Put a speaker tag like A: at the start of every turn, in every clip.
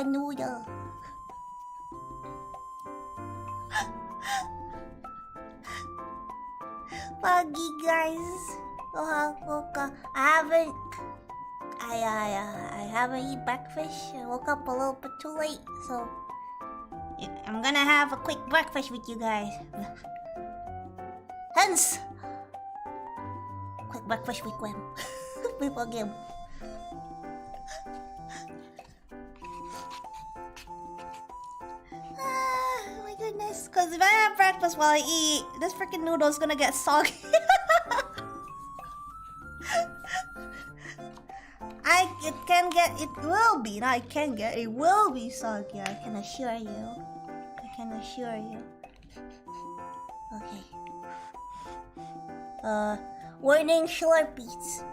A: Noodle. Foggy guys. I haven't eaten breakfast. I woke up a little bit too late, so I'm gonna have a quick breakfast with you guys. Hence, quick breakfast with Gwen. With Bgm. Because if I have breakfast while I eat, this freaking noodle is gonna get soggy. It will be soggy, I can assure you. Okay. Warning, Slurpees.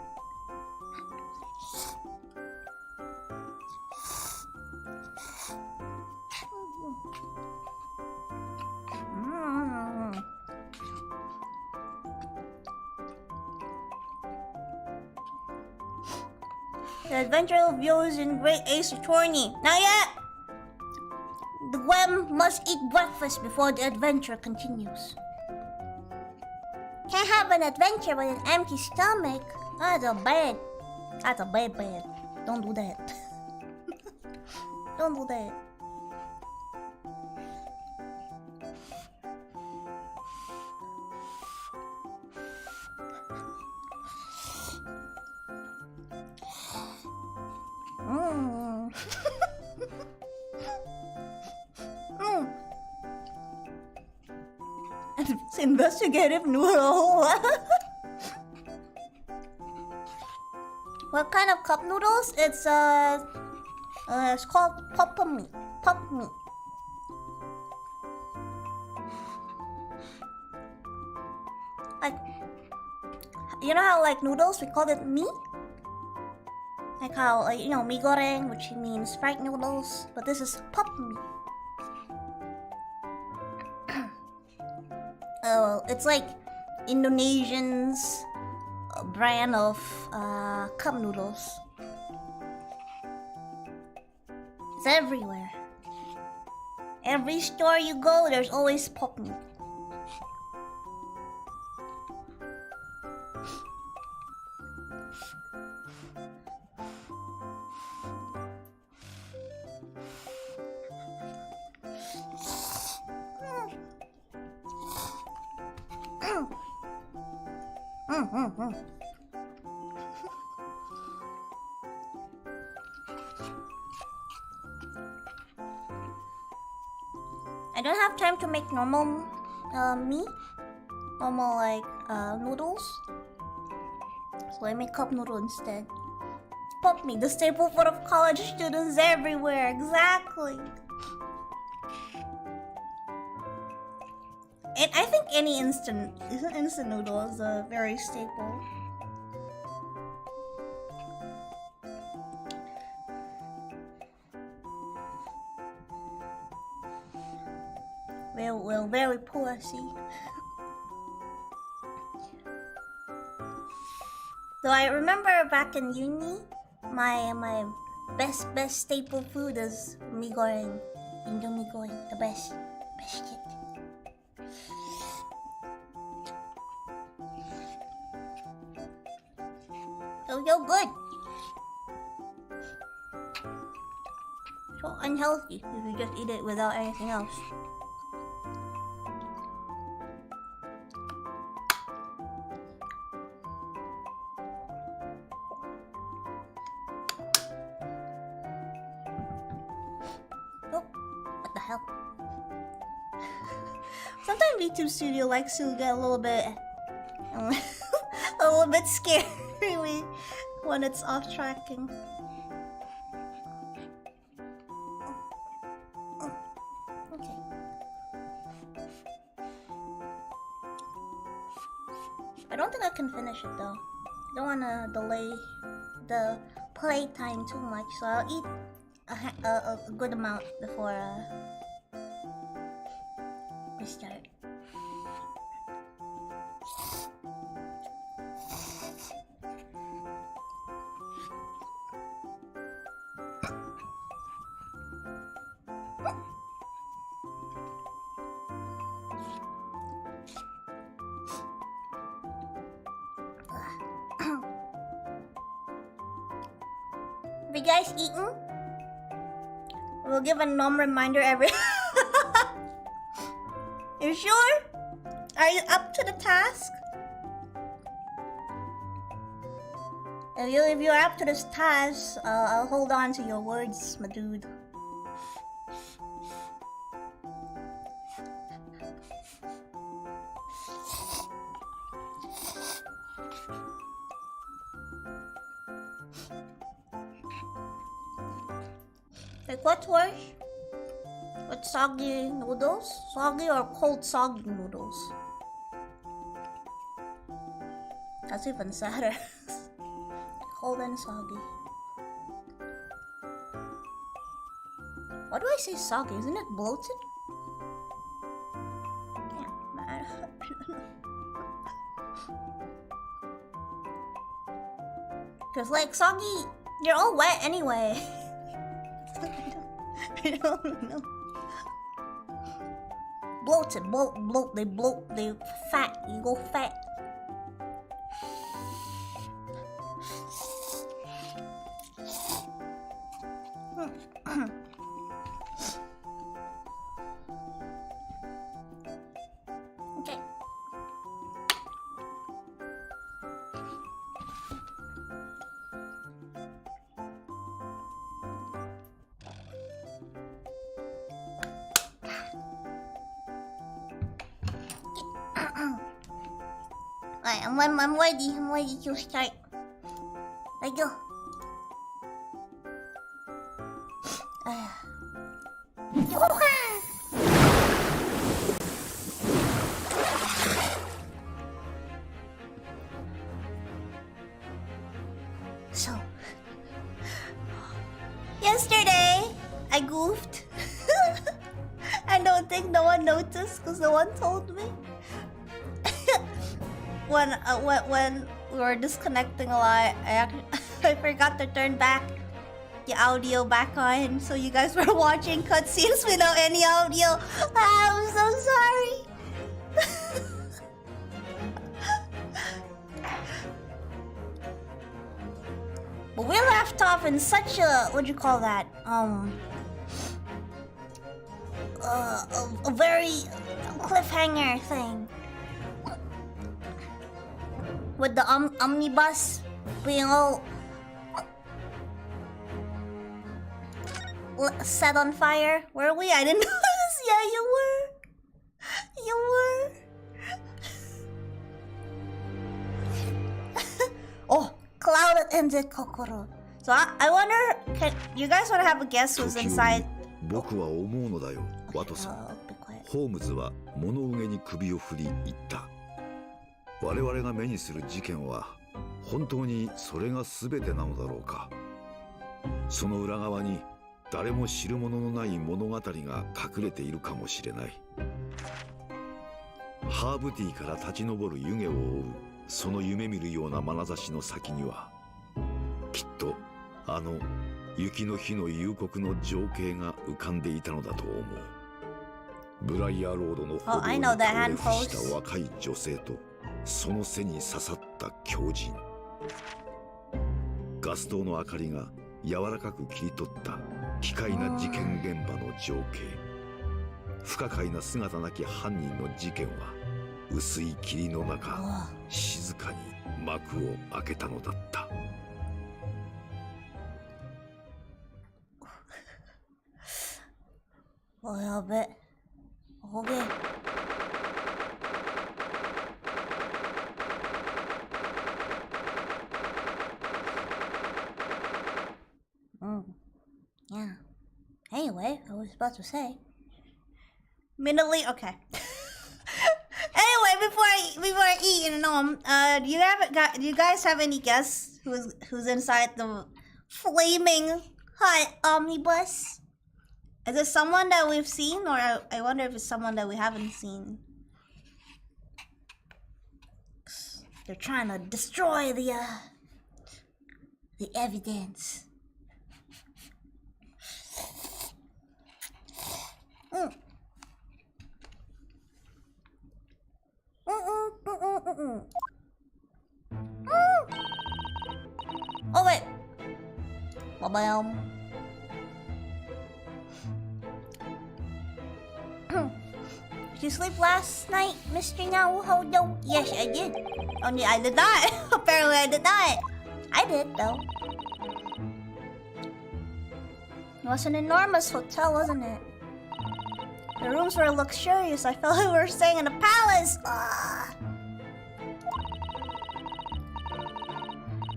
A: The adventure of Viewers in Great Ace Attorney. Not yet! The Gwem must eat breakfast before the adventure continues. Can't have an adventure with an empty stomach. That's a bad. Don't do that. Don't do that. It's investigative noodle. What kind of cup noodles? It's called popmy. Like, you know how like noodles we call it mee? Like how mee goreng, which means fried noodles, but this is popmy. It's like Indonesian's brand of cup noodles. It's everywhere. Every store you go, there's always popmy. I don't have time to make normal noodles, so I make cup noodle instead. Popmy, the staple food of college students everywhere. Exactly. And I think any instant noodle is a very staple. Well, very poor, see. So I remember back in uni, my best staple food is mee goreng, Indomie goreng, the best. biscuit. Yo, good. So unhealthy if you just eat it without anything else. Oh, what the hell? Sometimes VTube Studio likes to get a little bit scary when it's off tracking. Okay. I don't think I can finish it though. Don't wanna delay the playtime too much, so I'll eat a good amount before we start. Have you guys eaten? We'll give a reminder every. You sure? Are you up to the task? If you're up to this task, I'll hold on to your words, my dude. Like what's worse? With soggy noodles? Soggy or cold soggy noodles? That's even sadder. Cold and soggy. Why do I say soggy? Isn't it bloated? Yeah, Cause like soggy, they're all wet anyway. I don't know. Bloated, bloat, they fat, you go fat. Okay. Alright, I'm ready to start. Let's go. So, yesterday I goofed. I don't think no one noticed because no one told me. When we were disconnecting a lot, I forgot to turn back the audio back on, so you guys were watching cutscenes without any audio. I'm so sorry. But we left off in such a, what do you call that? A very cliffhanger thing. With the omnibus being all set on fire. Were we? I didn't notice. Yeah, you were. Oh, clouded in the kokoro. So I wonder, you guys want to have a guess who's inside?
B: 僕は思うのだよ、ワトソン。ホームズは物憂げに首を振り言った。我々が目にする事件は本当にそれが全てなのだろうか。その裏側に誰も知るもののない物語が隠れているかもしれない。ハーブティーから立ち上る湯気を追うその夢見るような眼差しの先には、きっとあの雪の日の夕刻の情景が浮かんでいたのだと思う。ブライヤーロードの歩
A: Oh,
B: 道
A: I
B: に
A: know that
B: 倒れ
A: hand
B: 伏し
A: pose.
B: た若い女性とその背に刺さった狂人。ガス灯の明かりが柔らかく切り取った奇怪な事件現場の情景。不可解な姿なき犯人の事件は薄い霧の中静かに幕を開けたのだった。
A: やべ。ほげ。Yeah. Anyway, I was about to say. Minutely, okay. Anyway, before I eat, do you guys have any guess who's inside the flaming hot omnibus? Is it someone that we've seen, or I wonder if it's someone that we haven't seen? They're trying to destroy the evidence. Oh wait. Bye-bye. Did you sleep last night, Mr. Naruhodo? Yes, I did. Only I did not. Apparently I did not. I did, though. It was an enormous hotel, wasn't it? The rooms were luxurious. I felt like we were staying in a palace.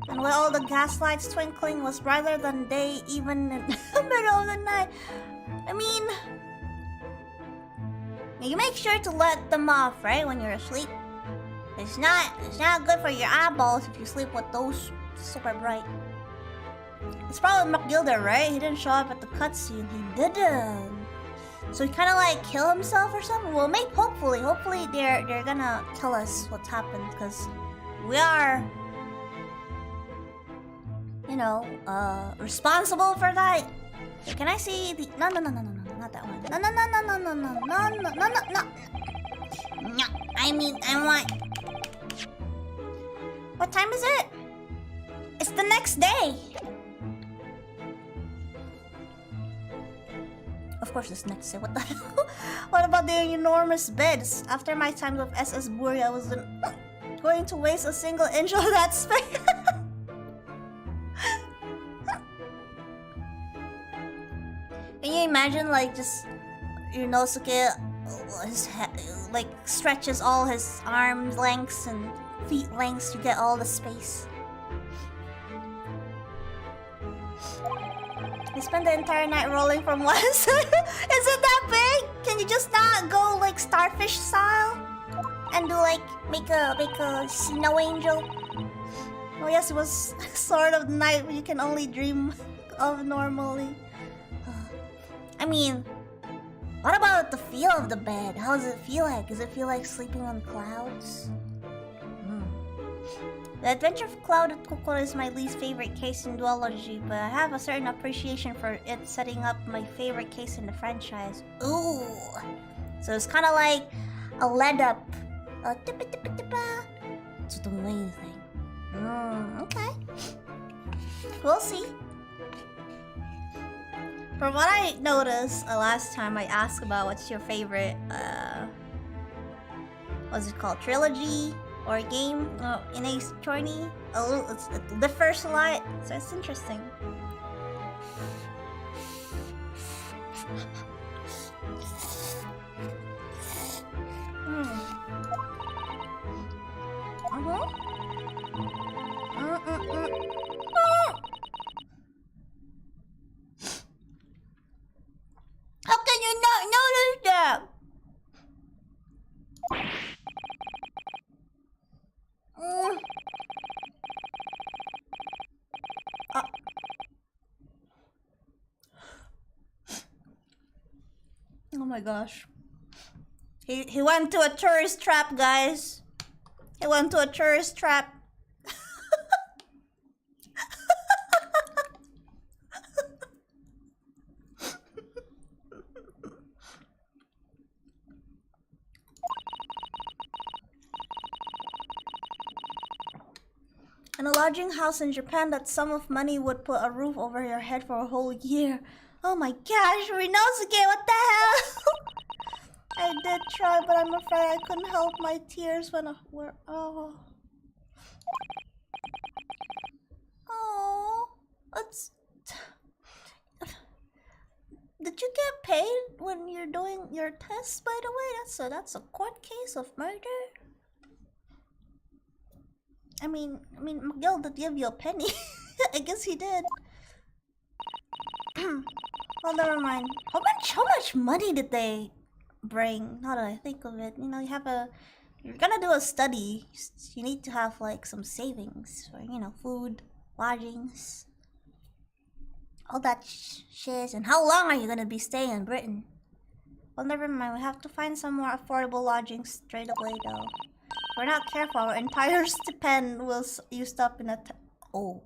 A: And with all the gaslights twinkling was brighter than day, even in the middle of the night. I mean, you make sure to let them off, right, when you're asleep. It's not good for your eyeballs if you sleep with those super bright. It's probably McGilder, right? He didn't show up at the cutscene. He didn't. So he kind of like kill himself or something. Well, hopefully they're gonna tell us what's happened, because we are, responsible for that. Hey, can I see the? No, not that one. No. I want. What time is it? It's the next day. Of course, it's next day. What the hell? What about the enormous beds? After my time with SS Buri, I wasn't going to waste a single inch of that space. Can you imagine, like, just Yunosuke, stretches all his arms lengths and feet lengths to get all the space? You spend the entire night rolling from one side. Is it that big? Can you just not go like starfish style and do like make a snow angel? Oh yes, it was sort of the night you can only dream of normally. I mean, what about the feel of the bed? How does it feel like? Does it feel like sleeping on clouds? The Adventure of Cloud at Kokoro is my least favorite case in duology, but I have a certain appreciation for it setting up my favorite case in the franchise. Ooh! So it's kind of like a lead up. A tippa to the main thing. Okay. We'll see. From what I noticed last time I asked about what's your favorite, what's it called? Trilogy? Or game in a journey, it differs a lot, so it's interesting. How can you not notice that? Oh my gosh. He went to a tourist trap, guys. He went to a tourist trap. In a lodging house in Japan, that sum of money would put a roof over your head for a whole year. Oh my gosh, Rinosuke, what the hell? I did try, but I'm afraid I couldn't help my tears when I were. Oh. Oh. That's. Did you get paid when you're doing your test, by the way? That's a court case of murder. I mean, Miguel did give you a penny. I guess he did. Well, never mind. How much money did they bring? Now that I think of it, you know, you're gonna do a study. You need to have like some savings for, you know, food, lodgings, all that shit. And how long are you gonna be staying in Britain? Well, never mind. We have to find some more affordable lodgings straight away, though. If we're not careful, our entire stipend will used up in a oh.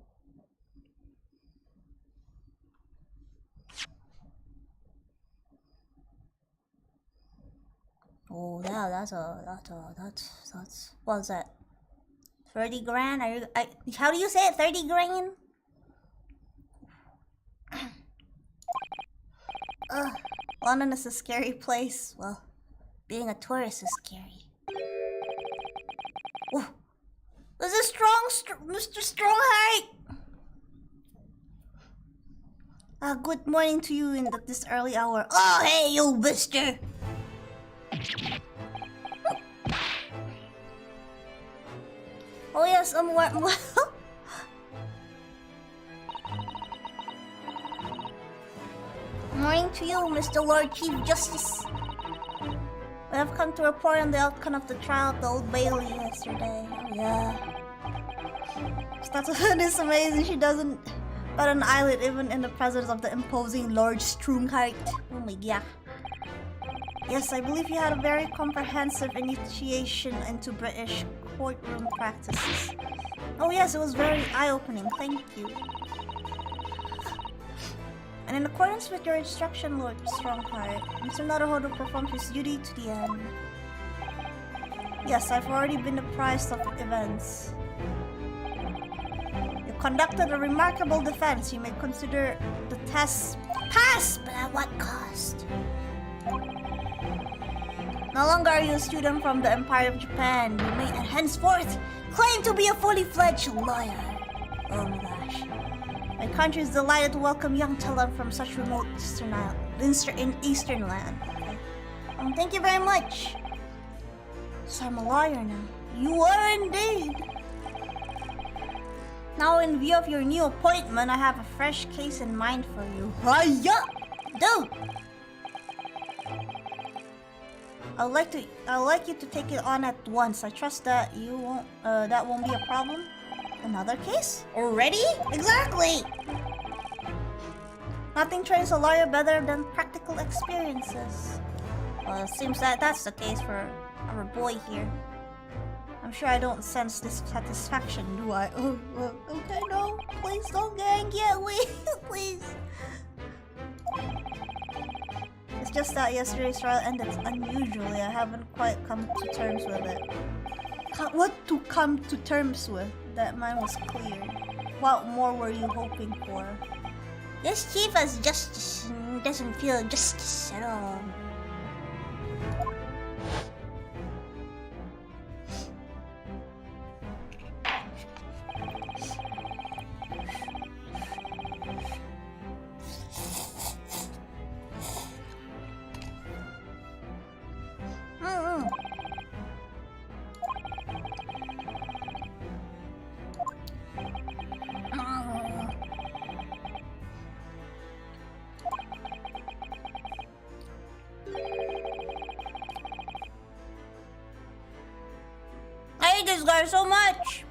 A: Oh, yeah, that's what's that? 30 grand? How do you say it? 30 grand? London is a scary place. Well, being a tourist is scary. Oh, this is Mr. Strongheart. Good morning to you in this early hour. Oh, hey, you mister. Oh yes, what? Morning to you, Mr. Lord Chief Justice. We have come to report on the outcome of the trial at the Old Bailey yesterday. Oh yeah. That is amazing. She doesn't bat an eyelid even in the presence of the imposing Lord Strongheart. Oh my god. Yes, I believe you had a very comprehensive initiation into British courtroom practices. Oh yes, it was very eye-opening. Thank you. And in accordance with your instruction, Lord Strongheart, Mr. Naruhodo performed his duty to the end. Yes, I've already been apprised of events. You conducted a remarkable defense. You may consider the test passed, but at what cost? No longer are you a student from the Empire of Japan. You may henceforth claim to be a fully fledged lawyer. Oh my gosh. My country is delighted to welcome young talent from such remote eastern land. Thank you very much. So I'm a lawyer now. You are indeed. Now, in view of your new appointment, I have a fresh case in mind for you. Hiya! Dude! I'd like you to take it on at once. I trust that that won't be a problem. Another case? Already? Exactly! Nothing trains a lawyer better than practical experiences. Well, it seems that that's the case for our boy here. I'm sure I don't sense dissatisfaction, do I? Okay, no. Please don't get angry at me. Please. It's just that yesterday's trial ended unusually. I haven't quite come to terms with it. What to come to terms with? That mine was clear. What more were you hoping for? This chief as justice doesn't feel justice at all. I hate this guy so much.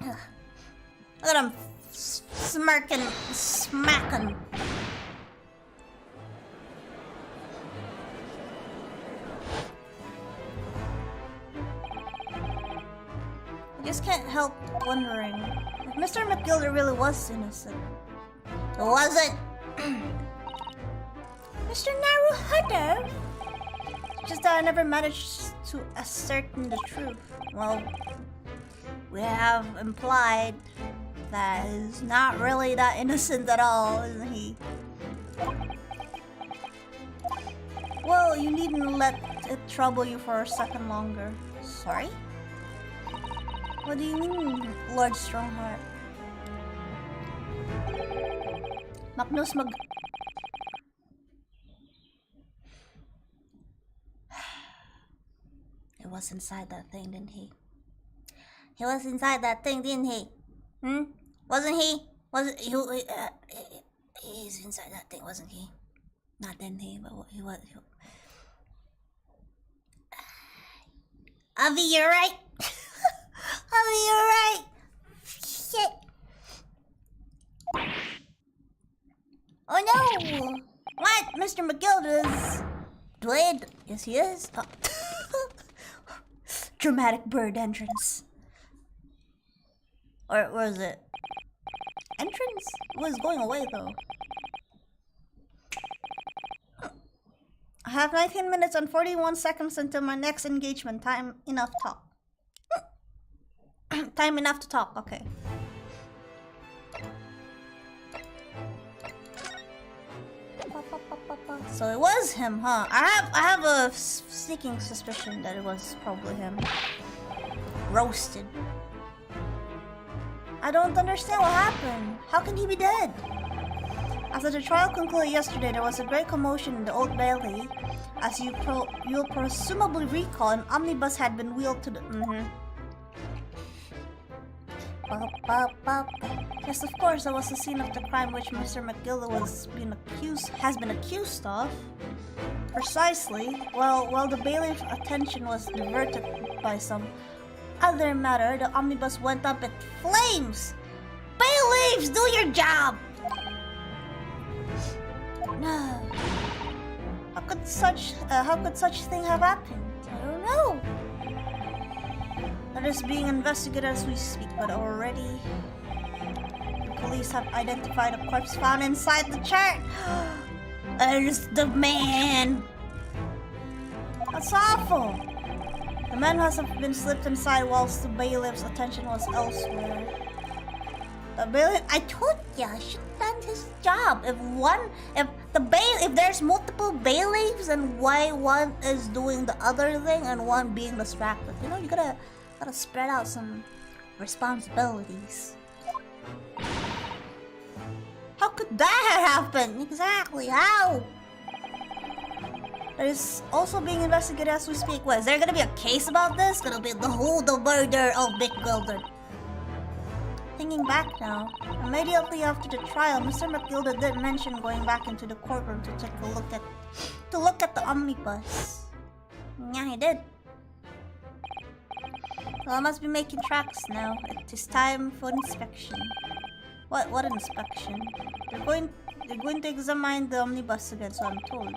A: Look at him smirking, smacking. I just can't help wondering if Mr. McGilder really was innocent. Was it? Mr. Naruhodo? Just that I never managed to ascertain the truth. Well, we have implied that he's not really that innocent at all, isn't he? Well, you needn't let it trouble you for a second longer. Sorry? What do you mean, Lord Strongheart? Magnus mag... He was inside that thing, didn't he? He was inside that thing, didn't he? Wasn't he? Wasn't he? He's inside that thing, wasn't he? Not didn't he, but he was. Avi, you're right. Avi, you're right. Shit. Oh no! What? Mr. McGilda's delayed? Yes, he is. Oh. Dramatic bird entrance. Or was it entrance? It was going away though. I have 19 minutes and 41 seconds until my next engagement. Time enough talk. Time enough to talk, okay. So it was him, huh? I have a sneaking suspicion that it was probably him. Roasted. I don't understand what happened. How can he be dead? After the trial concluded yesterday, there was a great commotion in the Old Bailey. As you'll presumably recall, an omnibus had been wheeled to the... Yes, of course, that was the scene of the crime which Mr. McGilda has been accused of. Precisely. Well, while the bailiff's attention was diverted by some other matter, the omnibus went up in flames. Bailiffs, do your job! No. How could such thing have happened? I don't know. That is being investigated as we speak, but already the police have identified a corpse found inside the church. There's the man. That's awful. The man must have been slipped inside whilst the bailiff's attention was elsewhere. The bailiff, I told ya, should have done his job. If there's multiple bailiffs, and why one is doing the other thing and one being distracted, you know, you gotta spread out some responsibilities. How could that happen? Exactly, how? It is also being investigated as we speak. What, is there gonna be a case about this? Gonna be the murder of Big Wilder. Thinking back now, immediately after the trial, Mr. McGilda did mention going back into the courtroom to take a look at the omnibus. Yeah, he did. Well, I must be making tracks now. It is time for inspection. What inspection? They're going to examine the omnibus again, so I'm told.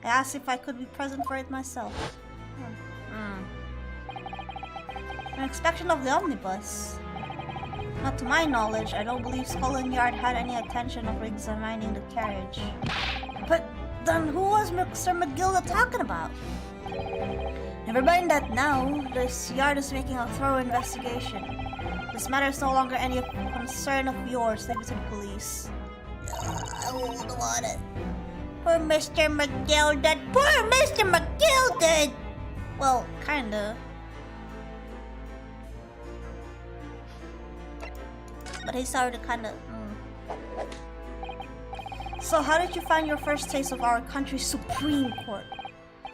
A: I asked if I could be present for it myself. An inspection of the omnibus? Not to my knowledge, I don't believe Scotland Yard had any intention of examining the carriage. But then who was Mr. McGilda talking about? Never mind that now. This yard is making a thorough investigation. This matter is no longer any concern of yours. Leave it to the police. I won't want it. Poor Mr. McGilda. Poor Mr. McGilda! Well, kinda. But he's already kinda... So how did you find your first taste of our country's Supreme Court?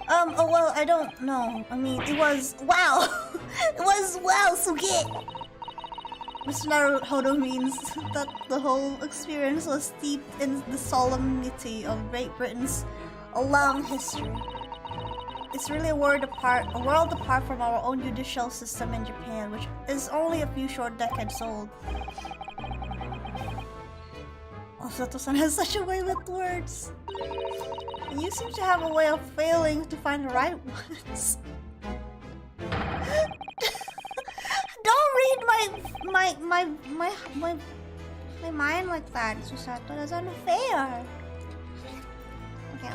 A: Oh well, I don't know. I mean, it was... Wow! It was wow, suge! Mr. Naruhodo means that the whole experience was steeped in the solemnity of Great Britain's long history. It's really a world apart from our own judicial system in Japan, which is only a few short decades old. Oh, Sato-san has such a way with words. And you seem to have a way of failing to find the right ones. Don't read my mind like that, Susato. That's unfair. Okay,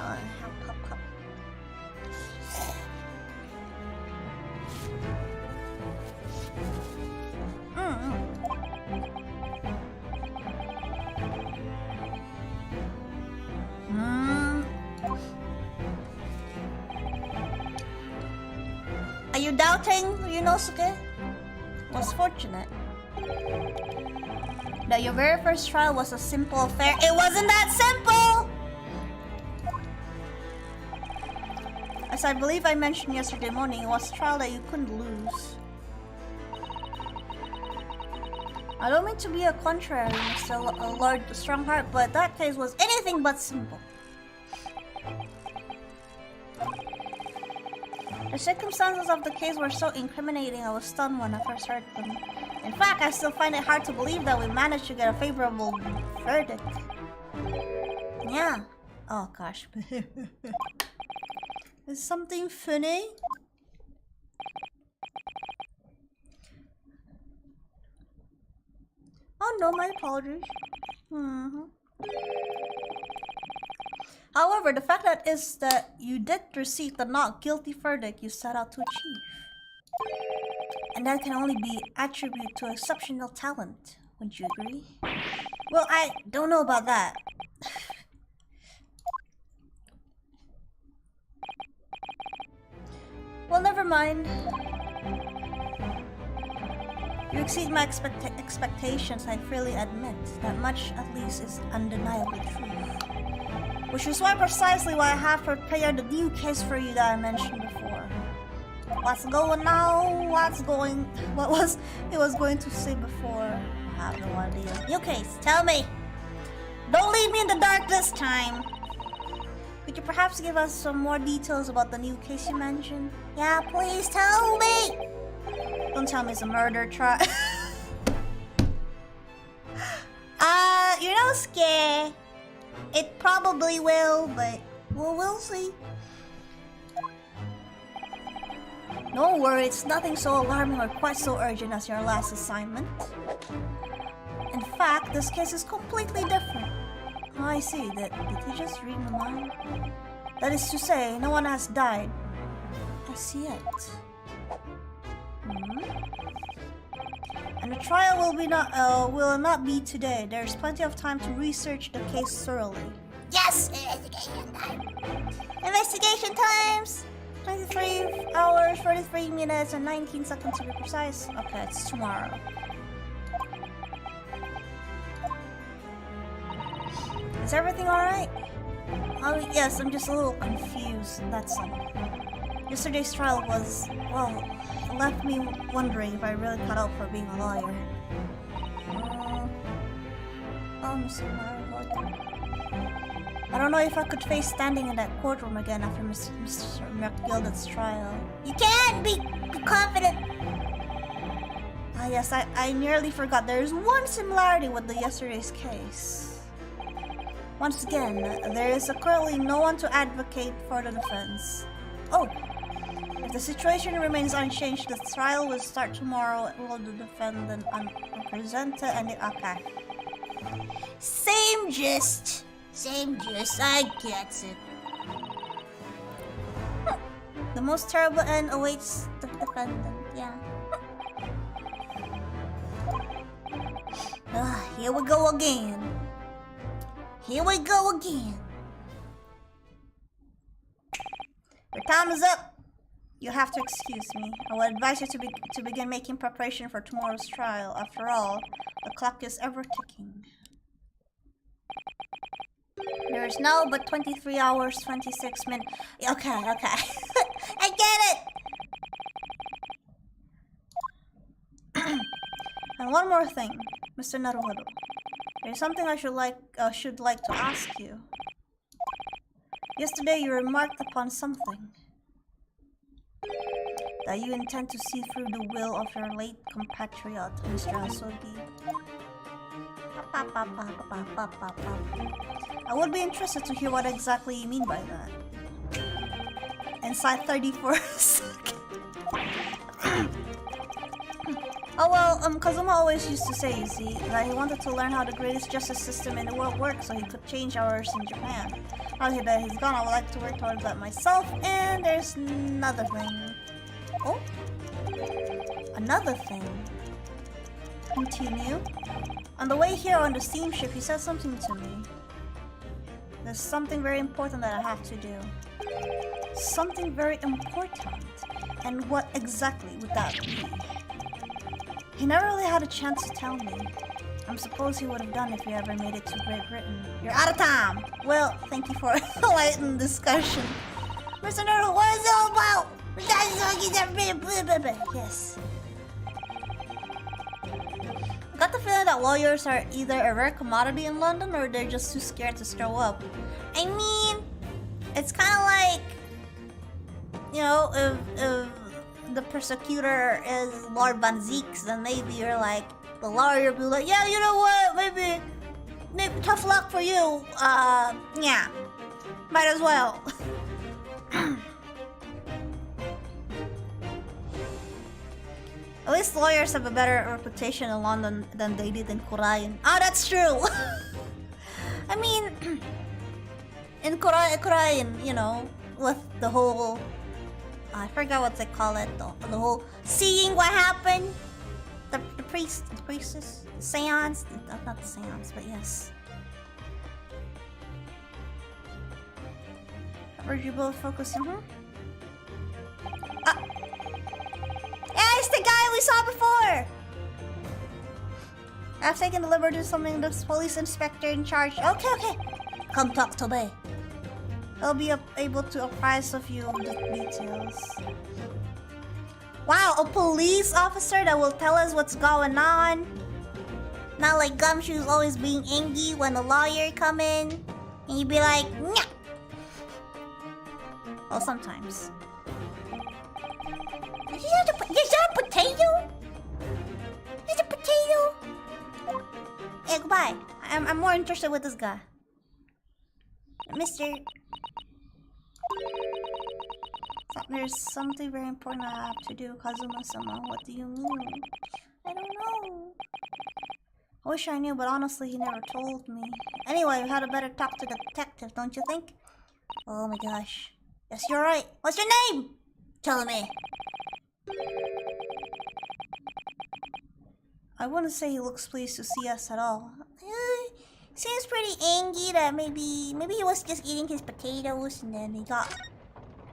A: you doubting Ryunosuke? Was fortunate. That your very first trial was a simple affair. It wasn't that simple! As I believe I mentioned yesterday morning, it was a trial that you couldn't lose. I don't mean to be a contrary, Mr. Lord Strongheart, but that case was anything but simple. The circumstances of the case were so incriminating, I was stunned when I first heard them. In fact, I still find it hard to believe that we managed to get a favorable verdict. Yeah. Oh gosh. Is something funny? Oh no, my apologies. However, the fact that you did receive the not guilty verdict you set out to achieve. And that can only be attributed to exceptional talent. Wouldn't you agree? Well, I don't know about that. Well, never mind. You exceed my expectations, I freely admit. That much, at least, is undeniably true. Which is precisely why I have prepared the new case for you that I mentioned before. What's going now? What was he was going to say before? I have no idea. New case, tell me. Don't leave me in the dark this time. Could you perhaps give us some more details about the new case you mentioned? Yeah, please tell me. Don't tell me it's a murder trial. You're not scared. It probably will, but we'll see. Don't worry, it's nothing so alarming or quite so urgent as your last assignment. In fact, this case is completely different. Oh, I see. Did he just read my mind? That is to say, no one has died. I see it. And the trial will not be today. There's plenty of time to research the case thoroughly. Yes! Investigation time! Investigation times! 23 hours, 43 minutes, and 19 seconds to be precise. Okay, it's tomorrow. Is everything alright? Oh, yes, I'm just a little confused, that's all. Yesterday's trial was, well, it left me wondering if I really cut out for being a lawyer. Mr. Maruhoto. I don't know if I could face standing in that courtroom again after Mr. McGilded's trial. You can't! Be confident! Ah, yes, I nearly forgot. There is one similarity with the yesterday's case. Once again, there is currently no one to advocate for the defense. Oh! If the situation remains unchanged, the trial will start tomorrow with the defendant unrepresented and the okay. Same gist. I get it. The most terrible end awaits the defendant, yeah. Here we go again. Your time is up. You have to excuse me. I would advise you to begin making preparation for tomorrow's trial. After all, the clock is ever ticking. There is now but 23 hours, 26 minutes. Okay. I get it! And one more thing, Mr. Naruhodo. There's something I should like to ask you. Yesterday you remarked upon something. That you intend to see through the will of your late compatriot, Mr. Asogi. I would be interested to hear what exactly you mean by that. Inside 34 seconds. Oh well, Kazuma always used to say, you see, that he wanted to learn how the greatest justice system in the world works so he could change ours in Japan. Now that he's gone, I would like to work towards that myself, and there's another thing. Oh? Another thing. Continue. On the way here on the steamship, he said something to me. There's something very important that I have to do. Something very important. And what exactly would that be? He never really had a chance to tell me. I suppose he would have done if he ever made it to Great Britain. You're out of time! Well, thank you for a enlightened discussion. Mr. Nero, what is it all about? Yes. I got the feeling that lawyers are either a rare commodity in London or they're just too scared to show up. I mean, it's kind of like, you know, if the persecutor is Lord Van Zeeks, then maybe you're like, the lawyer will be like, yeah, you know what, maybe tough luck for you. Yeah, might as well. At least lawyers have a better reputation in London than they did in Korean. Oh, that's true. I mean, in Korean, you know, with the whole, I forgot what they call it, the whole seeing what happened. The priestess, the seance, not the seance, but yes. Where you both focusing, huh? Yeah, it's the guy we saw before! I've taken the liberty to summon the police inspector in charge. Okay. Come talk to me. I'll be able to apprise of you of the details. Wow, a police officer that will tell us what's going on. Not like Gumshoe's always being angry when a lawyer come in. And you'd be like, nyah! Well, sometimes. Is that a potato? Is a potato? Hey, goodbye. I'm more interested with this guy. Mr. There's something very important I have to do, Kazuma-sama. What do you mean? I don't know. I wish I knew, but honestly, he never told me. Anyway, we had to better talk to the detective, don't you think? Oh my gosh. Yes, you're right. What's your name? Tell me. I wouldn't say he looks pleased to see us at all. Seems pretty angry that maybe he was just eating his potatoes and then he got,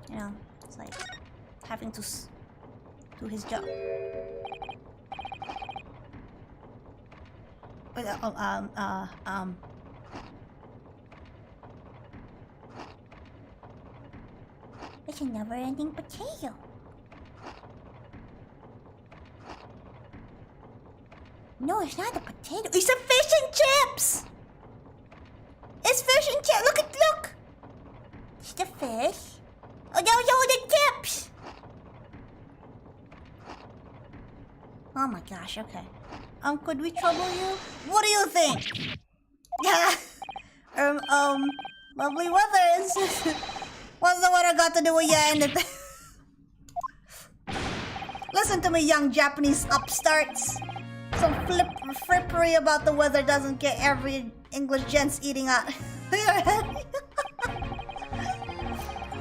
A: you know, it's like having to do his job. It's a never-ending potato. No, it's not a potato. It's a fish and chips. It's fish and chips. Look. It's the fish. Oh, no, the chips. Oh my gosh. Okay. Could we trouble you? What do you think? Yeah. Lovely weather. What's the weather got to do with you and the Listen to me, young Japanese upstarts. Some frippery about the weather doesn't get every English gents eating out your head.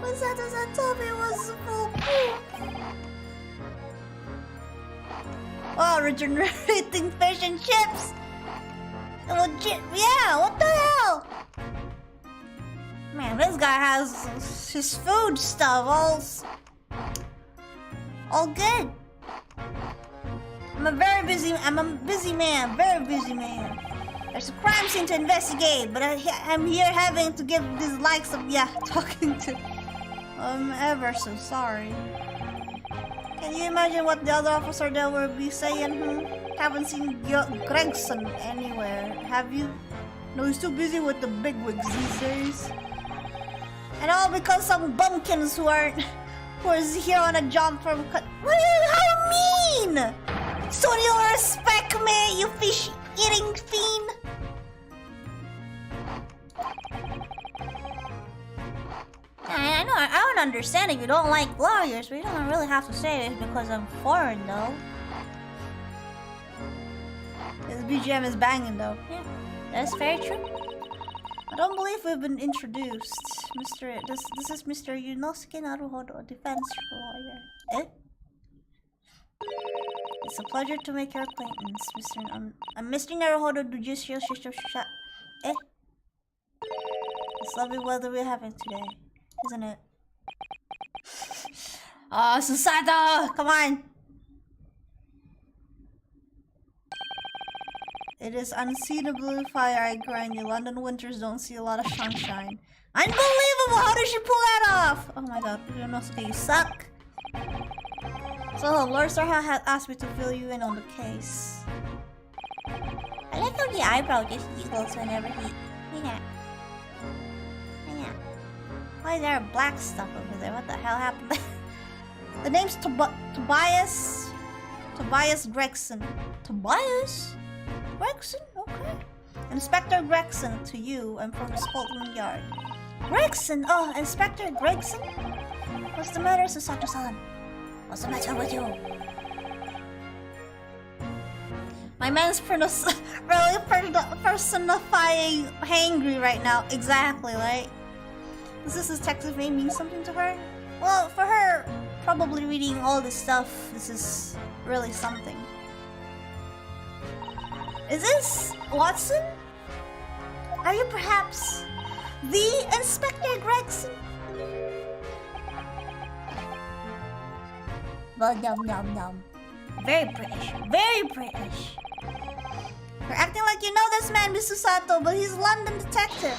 A: Masato-san told me it was full poop. Oh, regenerating fish and chips. Yeah, what the hell? Man, this guy has his food stuff all good. I'm a busy man, very busy man. There's a crime scene to investigate, but I'm here having to give these likes of talking to. I'm ever so sorry. Can you imagine what the other officer there will be saying? Haven't seen Gregson anywhere, have you? No, he's too busy with the bigwigs these days. And all because some bumpkins who are here on a job from cut. How mean! So you don't respect me, you fish-eating fiend? I know, I don't understand if you don't like lawyers, but you don't really have to say it because I'm foreign, though. This BGM is banging, though. Yeah, that's very true. I don't believe we've been introduced. This is Mr. Yunosuke Naruhodo, a defense lawyer. Eh? It's a pleasure to make your acquaintance, I'm Mr. Naruhodo Judicial Shishosha. Eh? It's lovely weather we're having today, isn't it? Oh, Susato! Come on! It is unseasonably fire grindy. London winters don't see a lot of sunshine. Unbelievable! How did she pull that off? Oh my god, Ryunosuke, you suck! So, Lord Sarha had asked me to fill you in on the case. I like how the eyebrow just equals whenever he... Yeah. Why is there black stuff over there? What the hell happened there? The name's Tobias Gregson. Tobias? Gregson? Okay. Inspector Gregson, to you. I'm from the Scotland Yard. Gregson? Oh, Inspector Gregson? What's the matter, Susato-san? What's the matter with you? My man's really personifying hangry right now. Exactly, right? Does this detective name mean something to her? Well, for her, probably reading all this stuff, this is really something. Is this Watson? Are you perhaps the Inspector Gregson? Well, nom. Very British. Very British. You're acting like you know this man, Mr. Sato, but he's a London detective.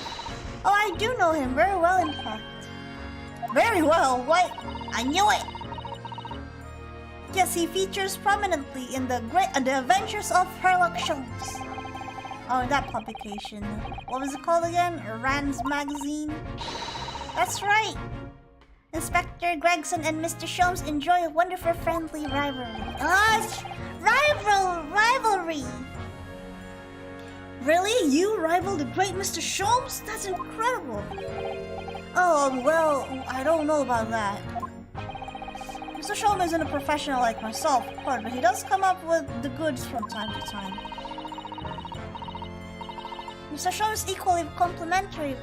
A: Oh, I do know him very well, in fact. Very well? What? I knew it. Yes, he features prominently in the Adventures of Sherlock Holmes. Oh, that publication. What was it called again? Rand's magazine? That's right. Inspector Gregson and Mr. Sholmes enjoy a wonderful friendly rivalry. Rivalry! Really? You rival the great Mr. Sholmes? That's incredible. Oh, well, I don't know about that. Mr. Sholmes isn't a professional like myself, of course, but he does come up with the goods from time to time. Mr. Sholmes is equally complimentary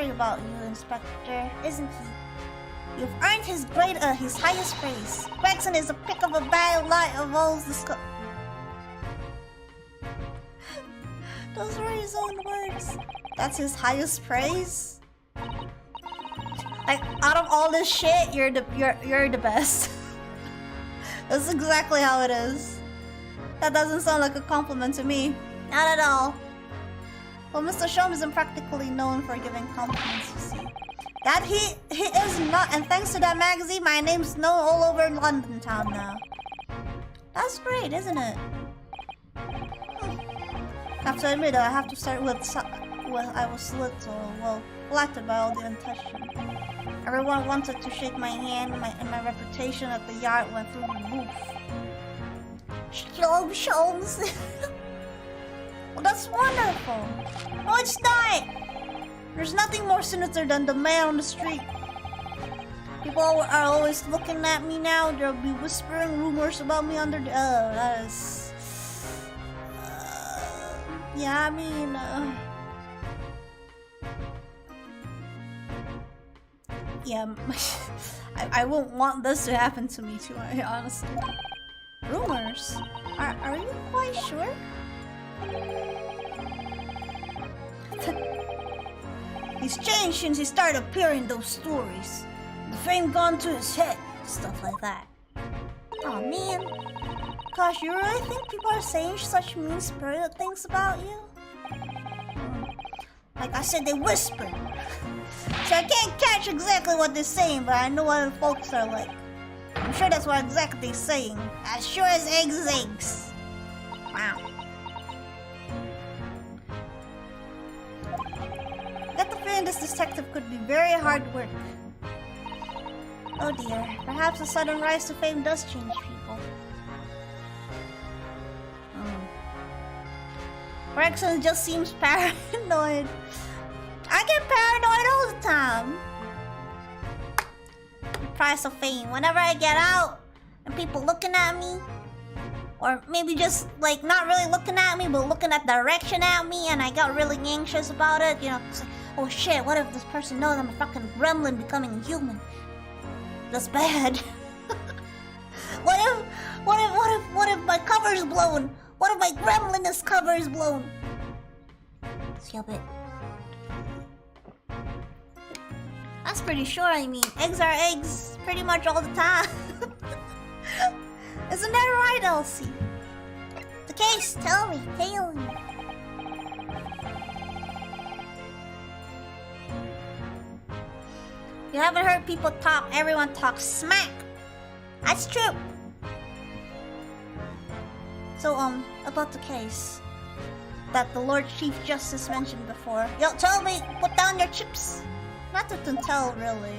A: about you, Inspector, isn't he? You've earned his highest praise. Gregson is a pick of a bad lot of all this. Those were his own words. That's his highest praise. Like, out of all this shit, you're the best. That's exactly how it is. That doesn't sound like a compliment to me. Not at all. Well, Mr. Sholmes isn't practically known for giving compliments, you see. That he is not, and thanks to that magazine, my name's known all over London town now. That's great, isn't it? I have to admit, I have to start with I was little, well, flattered by all the attention. Everyone wanted to shake my hand, and my reputation at the yard went through the roof. Sholmes. Well, that's wonderful. No, it's not. There's nothing more sinister than the man on the street. People are always looking at me now. They'll be whispering rumors about me under the... that is... yeah, I mean... yeah, I won't want this to happen to me too, honestly. Rumors? Are you quite sure? He's changed since he started appearing in those stories. The fame gone to his head, stuff like that. Oh man. Gosh, you really think people are saying such mean-spirited things about you? Like I said, they whisper. So I can't catch exactly what they're saying, but I know what folks are like. I'm sure that's what exactly they're saying. As sure as eggs is eggs. Wow. I get the feeling this detective could be very hard work. Oh dear, perhaps the sudden rise to fame does change people. Gregson just seems paranoid. I get paranoid all the time. The price of fame. Whenever I get out and people looking at me, or maybe just like not really looking at me, but looking at direction at me, and I got really anxious about it. You know, it's like, oh shit, what if this person knows I'm a fucking gremlin becoming human? That's bad. What if my cover's blown? What if my gremliness cover is blown? Stop it. That's pretty sure. I mean, eggs are eggs pretty much all the time. Isn't that right, Elsie? The case, tell me. You haven't heard people talk, everyone talks smack. That's true. So, about the case that the Lord Chief Justice mentioned before. Yo, tell me, put down your chips. Nothing to tell, really.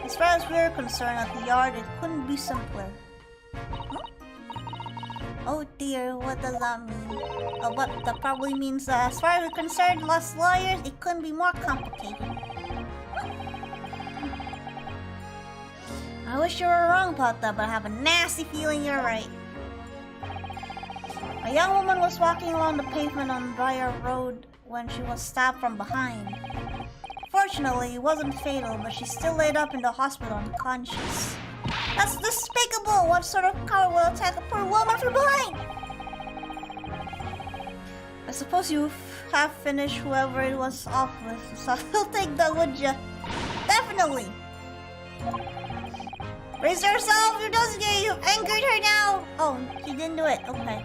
A: As far as we're concerned at the yard, it couldn't be simpler. Huh? Oh dear, what does that mean? What that probably means as far as we're concerned, us lawyers, it couldn't be more complicated. I wish you were wrong about that, but I have a nasty feeling you're right. A young woman was walking along the pavement on Briar Road when she was stabbed from behind. Fortunately, it wasn't fatal, but she's still laid up in the hospital unconscious. That's despicable! What sort of coward will attack a poor woman from behind? I suppose you have finished whoever it was off with, so you'll take that, would ya? Definitely! Brace yourself! You don't get you angered her now! Oh, he didn't do it. Okay.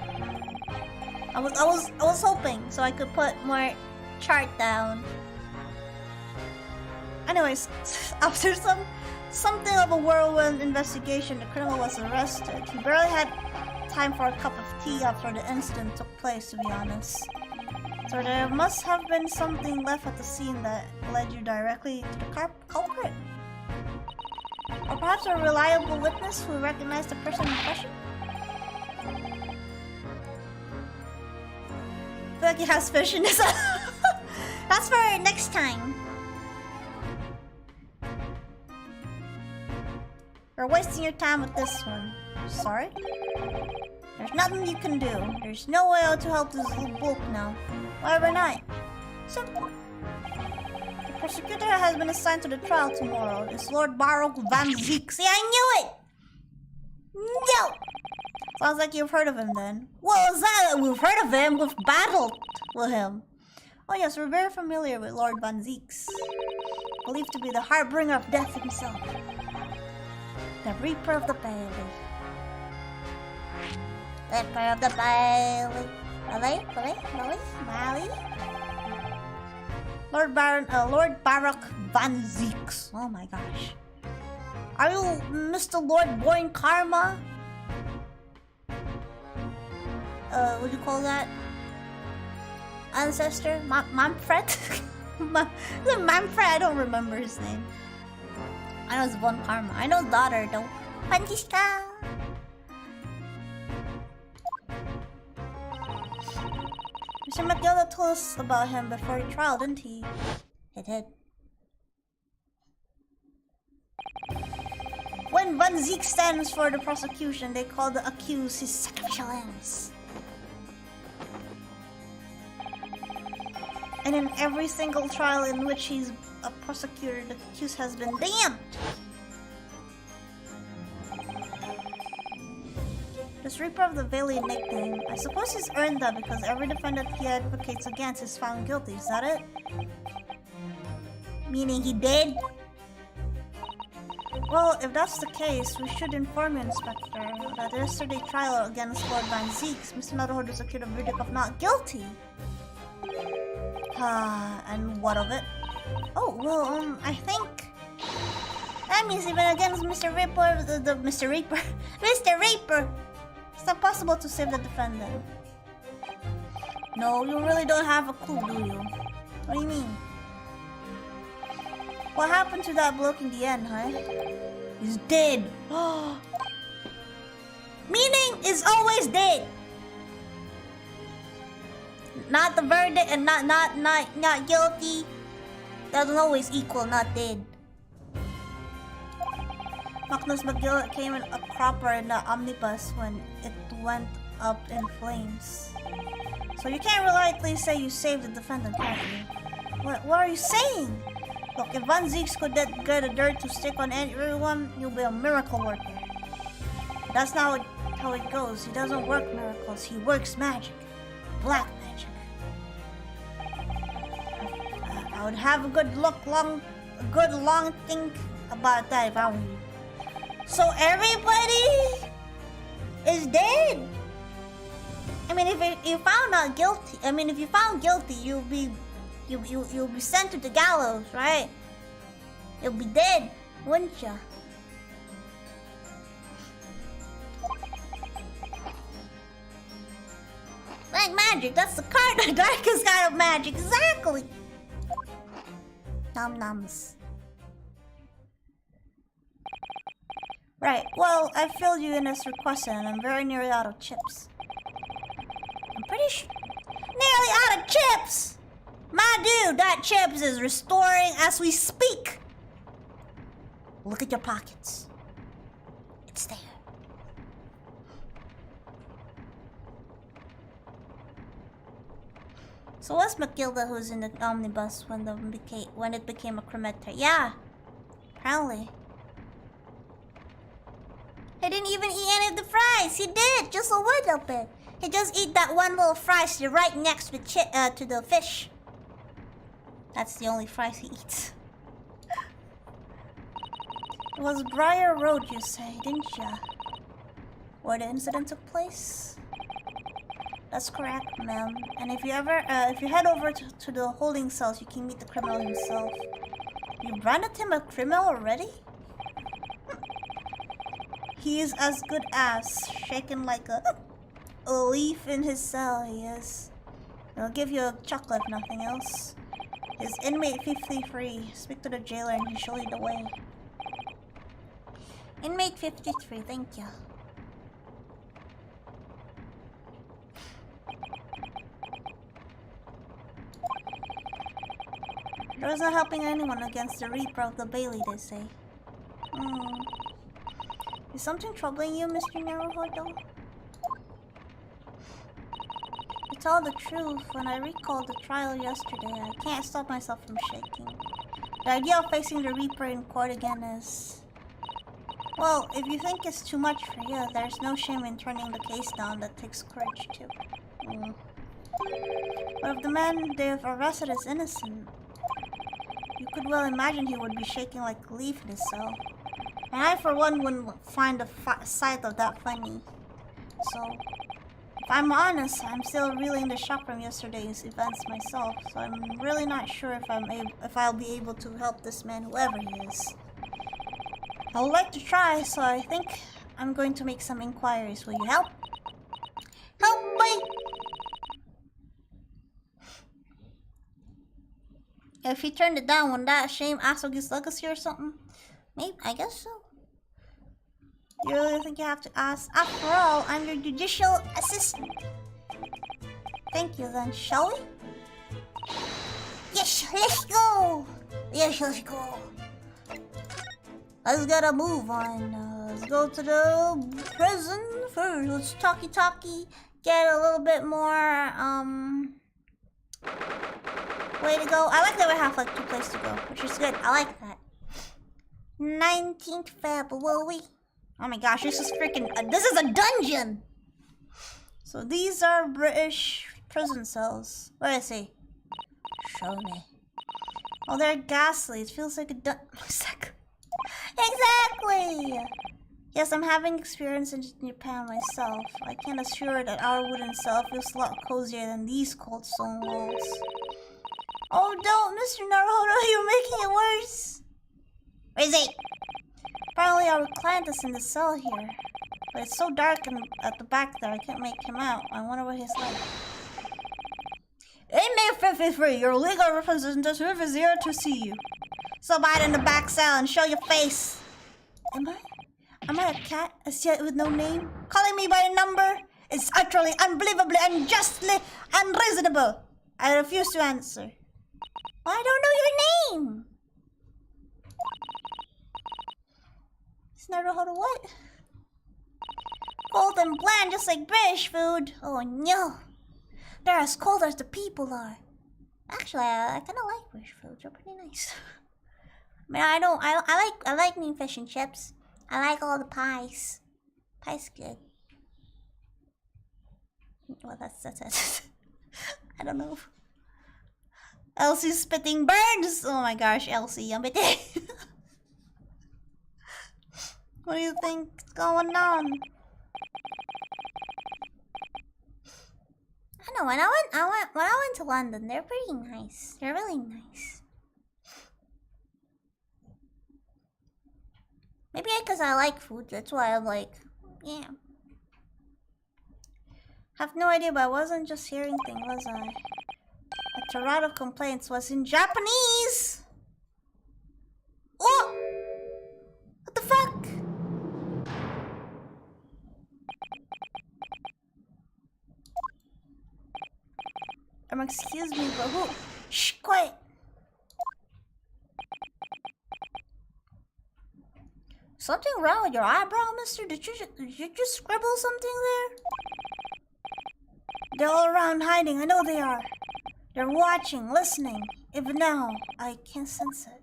A: I was hoping so I could put more chart down. Anyways, after something of a whirlwind investigation, the criminal was arrested. He barely had time for a cup of tea after the incident took place, to be honest. So there must have been something left at the scene that led you directly to the culprit. Or perhaps a reliable witness who recognized the person in question? I feel like he has fish in his That's for next time. You're wasting your time with this one. Sorry? There's nothing you can do. There's no way out to help this little bulk now. Whatever night. Simple. The prosecutor has been assigned to the trial tomorrow. It's Lord Baruch Van Zeek. See, I knew it! No! Sounds like you've heard of him then. Well, is that we've heard of him? We've battled with him. Oh yes, we're very familiar with Lord Van Zeeks. Believed to be the harbinger of death himself. The Reaper of the Bailey. Reaper of the Bailey. Mally. Lord Baruch Van Zeeks. Oh my gosh. Are you Mr. Lord Born Karma? What do you call that? Ancestor? Manfred? Manfred, I don't remember his name. I know it's Von Karma. I know daughter though. Francisca! Mr. Matilda told us about him before the trial, didn't he? He did. When Van Zeek stands for the prosecution, they call the accused his sacrificial lambs. And in every single trial in which he's a prosecutor, the accused has been damned. This Reaper of the Valley nickname, I suppose he's earned that because every defendant he advocates against is found guilty, is that it? Meaning he did? Well, if that's the case, we should inform you, Inspector, that yesterday's trial against Lord Van Zeeks, Mr. Metalhord was secured a verdict of not guilty. And what of it? Oh, well, I think that means even against Mr. Reaper, Mr. Reaper, it's not possible to save the defendant. No, you really don't have a clue, do you? What do you mean? What happened to that bloke in the end, huh? He's dead. Meaning is always dead. Not the verdict and not guilty. Doesn't always equal not dead. Magnus McGill came in a cropper in the omnibus when it went up in flames. So you can't reliably say you saved the defendant, can you? What are you saying? Look, if Van Zeeks could get the dirt to stick on everyone, you'll be a miracle worker. That's not how it goes. He doesn't work miracles. He works magic. Black magic. I would have a good luck long a good long think about that if I were you. So everybody is dead. I mean, if you found not guilty, I mean, if you found guilty, you'll be sent to the gallows, right? You'll be dead, wouldn't ya? Like magic, that's the darkest kind of magic, exactly. Nom noms. Right, well, I filled you in as requested and I'm very nearly out of chips. I'm pretty sure... Nearly out of chips! My dude, that chips is restoring as we speak. Look at your pockets. It's there. So was Matilda who's in the omnibus when it became a cremator? Yeah, apparently. He didn't even eat any of the fries. He did, just a little bit. He just eat that one little fries right next to the fish. That's the only fries he eats. It was Briar Road, you say, didn't ya? Where the incident took place? That's correct, ma'am. And if you head over to the holding cells, you can meet the criminal himself. You branded him a criminal already? He is as good as shaken like a leaf in his cell. He is. He'll give you a chocolate if nothing else. His inmate 53. Speak to the jailer and he'll show you the way. Inmate 53. Thank you. There's not helping anyone against the Reaper of the Bailey, they say. Is something troubling you, Mr. Naruhodo? To tell the truth, when I recalled the trial yesterday, I can't stop myself from shaking. The idea of facing the Reaper in court again is... Well, if you think it's too much for you, there's no shame in turning the case down. That takes courage, too. But if the man they've arrested is innocent, you could well imagine he would be shaking like a leaf in his cell. And I, for one, wouldn't find the sight of that funny. So, if I'm honest, I'm still reeling the shock from yesterday's events myself. So I'm really not sure if I'll be able to help this man, whoever he is. I would like to try, so I think I'm going to make some inquiries. Will you help? Help me! If he turned it down, wouldn't that shame Asogi's legacy or something? Maybe, I guess so. You really think you have to ask? After all, I'm your judicial assistant. Thank you then, shall we? Yes, let's go! Yes, let's go. Let's get a move on. Let's go to the prison first. Let's talkie, get a little bit more, way to go. I like that we have like 2 places to go, which is good. I like that. 19th February. Oh my gosh, this is freaking... this is a dungeon! So these are British prison cells. Where is he? Show me. Oh, they're ghastly. It feels like a Exactly! Yes, I'm having experience in Japan myself. I can assure that our wooden cell feels a lot cozier than these cold stone walls. Oh, don't, Mr. Naruhodo, you're making it worse! Where is he? Apparently our client is in the cell here. But it's so dark at the back there, I can't make him out. I wonder what he's like. Inmate 53, your legal representative is here to see you. So bite in the back cell and show your face. Am I a cat? A yet with no name? Calling me by a number is utterly, unbelievably, unjustly unreasonable. I refuse to answer. I don't know your name. It's Naruhodo what? Cold and bland, just like British food. Oh no. They're as cold as the people are. Actually, I kind of like British food. They're pretty nice. I mean, I like mean fish and chips. I like all the pies. Pie's good. Well, that's it. I don't know. Elsie's spitting birds! Oh my gosh, Elsie, I'm bitin. What do you think's going on? I don't know, when I went to London, they're pretty nice. They're really nice. Maybe because I like food, that's why I'm like, yeah. Have no idea, but I wasn't just hearing things, was I? A tirade of complaints was in Japanese! Oh! What the fuck? Excuse me, but who? Shh, quiet! Something wrong with your eyebrow, mister? Did you just scribble something there? They're all around hiding, I know they are. They're watching, listening. Even now, I can't sense it.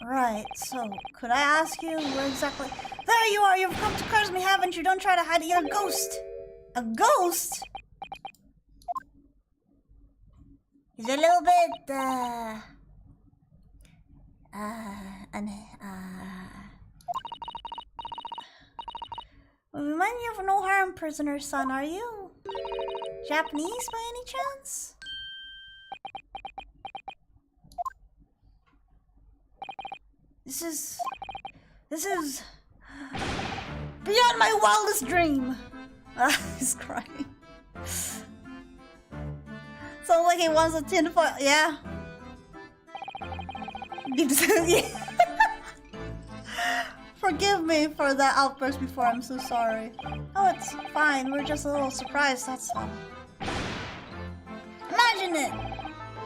A: Right, so, could I ask you where exactly... There you are, you've come to curse me, haven't you? Don't try to hide it, you're a ghost! A ghost? He's a little bit, remind me of no harm, prisoner son, are you Japanese by any chance? This is beyond my wildest dream. He's crying. Sounds like he wants a tinfoil. Yeah. Forgive me for that outburst before. I'm so sorry. Oh, it's fine. We're just a little surprised, that's all. Imagine it.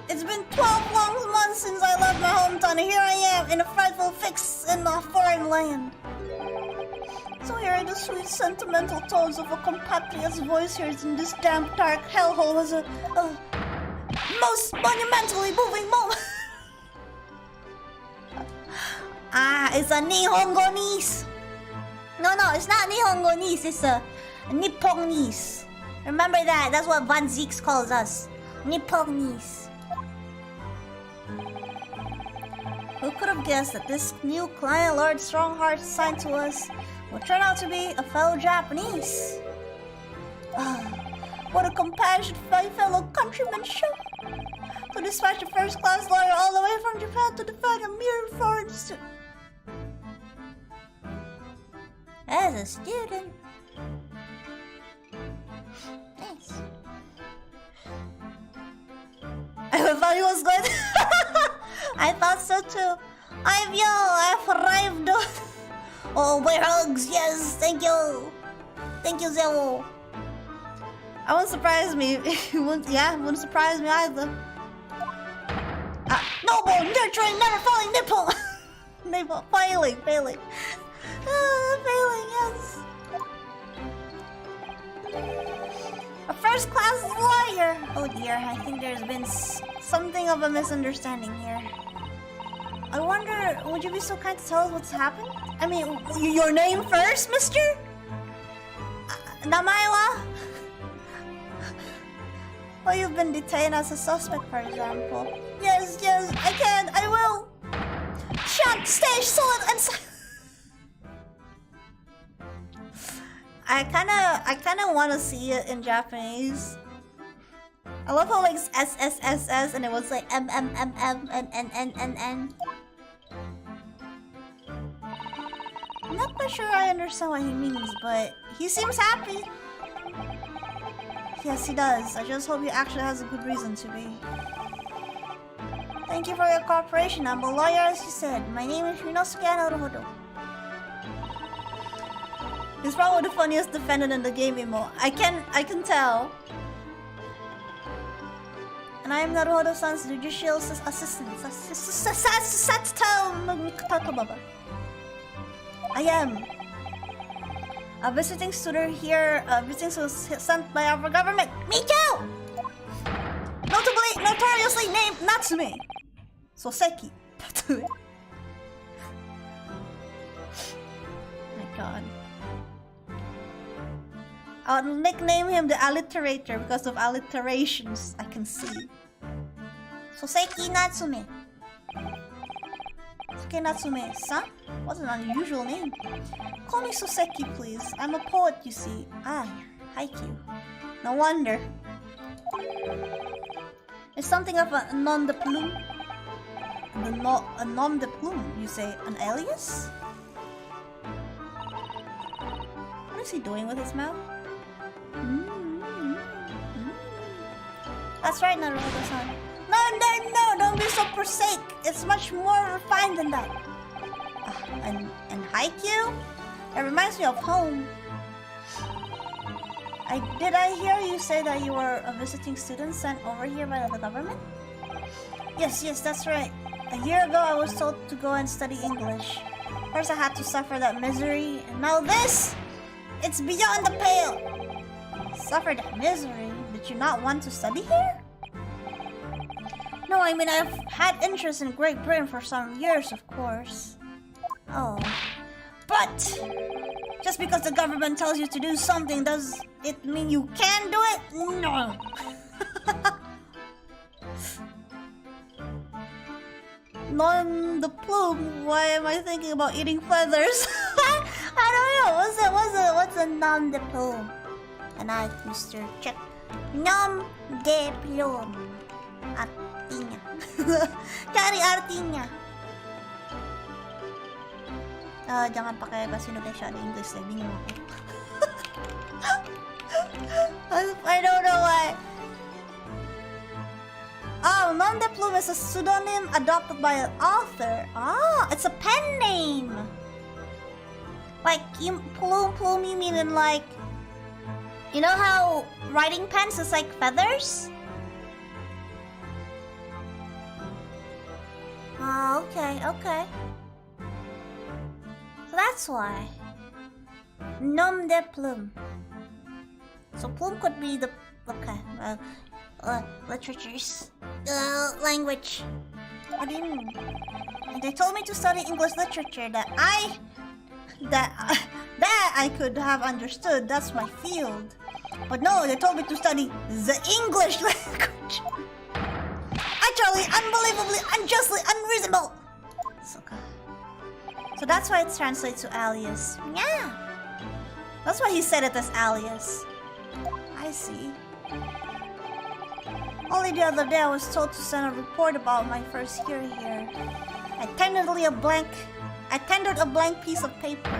A: It's been 12 long months since I left my hometown, and here I am in a frightful fix in a foreign land. So hearing the sweet, sentimental tones of a compatriot's voice here in this damp, dark hellhole was a most monumentally moving moment. It's a Nihongonese. No, it's not Nihongonese. It's a Nipponese. Remember that. That's what Van Zeeks calls us. Nipponese. Who could have guessed that this new client Lord Strongheart assigned to us would turn out to be a fellow Japanese? What a compassionate fellow countryman show! To dispatch a first-class lawyer all the way from Japan to defend a mere foreign student. As a student. Nice. I thought he was good. I thought so too. I've arrived. Oh, my hugs, yes, thank you. Thank you, Zero. I wouldn't surprise me. Wouldn't surprise me either. Noble, nurturing, never falling nipple. Nipple, failing. Failing, yes. A first-class lawyer. Oh dear, I think there's been something of a misunderstanding here. I wonder, would you be so kind to tell us what's happened? I mean, your name first, mister? Namae wa? Well, you've been detained as a suspect, for example. Yes, I will. Shan't stay solid and silent. I kinda wanna see it in Japanese. I love how like SSSS and it was like MMMM and N. I'm not quite sure I understand what he means, but he seems happy. Yes, he does. I just hope he actually has a good reason to be. Thank you for your cooperation. I'm a lawyer, as you said. My name is Rinosuke Naruhodo. He's probably the funniest defendant in the game, Imo. I can tell. And I am Naruhodo-san's judicial assistant. I am a visiting student here, visiting student sent by our government. Me too! Notoriously named Natsume. Soseki. Oh my god. I'll nickname him the alliterator because of alliterations I can see. Soseki Natsume. Soseki Natsume-san? What an unusual name. Call me Soseki, please. I'm a poet, you see. Ah, haiku. No wonder. It's something of a nom de plume. A nom de plume, you say? An alias? What is he doing with his mouth? That's right, Naruto-san. No, don't be so prosaic. It's much more refined than that. And haiku? It reminds me of home. Did I hear you say that you were a visiting student sent over here by the government? Yes, that's right. A year ago, I was told to go and study English. First, I had to suffer that misery, and now this! It's beyond the pale! Suffer that misery? Did you not want to study here? No, I mean, I've had interest in Great Britain for some years, of course. Oh. But just because the government tells you to do something, does it mean you can do it? No. Non the plume. Why am I thinking about eating feathers? I don't know. What's a nom de plume? And I, Mr. Check. Nom de plume. Artinya. Cari artinya. Jangan pakai bahasa Indonesia, ada English deh, bingung aku. I don't know why. Oh, nom de plume is a pseudonym adopted by an author. Ah, it's a pen name. Like, plume you mean in like... You know how writing pens is like feathers? Oh, okay. So that's why. Nom de plume. So plume could be the... Okay, literatures. Language. What do you mean? They told me to study English literature that I could have understood. That's my field. But no, they told me to study the English language. Actually, unbelievably, unjustly, unreasonable. So that's why it translates to alias. Yeah. That's why he said it as alias. I see. Only the other day I was told to send a report about my first year here. I tendered a blank piece of paper.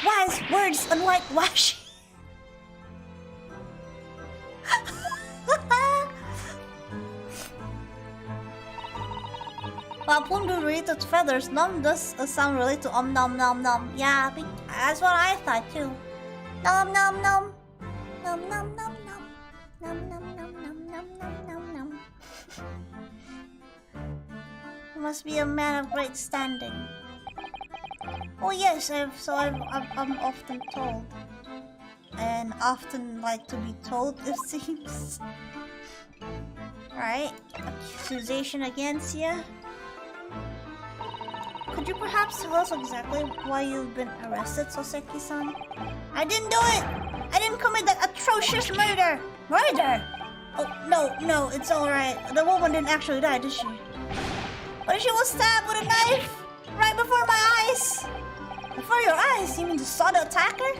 A: Wise words and whitewashing. While plume do related to feathers, nom does sound related to nom nom nom. Yeah, that's what I thought too. Nom nom nom. Nom nom nom nom. Nom nom nom nom nom nom nom nom. You must be a man of great standing. Oh yes, I'm often told. And often like to be told, it seems. Alright, accusation against you. Could you perhaps tell us exactly why you've been arrested, Soseki-san? I didn't do it! I didn't commit that atrocious murder! Murder? Oh, no, it's alright. The woman didn't actually die, did she? But she was stabbed with a knife! Right before my eyes! Before your eyes? You mean you saw the attacker?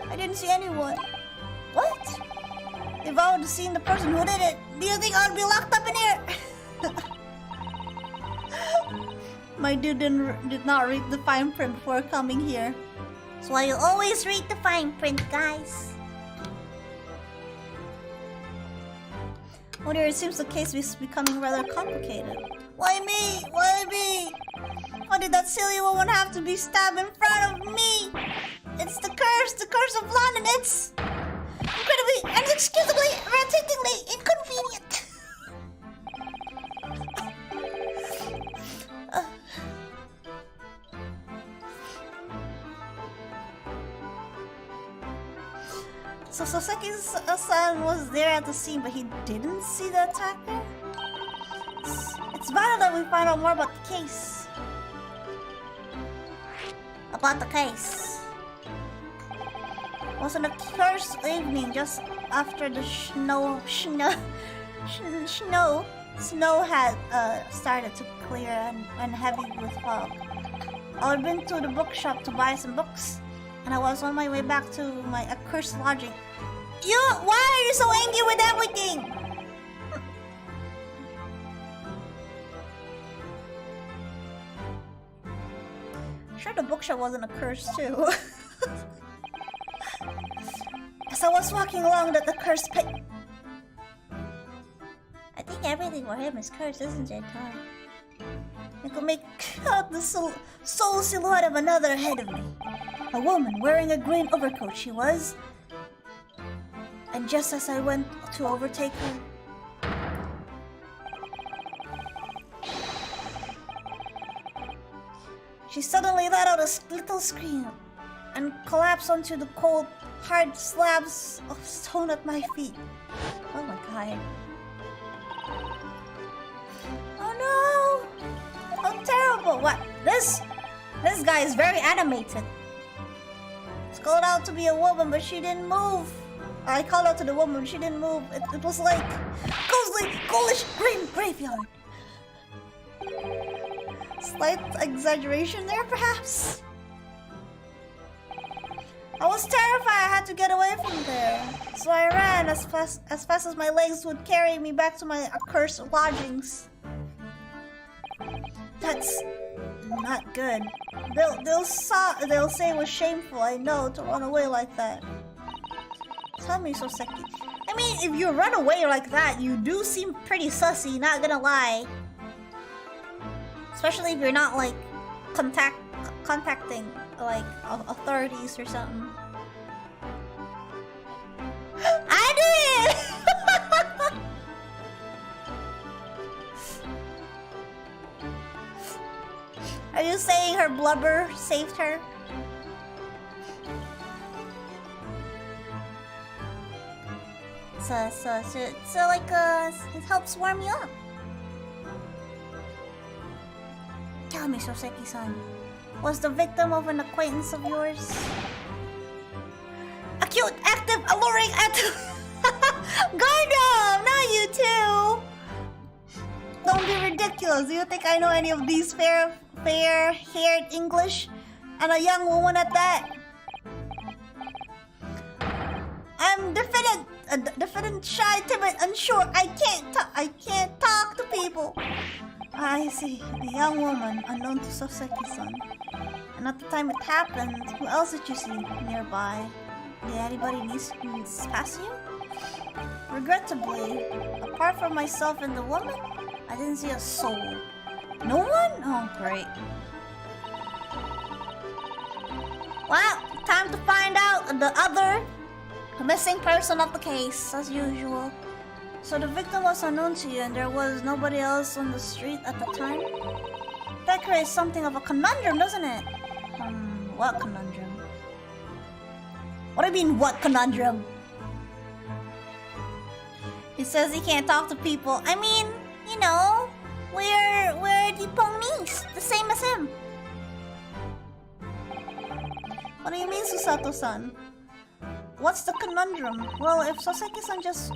A: I didn't see anyone. What? If I would have seen the person who did it, do you think I would be locked up in here? My dude did not read the fine print before coming here. That's why you always read the fine print, guys. Oh dear, it seems the case is becoming rather complicated. Why me? Why me? Why did that silly woman have to be stabbed in front of me? It's the curse of London. It's incredibly, inexcusably, irritatingly inconvenient. So Soseki's son was there at the scene, but he didn't see the attacker? It's vital that we find out more about the case. was on a cursed evening just after the snow had started to clear and heavy with fog. I had been to the bookshop to buy some books, and I was on my way back to my accursed lodging. Why are you so angry with everything? Sure, the bookshop wasn't a curse too. As I was walking along the cursed I think everything for him is cursed, isn't it, huh? I could make out the soul silhouette of another ahead of me. A woman wearing a green overcoat she was. And just as I went to overtake her, she suddenly let out a little scream and collapsed onto the cold, hard slabs of stone at my feet. Oh my god. Oh no! How terrible! What? This guy is very animated. It's called out to be a woman, but she didn't move. I called out to the woman, she didn't move. It was like ghostly, ghoulish, green graveyard. Slight exaggeration there, perhaps? I was terrified. I had to get away from there. So I ran as fast as my legs would carry me back to my accursed lodgings. That's not good. They'll say it was shameful, I know, to run away like that. Tell me, Soseki. I mean, if you run away like that, you do seem pretty sussy, not gonna lie. Especially if you're not like contacting like authorities or something. I did! Are you saying her blubber saved her? So like it helps warm you up. Tell me, Soseki-san, was the victim of an acquaintance of yours? A cute, active, alluring, active... Gundam! Not you too! Don't be ridiculous. Do you think I know any of these fair-haired English? And a young woman at that? I'm diffident, shy, timid, unsure. I can't talk to people. I see. A young woman, unknown to Soseki-san. And at the time it happened, who else did you see nearby? Did anybody pass you? Regrettably, apart from myself and the woman, I didn't see a soul. No one? Oh, great. Well, time to find out the other missing person of the case, as usual. So the victim was unknown to you and there was nobody else on the street at the time? That creates something of a conundrum, doesn't it? What conundrum? What do you mean, what conundrum? He says he can't talk to people. I mean, you know, we're the ponies, the same as him. What do you mean, Susato-san? What's the conundrum? Well, if Soseki-san has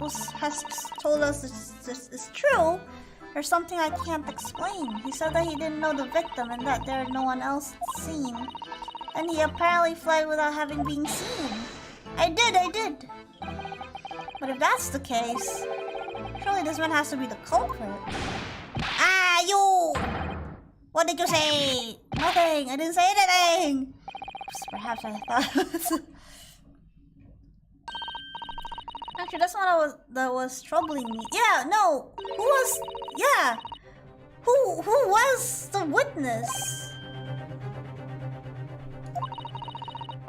A: told us this is true, there's something I can't explain. He said that he didn't know the victim and that there no one else seen. And he apparently fled without having been seen. I did. But if that's the case, surely this man has to be the culprit. Ah, you! What did you say? Nothing. I didn't say anything. Perhaps I thought. Actually, that's what that was troubling me. Yeah, no. Who was the witness?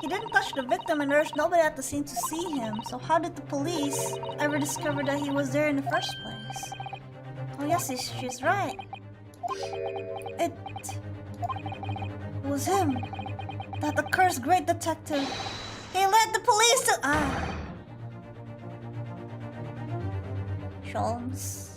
A: He didn't touch the victim and there's nobody at the scene to see him. So how did the police ever discover that he was there in the first place? Oh yes, she's right. It was him. That accursed great detective. He led the police to... Sholmes.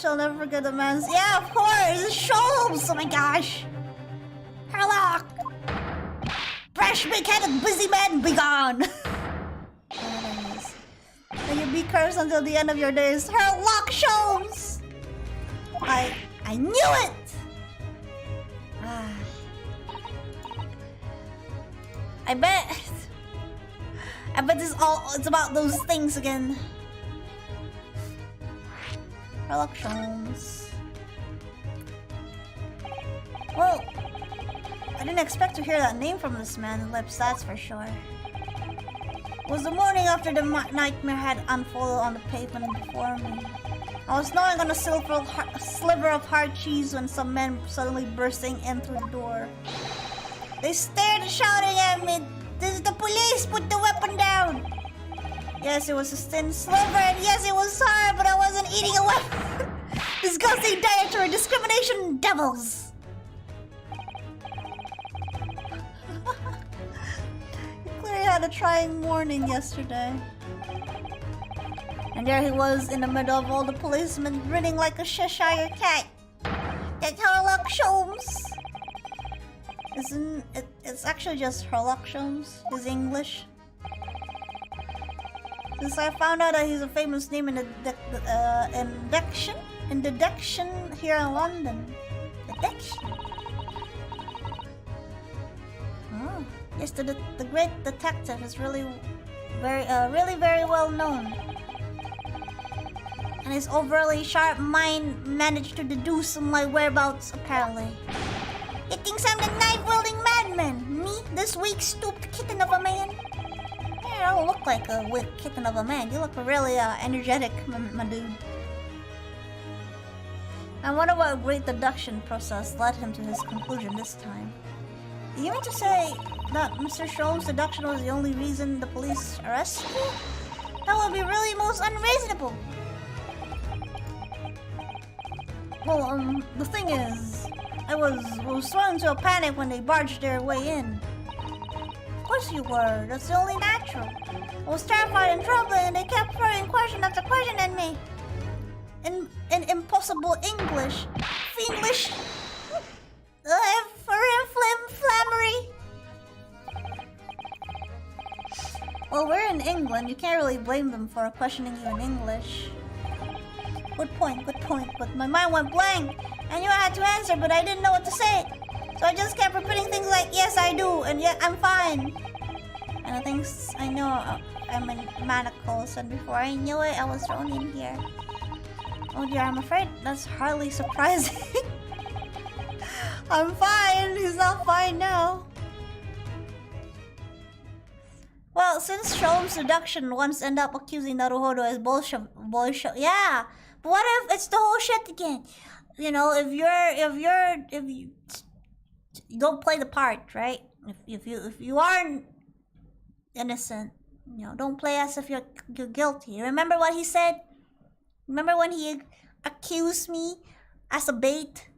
A: Shall never forget the man's. Yeah, of course! Sholmes! Oh my gosh! Herlock! Fresh big-headed busy man, be gone! May you be cursed until the end of your days. Herlock Sholmes! I knew it! I bet it's about those things again. Herlock Sholmes. Well, I didn't expect to hear that name from this man's lips, that's for sure. It was the morning after the nightmare had unfolded on the pavement before me. I was gnawing on a sliver of hard cheese when some men suddenly bursting in through the door. They stared, shouting at me, "This is the police! Put the weapon down!" Yes, it was a thin sliver, and yes, it was hard, but I wasn't eating a weapon. Disgusting dietary discrimination, devils! You clearly had a trying morning yesterday. And there he was in the middle of all the policemen, grinning like a Cheshire cat. That's Herlock Sholmes. Isn't it? It's actually just Herlock Sholmes. His English. Since I found out that he's a famous name in the deduction here in London. Deduction. Oh, yes, the great detective is really very well known. And his overly sharp mind managed to deduce my whereabouts, apparently. He thinks I'm the knife-wielding madman. Me, this weak, stooped kitten of a man. You don't look like a weak kitten of a man. You look really energetic, my dude. I wonder what great deduction process led him to his conclusion this time. Do you mean to say that Mr. Sholmes' deduction was the only reason the police arrested you? That would be really most unreasonable. Well, the thing is, I was thrown into a panic when they barged their way in. Of course you were. That's only natural. I was terrified and trembling, and they kept throwing question after question at me. In impossible English. Fienglish. Flammery. Well, we're in England. You can't really blame them for questioning you in English. Good point. But my mind went blank. I knew I had to answer, but I didn't know what to say. So I just kept repeating things like, "Yes, I do," and "Yeah, I'm fine." And I think I know I'm in manacles, and before I knew it, I was thrown in here. Oh dear, I'm afraid that's hardly surprising. I'm fine. He's not fine now. Well, since Sholmes' deduction once ended up accusing Naruhodo as bullshit, yeah. But what if it's the whole shit again? You know, if you don't play the part, right? If you aren't innocent, you know, don't play as if you're guilty. Remember what he said? Remember when he accused me as a bait,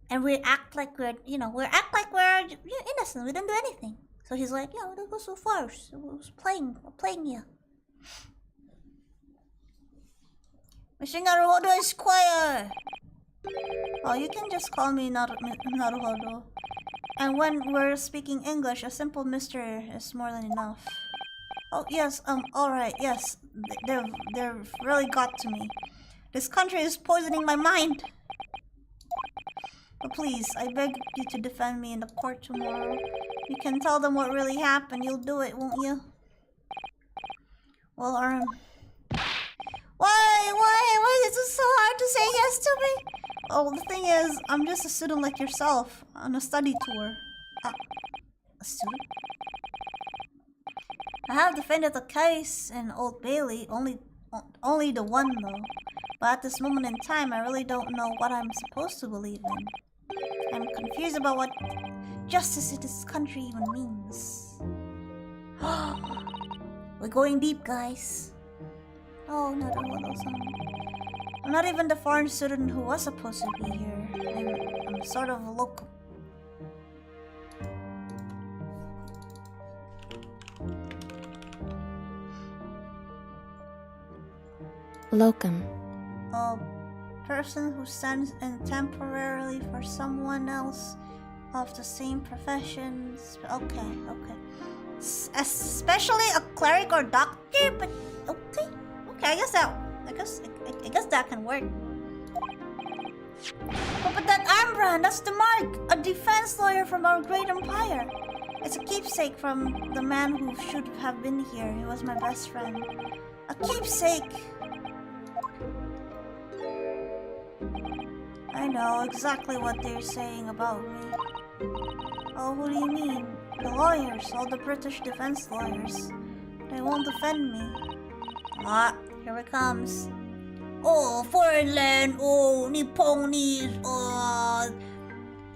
A: and we act like we're innocent. We didn't do anything. So he's like, "Yeah, that was so farce. It was playing you." Mr. Naruhodo Esquire. Oh, you can just call me Naruhodo. And when we're speaking English, a simple Mr. is more than enough. Oh yes, alright, yes. They've really got to me. This country is poisoning my mind. But please, I beg you to defend me in the court tomorrow. You can tell them what really happened. You'll do it, won't you? Well, why is it so hard to say yes to me? Oh, the thing is, I'm just a student like yourself on a study tour. A student? I have defended the case in Old Bailey, only the one though. But at this moment in time, I really don't know what I'm supposed to believe in. I'm confused about what justice in this country even means. We're going deep, guys. Oh, not all I'm not even the foreign student who was supposed to be here. I'm sort of a local.
C: Locum.
A: person who stands in temporarily for someone else of the same profession. Okay. Especially a cleric or doctor, but okay. I guess that can work. But that armband, that's the mark. A defense lawyer from our great empire. It's a keepsake from the man who should have been here. He was my best friend. A keepsake. I know exactly what they're saying about me. Oh, who do you mean? The lawyers, all the British defense lawyers. They won't defend me. Ah, here it comes. Oh, foreign land, oh, Nipponese, oh,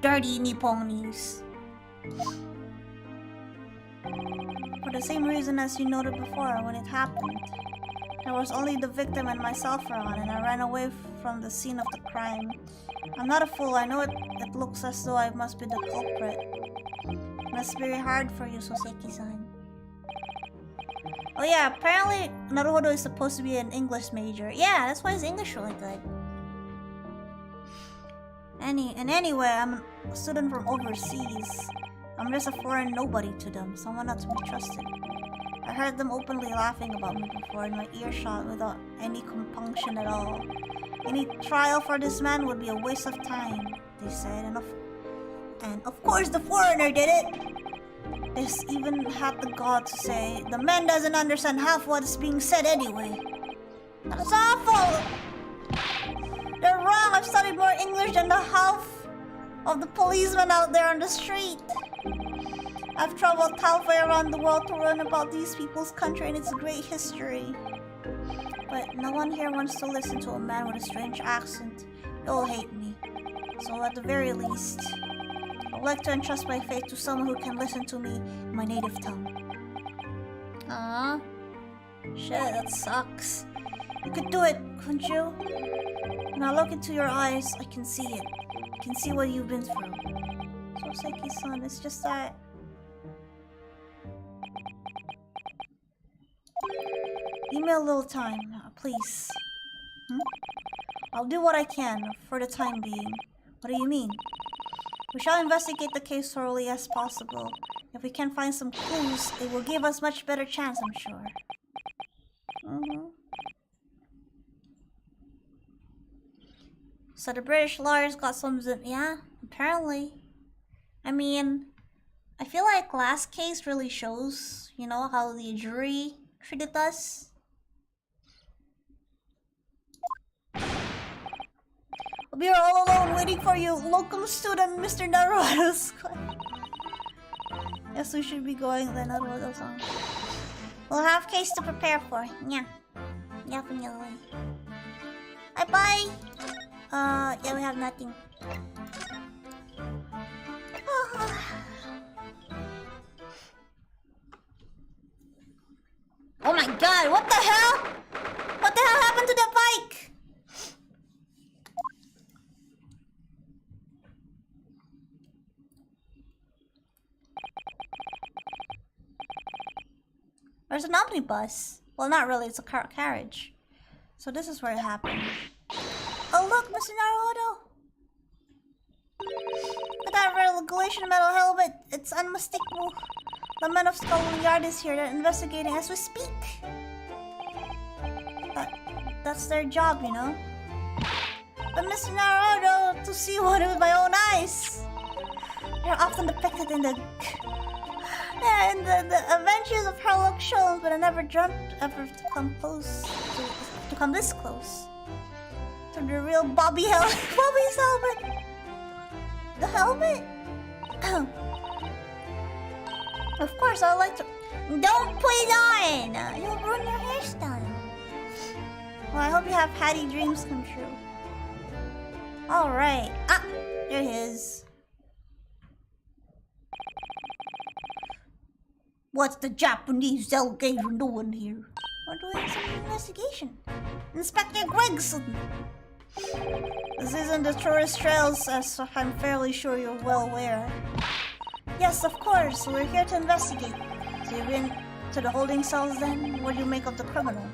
A: dirty Nipponese. For the same reason as you noted before when it happened. There was only the victim and myself around, and I ran away from the scene of the crime. I'm not a fool, I know it looks as though I must be the culprit. It must be very hard for you, Soseki-san. Oh yeah, apparently Naruhodo is supposed to be an English major. Yeah, that's why his English really good. Anyway, I'm a student from overseas. I'm just a foreign nobody to them, someone not to be trusted. I heard them openly laughing about me before in my earshot without any compunction at all. Any trial for this man would be a waste of time, they said, and of course the foreigner did it! This even had the gall to say, the man doesn't understand half what is being said anyway. That's awful! They're wrong, I've studied more English than the half of the policemen out there on the street. I've traveled halfway around the world to learn about these people's country and its great history. But no one here wants to listen to a man with a strange accent. You'll hate me. So at the very least, I'd like to entrust my fate to someone who can listen to me in my native tongue. Shit, that sucks. You could do it, couldn't you? When I look into your eyes, I can see it. I can see what you've been through. Soseki-san, it's just that... Give me a little time, please. I'll do what I can for the time being. What do you mean? We shall investigate the case thoroughly as possible. If we can find some clues, it will give us much better chance, I'm sure. So the British lawyers got some... Yeah, apparently. I mean, I feel like last case really shows, you know, how the jury treated us. I'll be here all alone waiting for you, locum student Mr. Naruto's. Guess we should be going then, Naruto-san. We'll have case to prepare for. Yeah. Definitely. Bye-bye! Yeah, we have nothing. Oh my god, what the hell? What the hell happened to the bike? There's an omnibus. Well, not really, it's a carriage. So this is where it happened. Oh look, Mr. Naruto! With that regulation metal helmet, it's unmistakable. The men of Scotland Yard is here. They're investigating as we speak. That's their job, you know. But Mr. Naruto, to see one with my own eyes. They're often depicted in the adventures of Sherlock Holmes, but I never dreamt ever to come close, to come this close to the real Bobby's helmet. The helmet? Of course, I'd like to... Don't put it on! You'll ruin your hairstyle. Well, I hope you have happy dreams come true. Alright. Ah! There he is. What's the Japanese delegation doing here? We're doing some investigation. Inspector Gregson! This isn't the tourist trails, as I'm fairly sure you're well aware. Yes, of course. We're here to investigate. So you've been to the holding cells then? What do you make of the criminal?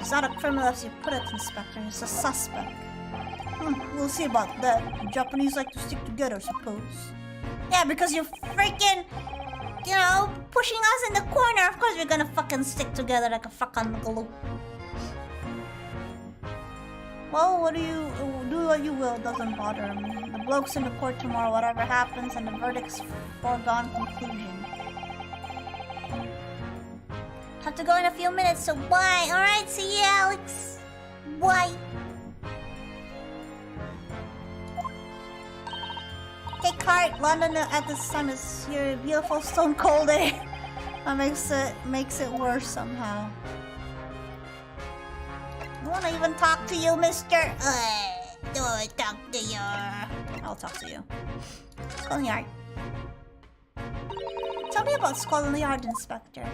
A: He's not a criminal as you put it, Inspector. He's a suspect. We'll see about that. The Japanese like to stick together, I suppose. Yeah, because you're freaking, you know, pushing us in the corner. Of course we're gonna fucking stick together like a fucking glue. Well, what do what you will, doesn't bother me. The bloke's in the court tomorrow, whatever happens, and the verdict's foregone conclusion. Have to go in a few minutes, so bye. Alright, see you, Alex. Bye. Take heart, London at this time is your beautiful stone cold air. That makes it worse somehow. I wanna even talk to you, mister. Do I talk to you? I'll talk to you. Scotland Yard. Tell me about Scotland Yard, Inspector.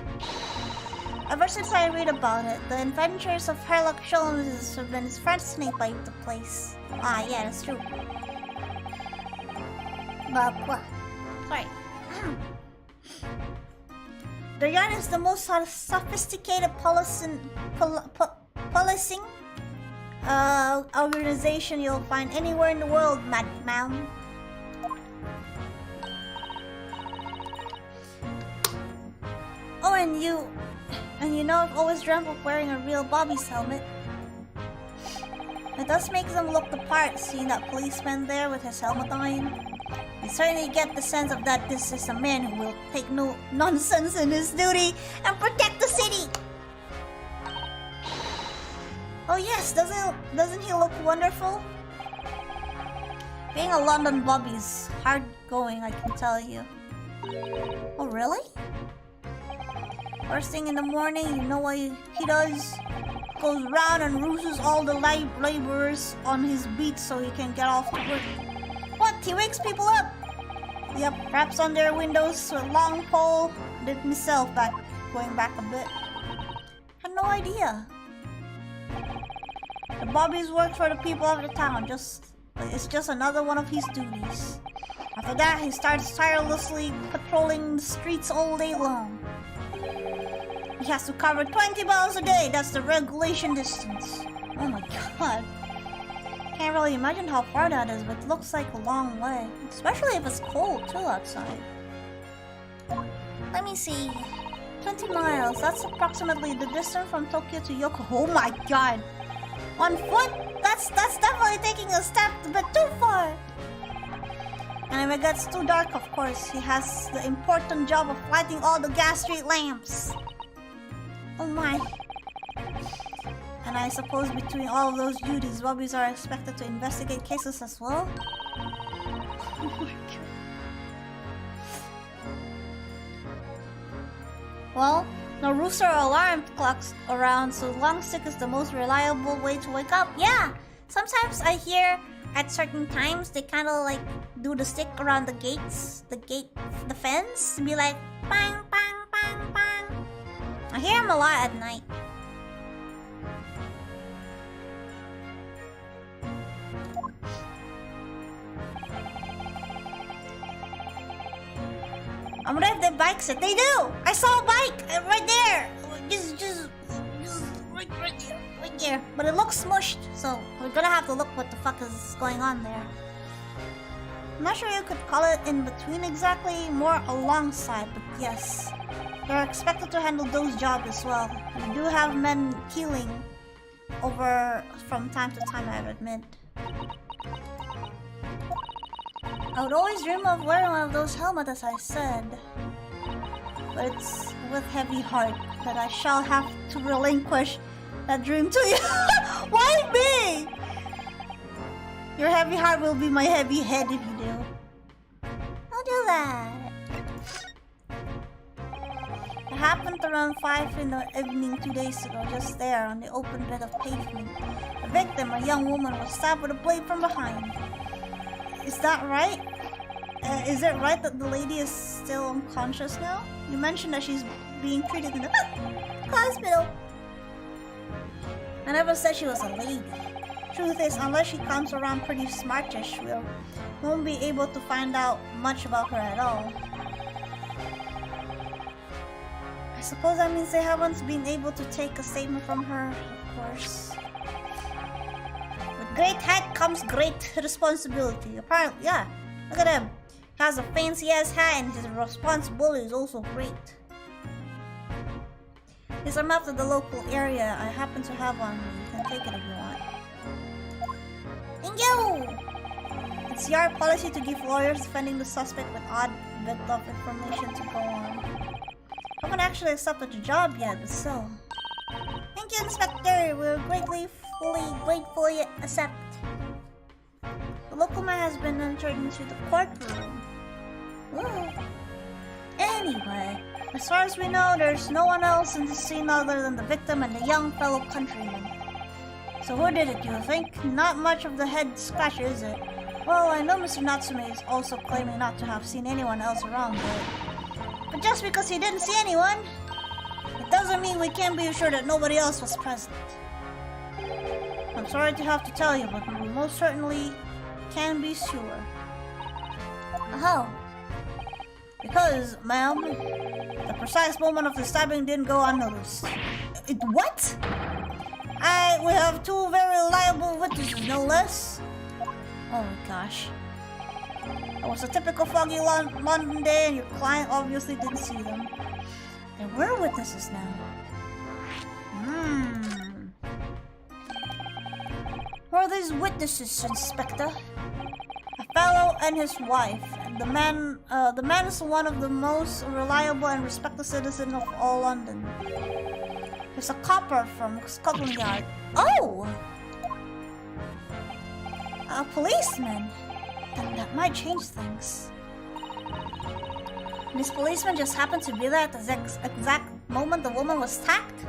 A: Ever since I read about it, the adventures of Sherlock Holmes have been fascinated by the place. Ah, yeah, that's true. But what? Sorry. The Yard is the most sophisticated policing organization you'll find anywhere in the world, madam. Oh, and you know I've always dreamt of wearing a real Bobby's helmet. It does make them look the part, seeing that policeman there with his helmet on. You certainly get the sense of that this is a man who will take no nonsense in his duty and protect the city. Oh yes, doesn't he look wonderful? Being a London Bobby's hard going, I can tell you. Oh really? First thing in the morning, you know what he does? Goes around and ruses all the laborers on his beat so he can get off to work. What? He wakes people up? Yep, raps on their windows with a long pole. Did myself going back a bit. Had no idea. The Bobbies work for the people of the town. It's just another one of his duties. After that, he starts tirelessly patrolling the streets all day long. He has to cover 20 miles a day. That's the regulation distance. Oh my god. Can't really imagine how far that is, but it looks like a long way. Especially if it's cold too outside. Let me see. 20 miles. That's approximately the distance from Tokyo to Yokohama. Oh my god. On foot? That's definitely taking a step a bit too far. And if it gets too dark, of course, he has the important job of lighting all the gas street lamps. Oh my. And I suppose between all of those duties, Bobbies are expected to investigate cases as well? Oh my god. Well, no rooster or alarm clocks around, so long stick is the most reliable way to wake up. Yeah! Sometimes I hear at certain times they kind of like do the stick around the gates, the fence, and be like bang, bang, bang, bang. I hear them a lot at night. I wonder if they bikes it. They do! I saw a bike right there! Just right there. But it looks smushed, so we're gonna have to look what the fuck is going on there. I'm not sure you could call it in between exactly, more alongside, but yes. They're expected to handle those jobs as well. We do have men killing over from time to time, I admit. I would always dream of wearing one of those helmets, as I said. But it's with heavy heart that I shall have to relinquish that dream to you. Why me? Your heavy heart will be my heavy head if you do. I'll do that. It happened around 5 in the evening 2 days ago, just there on the open bed of pavement. The victim, a young woman, was stabbed with a blade from behind. Is that right? Is it right that the lady is still unconscious now? You mentioned that she's being treated in the hospital. I never said she was a lady. Truth is, unless she comes around pretty smartish, we won't be able to find out much about her at all. I suppose that means they haven't been able to take a statement from her, of course. With great hat comes great responsibility. Apparently, yeah. Look at him. He has a fancy-ass hat and his responsibility is also great. Here's a map of the local area I happen to have on me. You can take it if you want. Thank you! It's your policy to give lawyers defending the suspect with odd bit of information to go on. I haven't actually accepted the job yet, but still. Thank you, Inspector. We'll gratefully accept. The local man has been entered into the courtroom. Ooh. Anyway, as far as we know, there's no one else in the scene other than the victim and the young fellow countryman. So who did it, you think? Not much of the head scratcher, is it? Well, I know Mr. Natsume is also claiming not to have seen anyone else around, but just because he didn't see anyone, it doesn't mean we can't be sure that nobody else was present. I'm sorry to have to tell you, but we most certainly can be sure. How? Because, ma'am, the precise moment of the stabbing didn't go unnoticed. What? We have two very reliable witnesses, no less. Oh my gosh. It was a typical foggy London day and your client obviously didn't see them. There were witnesses now. Who are these witnesses, Inspector? A fellow and his wife. And the man is one of the most reliable and respected citizens of all London. He's a copper from Scotland Yard. Oh! A policeman? Then that might change things. This policeman just happened to be there at the exact moment the woman was attacked?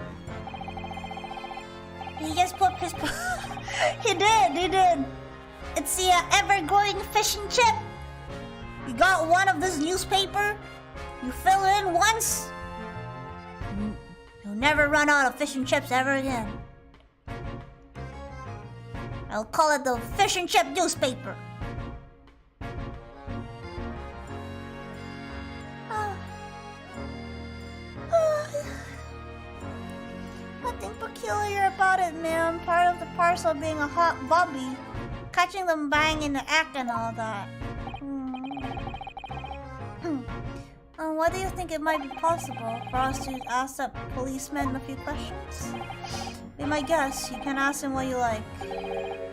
A: He just put his... He did! It's the ever-growing fish and chip! You got one of this newspaper? You fill it in once? You'll never run out of fish and chips ever again. I'll call it the fish and chip newspaper. Nothing peculiar about it, ma'am. Part of the parcel being a hot bobby. Catching them bang in the act and all that. Why do you think it might be possible for us to ask that policeman a few questions? Be my guest. You can ask him what you like.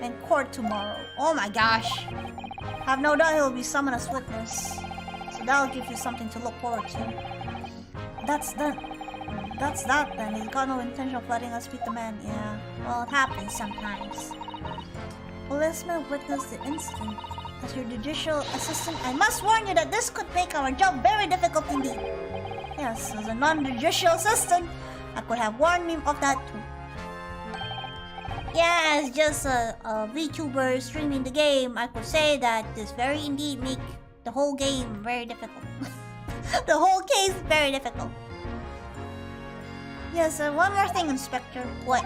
A: In court tomorrow. Oh my gosh. Have no doubt he'll be summoned as witness. So that'll give you something to look forward to. That's that then. He's got no intention of letting us beat the man. Yeah. Well, it happens sometimes. Policeman witnessed the incident. As your judicial assistant, I must warn you that this could make our job very difficult indeed. Yes, as a non-judicial assistant, I could have warned him of that too. Yeah, as just a Vtuber streaming the game, I could say that this very indeed make the whole game very difficult. The whole case very difficult. Yes, one more thing, Inspector. What?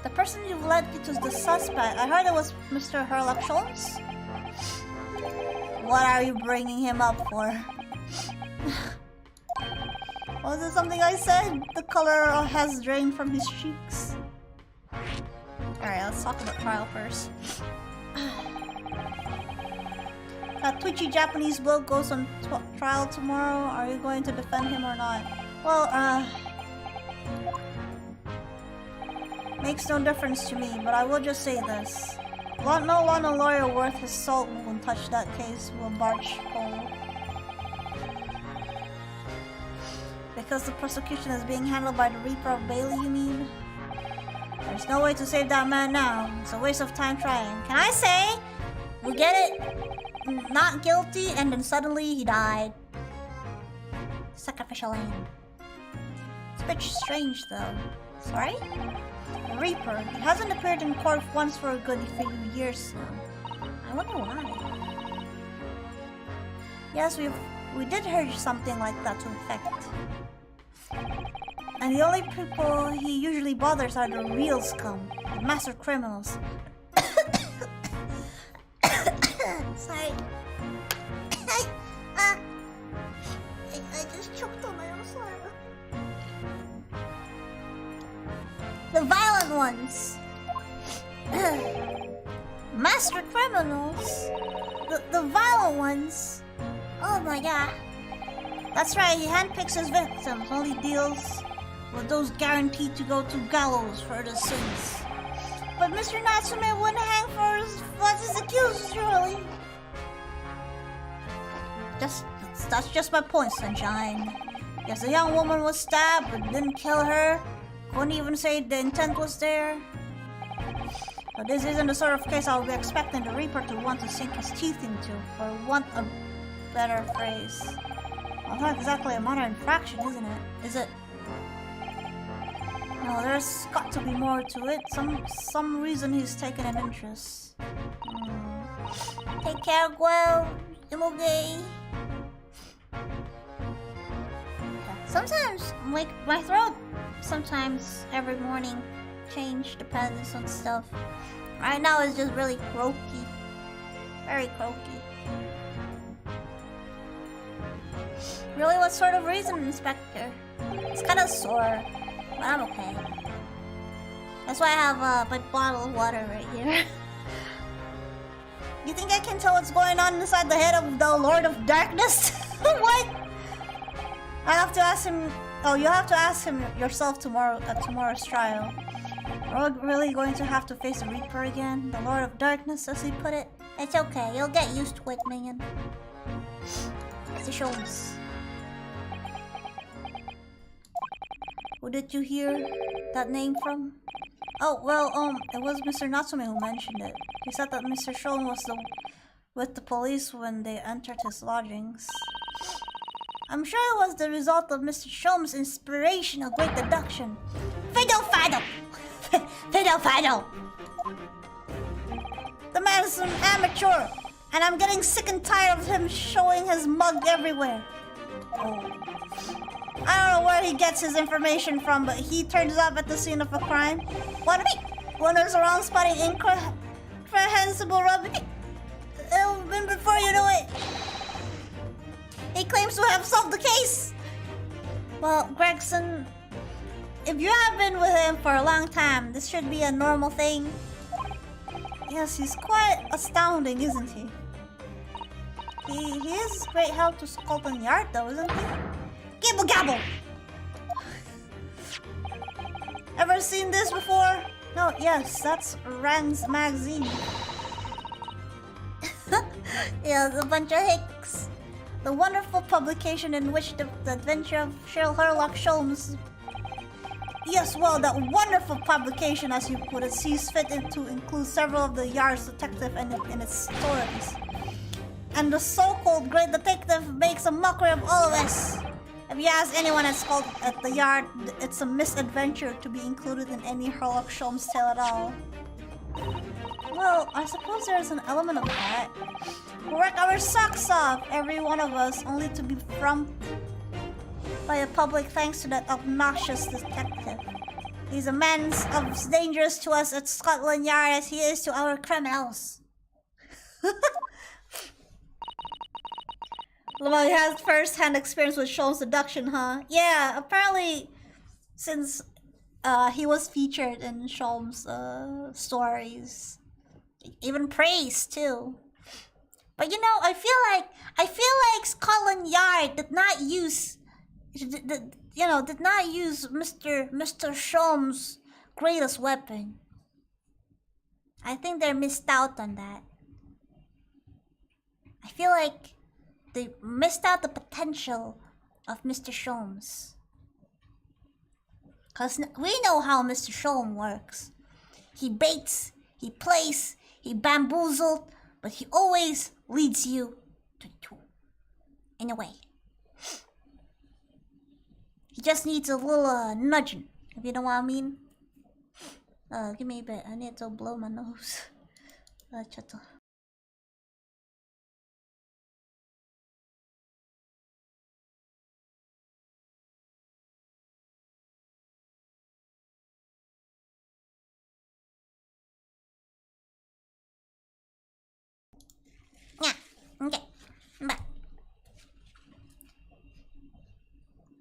A: The person you've led me to the suspect. I heard it was Mr. Herlock Sholmes. What are you bringing him up for? Was it something I said? The color has drained from his cheeks. Alright, let's talk about trial first. That twitchy Japanese bloke goes on trial tomorrow. Are you going to defend him or not? Well, makes no difference to me, but I will just say this. No London lawyer worth his salt won't touch that case will barge forward. Because the prosecution is being handled by the Reaper of Bailey, you mean? There's no way to save that man now. It's a waste of time trying. Can I say? We get it? Not guilty, and then suddenly he died. Sacrificial lamb. It's a bit strange though. Sorry? The Reaper. He hasn't appeared in court once for a good few years now. I wonder why. Yes, we did hear something like that to effect. And the only people he usually bothers are the real scum, the master criminals. Sorry. I just choked on my own slime. violent ones. Master criminals. The violent ones. Oh my god. That's right, he handpicks his victims, only deals with those guaranteed to go to gallows for their sins. But Mr. Natsume wouldn't hang for his accusers, surely. That's just my point, Sunshine. Yes, the young woman was stabbed, but didn't kill her. Couldn't even say the intent was there. But this isn't the sort of case I would be expecting the Reaper to want to sink his teeth into, for want a better phrase. Well, not exactly a minor infraction, isn't it? Is it? No, there's got to be more to it. Some reason he's taken an interest. Take care, Gwen. I'm okay. Sometimes, like, my throat sometimes every morning change depends on stuff. Right now it's just really croaky. Very croaky. Really, what sort of reason, Inspector? It's kind of sore, but I'm okay. That's why I have my bottle of water right here. You think I can tell what's going on inside the head of the Lord of Darkness? What? I have to ask him. Oh, you have to ask him yourself tomorrow at tomorrow's trial. Are we really going to have to face the Reaper again? The Lord of Darkness, as he put it? It's okay, you'll get used to it, minion. It's the shows. Who did you hear that name from? Oh, well, it was Mr. Natsume who mentioned it. He said that Mr. Shon was with the police when they entered his lodgings. I'm sure it was the result of Mr. Shom's inspirational great deduction. Fiddle faddle! Fiddle faddle! The man is an amateur, and I'm getting sick and tired of him showing his mug everywhere. Oh. I don't know where he gets his information from, but he turns up at the scene of a crime. Wanders around spotting incomprehensible rubbish. It'll be before you know it. He claims to have solved the case. Well, Gregson, if you have been with him for a long time, this should be a normal thing. Yes, he's quite astounding, isn't he? He is great help to Scotland Yard, though, isn't he? Gibble gabble! Ever seen this before? No, yes, that's Rand's magazine. Yeah, a bunch of hicks. The wonderful publication in which the adventure of Sherlock Holmes. Yes, well, that wonderful publication, as you put it, sees fit to include several of the Yard's detectives in its stories. And the so-called great detective makes a mockery of all of us. If you ask anyone at the Yard, it's a misadventure to be included in any Sherlock Holmes tale at all. Well, I suppose there's an element of that. We work our socks off, every one of us, only to be frumped by the public thanks to that obnoxious detective. He's a man as dangerous to us at Scotland Yard as he is to our criminals. Well, he has first-hand experience with Sholmes' deduction, huh? Yeah, apparently, since he was featured in Sholmes' stories, even praised too. But you know, I feel like Scotland Yard did not use Mr. Sholmes' greatest weapon. I think they missed out on that. I feel like they missed out the potential of Mr. Sholmes. Cause we know how Mr. Sholmes works. He baits, he plays, he bamboozled, but he always leads you to the truth. In a way. He just needs a little nudging, if you know what I mean. Give me a bit. I need to blow my nose. Yeah, okay.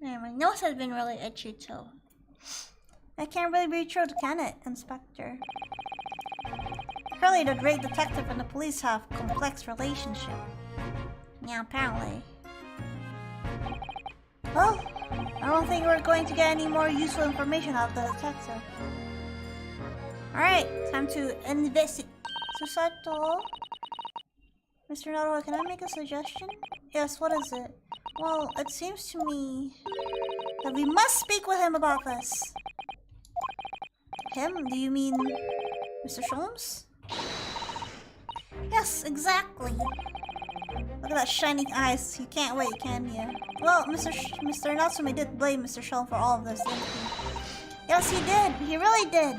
A: But yeah, my nose has been really itchy too. That can't really be true, can it, Inspector? Apparently the great detective and the police have a complex relationship. Yeah, apparently. Well, I don't think we're going to get any more useful information out of the detective. Alright, time to investigate. Susato? Mr. Naruto, can I make a suggestion? Yes, what is it? Well, it seems to me that we must speak with him about this. Him? Do you mean Mr. Sholmes? Yes, exactly. Look at that shining eyes. You can't wait, can you? Well, Mr. Natsume did blame Mr. Sholmes for all of this, didn't he? Yes, he did. He really did.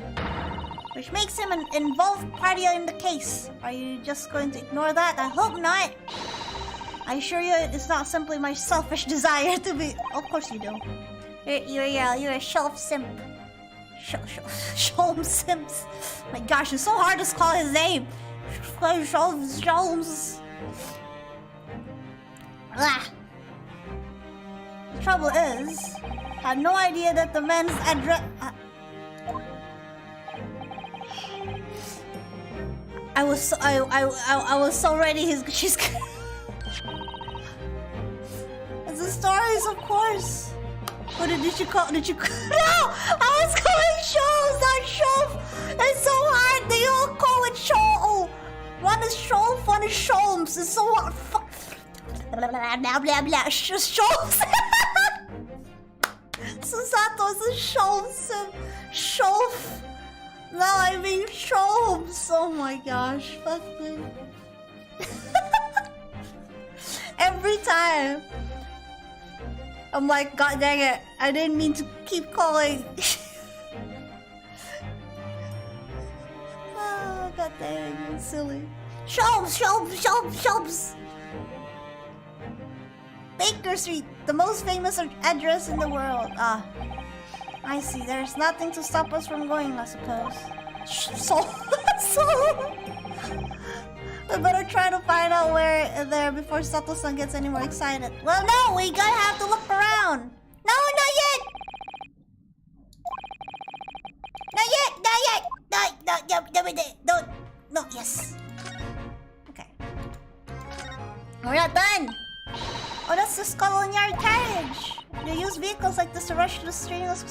A: Which makes him an involved party in the case. Are you just going to ignore that? I hope not. I assure you it's not simply my selfish desire to be... Of course you do. You're a shelf simp. Sholmes Simps. My gosh, it's so hard to call his name. Sholmes. Blah. The trouble is, I had no idea that the man's address... I was so ready. She's. It's the stories, of course. What did you call? Did you? No, I was calling Sholmes, not Sholmes. It's so hard. They all call it Sholmes. One is Sholmes, one is Sholmes. It's so hard. Blah blah blah blah. Sholmes. Susato is a Sholmes. Sholmes. No, I mean Sholmes. Oh my gosh, fuck me. Every time. I'm like, god dang it, I didn't mean to keep calling. Oh, god dang, it's silly. Sholmes. Baker Street, the most famous address in the world. Ah. I see, there's nothing to stop us from going, I suppose. So we better try to find out where there before Sato-san gets any more excited. Well, no, we gotta have to look around. No, not yet! No, yes. Okay. We're not done! Oh, that's the Scotland Yard carriage! They use vehicles like this to rush to the strenuous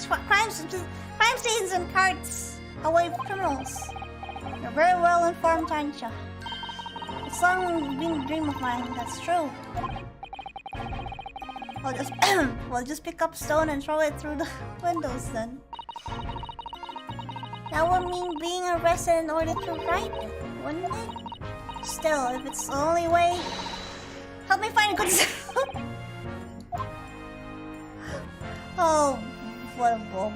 A: crime scenes and carts away from criminals. You're very well informed, aren't you? It's long been a dream of mine, that's true. We'll just pick up stone and throw it through the windows then. That would mean being arrested in order to write it, wouldn't it? Still, if it's the only way, help me find a good... Oh, what a bug.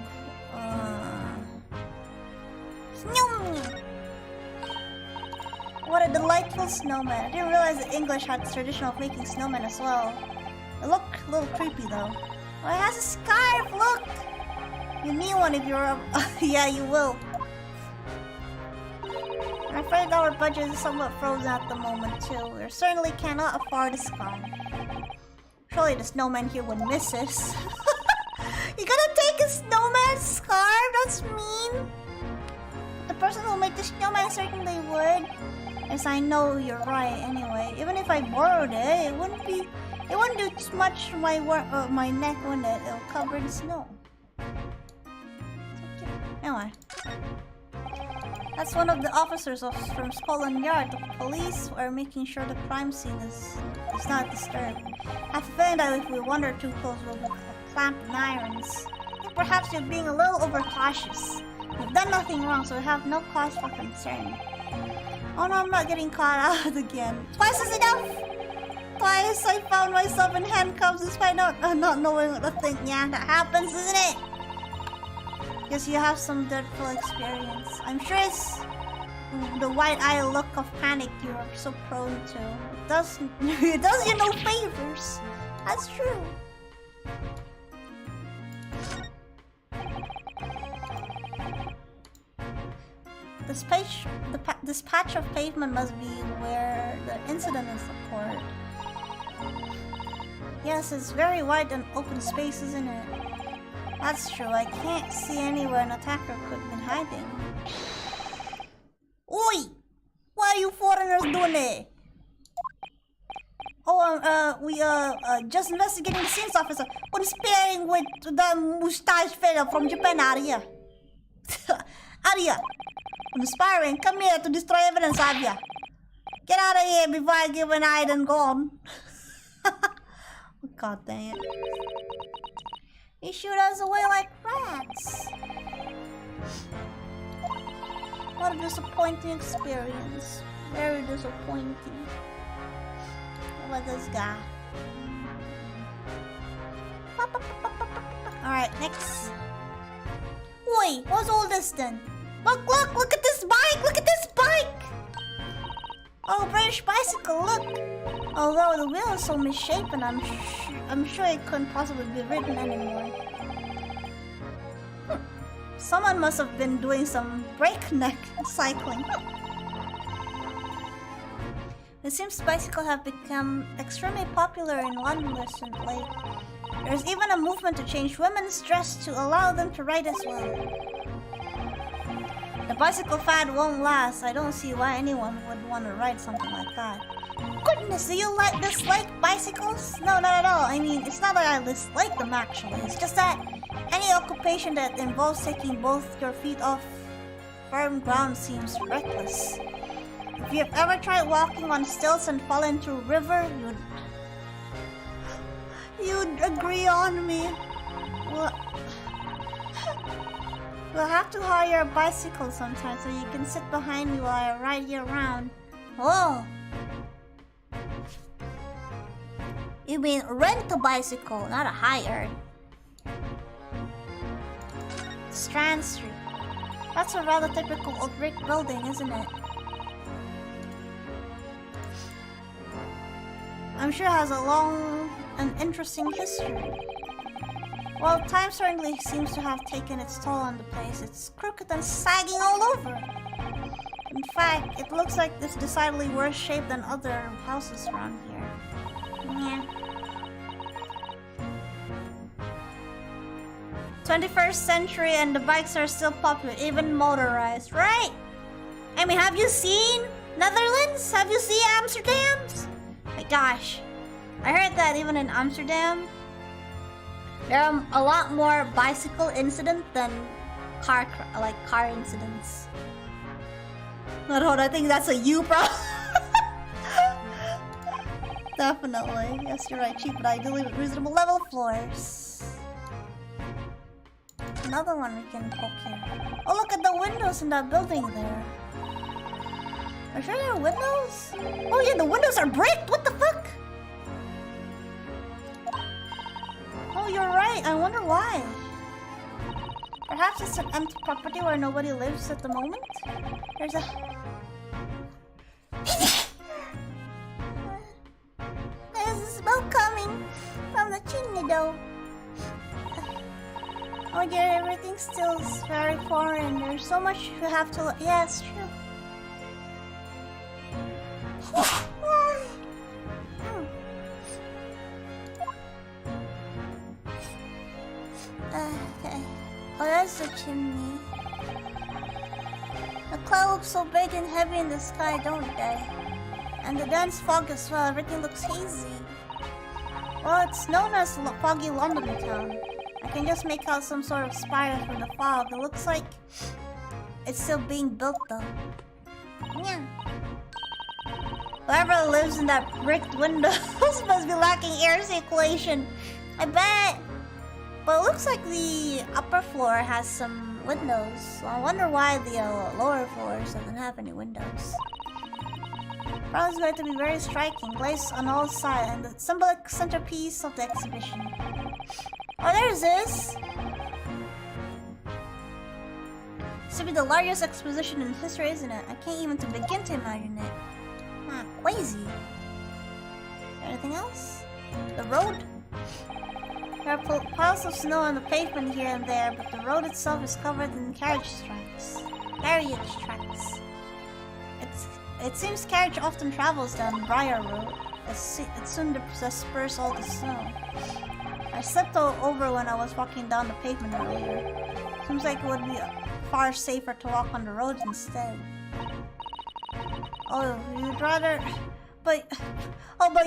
A: What a delightful snowman. I didn't realize that English had the tradition of making snowmen as well. It looked a little creepy though. Oh, it has a scarf, look! You need one if you're a... Yeah, you will. I'm afraid our budget is somewhat frozen at the moment too. We certainly cannot afford a scarf. Surely the snowman here would miss us. You gotta take a snowman scarf? That's mean. The person who'll make the snowman certainly would. Yes, I know you're right anyway. Even if I borrowed it, it wouldn't do too much to my neck, wouldn't it? It'll cover in snow. It's okay. Anyway. That's one of the officers from Scotland Yard. The police are making sure the crime scene is not disturbed. I have a feeling that if we wander too close, we'll be clamped in irons. I think perhaps you're being a little overcautious. We've done nothing wrong, so we have no cause for concern. Oh no, I'm not getting caught out again. Twice is enough! Twice I found myself in handcuffs despite not knowing what to think. Yeah, that happens, isn't it? Guess you have some dreadful experience. I'm sure it's the wide-eyed look of panic you're so prone to. It does you no favors. That's true. This patch of pavement must be where the incident is occurred. Yes, it's very wide and open space, isn't it? That's true. I can't see anywhere an attacker could have been hiding. Oi! Why are you foreigners doing it? Oh, we just investigating the scenes officer. Conspiring with the mustache fella from Japan, Arya. Arya! Conspiring, come here to destroy evidence, Arya. Get out of here before I give an eye and gone. God dang it. You shoot us away like rats. What a disappointing experience. Very disappointing. How about this guy? Alright, next. Wait, what's all this then? Look at this bike! Look at this bike! Oh, British bicycle, look! Although the wheel is so misshapen, I'm sure it couldn't possibly be ridden anymore. Someone must have been doing some breakneck cycling. It seems bicycles have become extremely popular in London recently. There's even a movement to change women's dress to allow them to ride as well. The bicycle fad won't last. I don't see why anyone would want to ride something like that. Goodness, do you dislike bicycles? No, not at all. I mean, it's not that I dislike them actually. It's just that any occupation that involves taking both your feet off firm ground seems reckless. If you've ever tried walking on stilts and fallen into a river, you'd agree on me. We'll have to hire a bicycle sometime so you can sit behind me while I ride you around. Oh! You mean rent a bicycle, not a hire. Strand Street. That's a rather typical old brick building, isn't it? I'm sure it has a long and interesting history. Well, time certainly seems to have taken its toll on the place. It's crooked and sagging all over. In fact, it looks like it's decidedly worse shape than other houses around here. Yeah. 21st century and the bikes are still popular, even motorized, right? I mean, have you seen Netherlands? Have you seen Amsterdam? My gosh, I heard that even in Amsterdam, there are a lot more bicycle incidents than car incidents. I think that's a you problem. Definitely. Yes, you're right. Cheap, but ideally with reasonable level floors. Another one we can poke here. Oh, look at the windows in that building there. Are you sure there are windows? Oh yeah, the windows are bricked! What the fuck? Oh, you're right. I wonder why. Perhaps it's an empty property where nobody lives at the moment? There's a... There's a smoke coming from the chimney though. Oh yeah, everything still is very foreign. There's so much you have to look. Yeah, it's true. Okay. Oh, that's the chimney. The clouds look so big and heavy in the sky, don't they? And the dense fog as well. Everything looks hazy. Well, it's known as foggy London town. I can just make out some sort of spire from the fog. It looks like it's still being built though. Yeah. Whoever lives in that bricked window must be lacking air circulation. I bet. But it looks like the upper floor has some windows. So I wonder why the lower floors doesn't have any windows. Probably going to be very striking, glazed on all sides, and the symbolic centerpiece of the exhibition. Oh, there's this! This should be the largest exposition in history, isn't it? I can't even begin to imagine it. Ah, crazy. Is there anything else? The road? There are piles of snow on the pavement here and there, but the road itself is covered in carriage tracks. It seems carriage often travels down Briar Road. It's soon to disperse all the snow. I slipped over when I was walking down the pavement earlier. Seems like it would be far safer to walk on the roads instead. Oh, you'd rather... But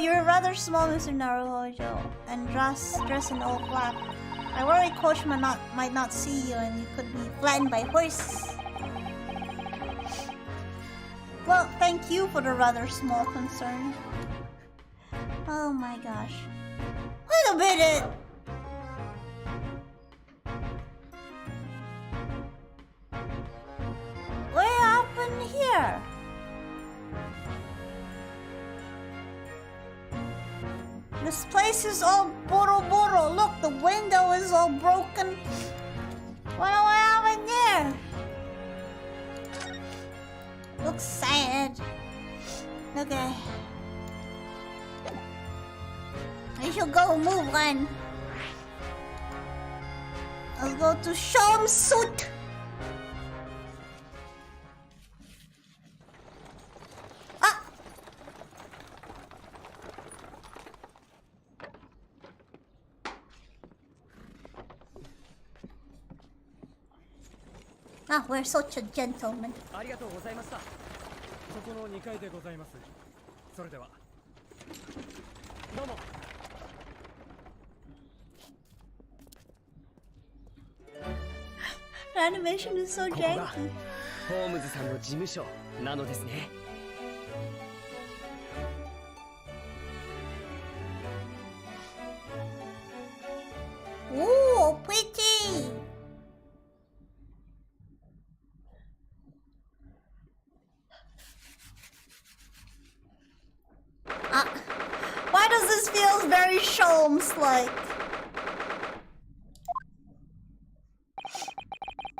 A: you're rather small, Mr. Naruhojo, and dress in all black. I worry Coach might not see you and you could be flattened by horses. Well, thank you for the rather small concern. Oh my gosh. Wait a minute! What happened here? This place is all boro. Look, the window is all broken. What happened there? Looks sad. Okay. I should go move on. Let's go to Shom Suit. We're such a gentleman. The animation is so janky. Ooh, pretty! Why does this feel very Sholmes-like?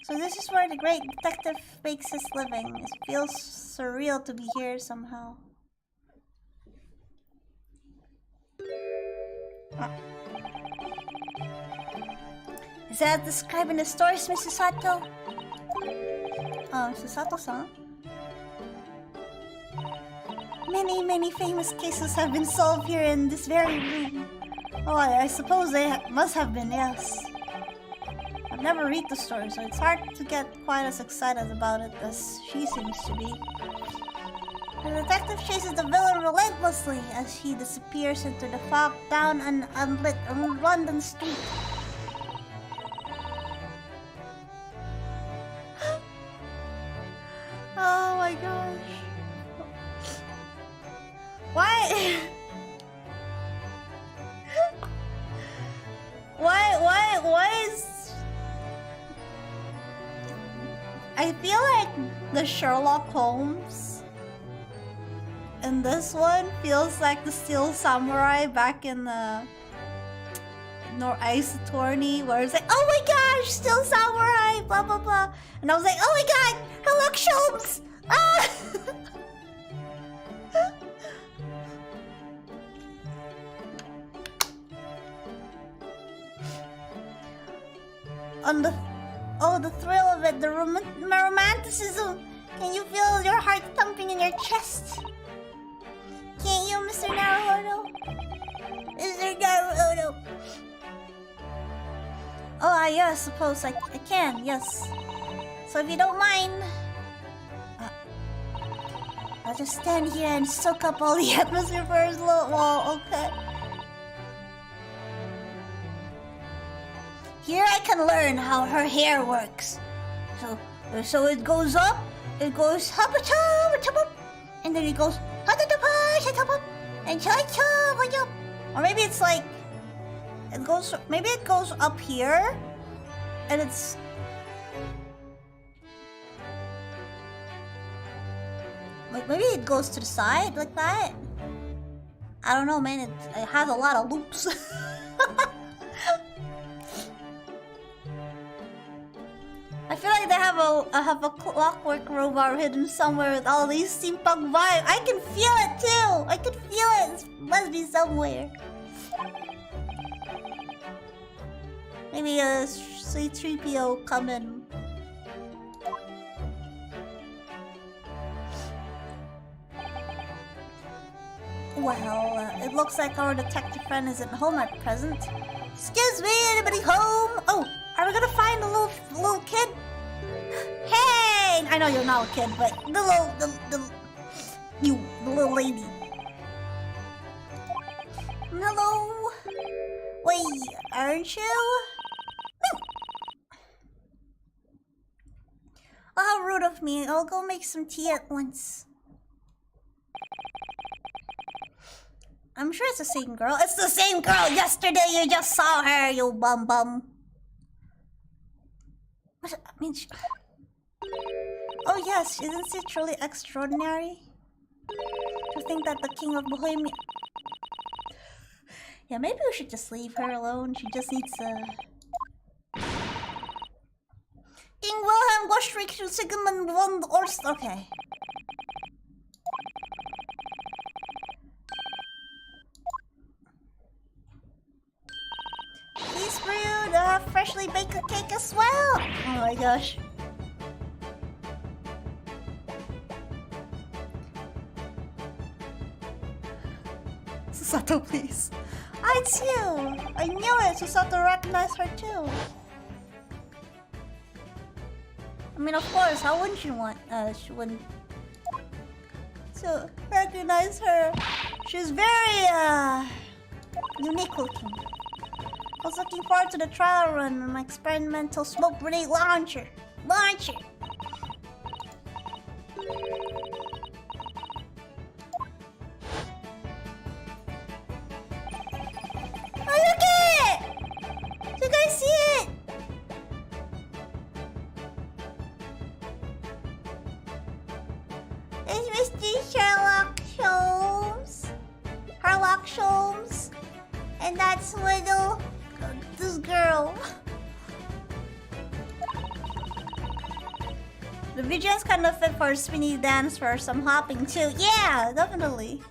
A: So this is where the great detective makes his living. It feels surreal to be here somehow. Is that described in the stories, Mrs. Sato? Oh, Mrs. Sato-san? Many famous cases have been solved here in this very room. Oh, I suppose they must have been, yes. I've never read the story, so it's hard to get quite as excited about it as she seems to be. The detective chases the villain relentlessly as he disappears into the fog down an unlit London street. Oh my gosh. Why? Why is... I feel like the Sherlock Holmes in this one feels like the Steel Samurai back in the Ace Attorney, where it's like, oh my gosh, Steel Samurai, blah blah blah. And I was like, oh my god, Sherlock Holmes! Ah! The thrill of it, the romanticism. Can you feel your heart thumping in your chest? Can't you, Mr. Naruhodo? Mr. Naruhodo. Oh, yeah, I suppose I can, yes. So if you don't mind, I'll just stand here and soak up all the atmosphere for a little while, okay? Here I can learn how her hair works. So it goes up, it goes up, and then it goes and or maybe it's like maybe it goes up here, and it's like maybe it goes to the side like that. I don't know, man. It has a lot of loops. I feel like they have a clockwork robot hidden somewhere with all these steampunk vibes. I can feel it too. I can feel it. It must be somewhere. Maybe a C-3PO coming. Well, it looks like our detective friend isn't home at present. Excuse me, anybody home? Oh, are we gonna find the little kid? Hey! I know you're not a kid, but the little lady. Hello? Wait, aren't you? Oh, how rude of me. I'll go make some tea at once. I'm sure it's the same girl. It's the same girl! Yesterday you just saw her, you bum. What? I mean, oh yes, isn't it truly extraordinary to think that the king of Bohemia... Yeah, maybe we should just leave her alone. She just needs King Wilhelm Gostrich to Sigmund von Orst. Okay. Please brewed freshly baked cake as well. Oh my gosh. Susato, please. It's you! I knew it! Susato recognized her too! I mean, of course, how wouldn't you want, she wouldn't... So, recognize her. She's very, unique looking. I was looking forward to the trial run on my experimental smoke grenade launcher. Oh, look at it! You guys see it? It's Mr. Sherlock Holmes. And that's little... this girl. The Bgm's kind of fit for a spinny dance for some hopping too. Yeah, definitely.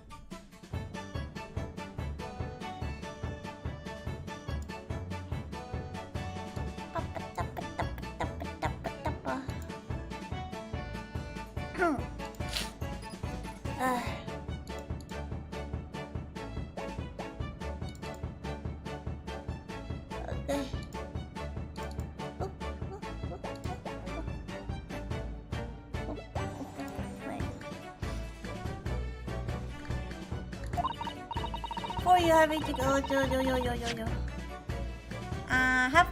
A: Before you having to go,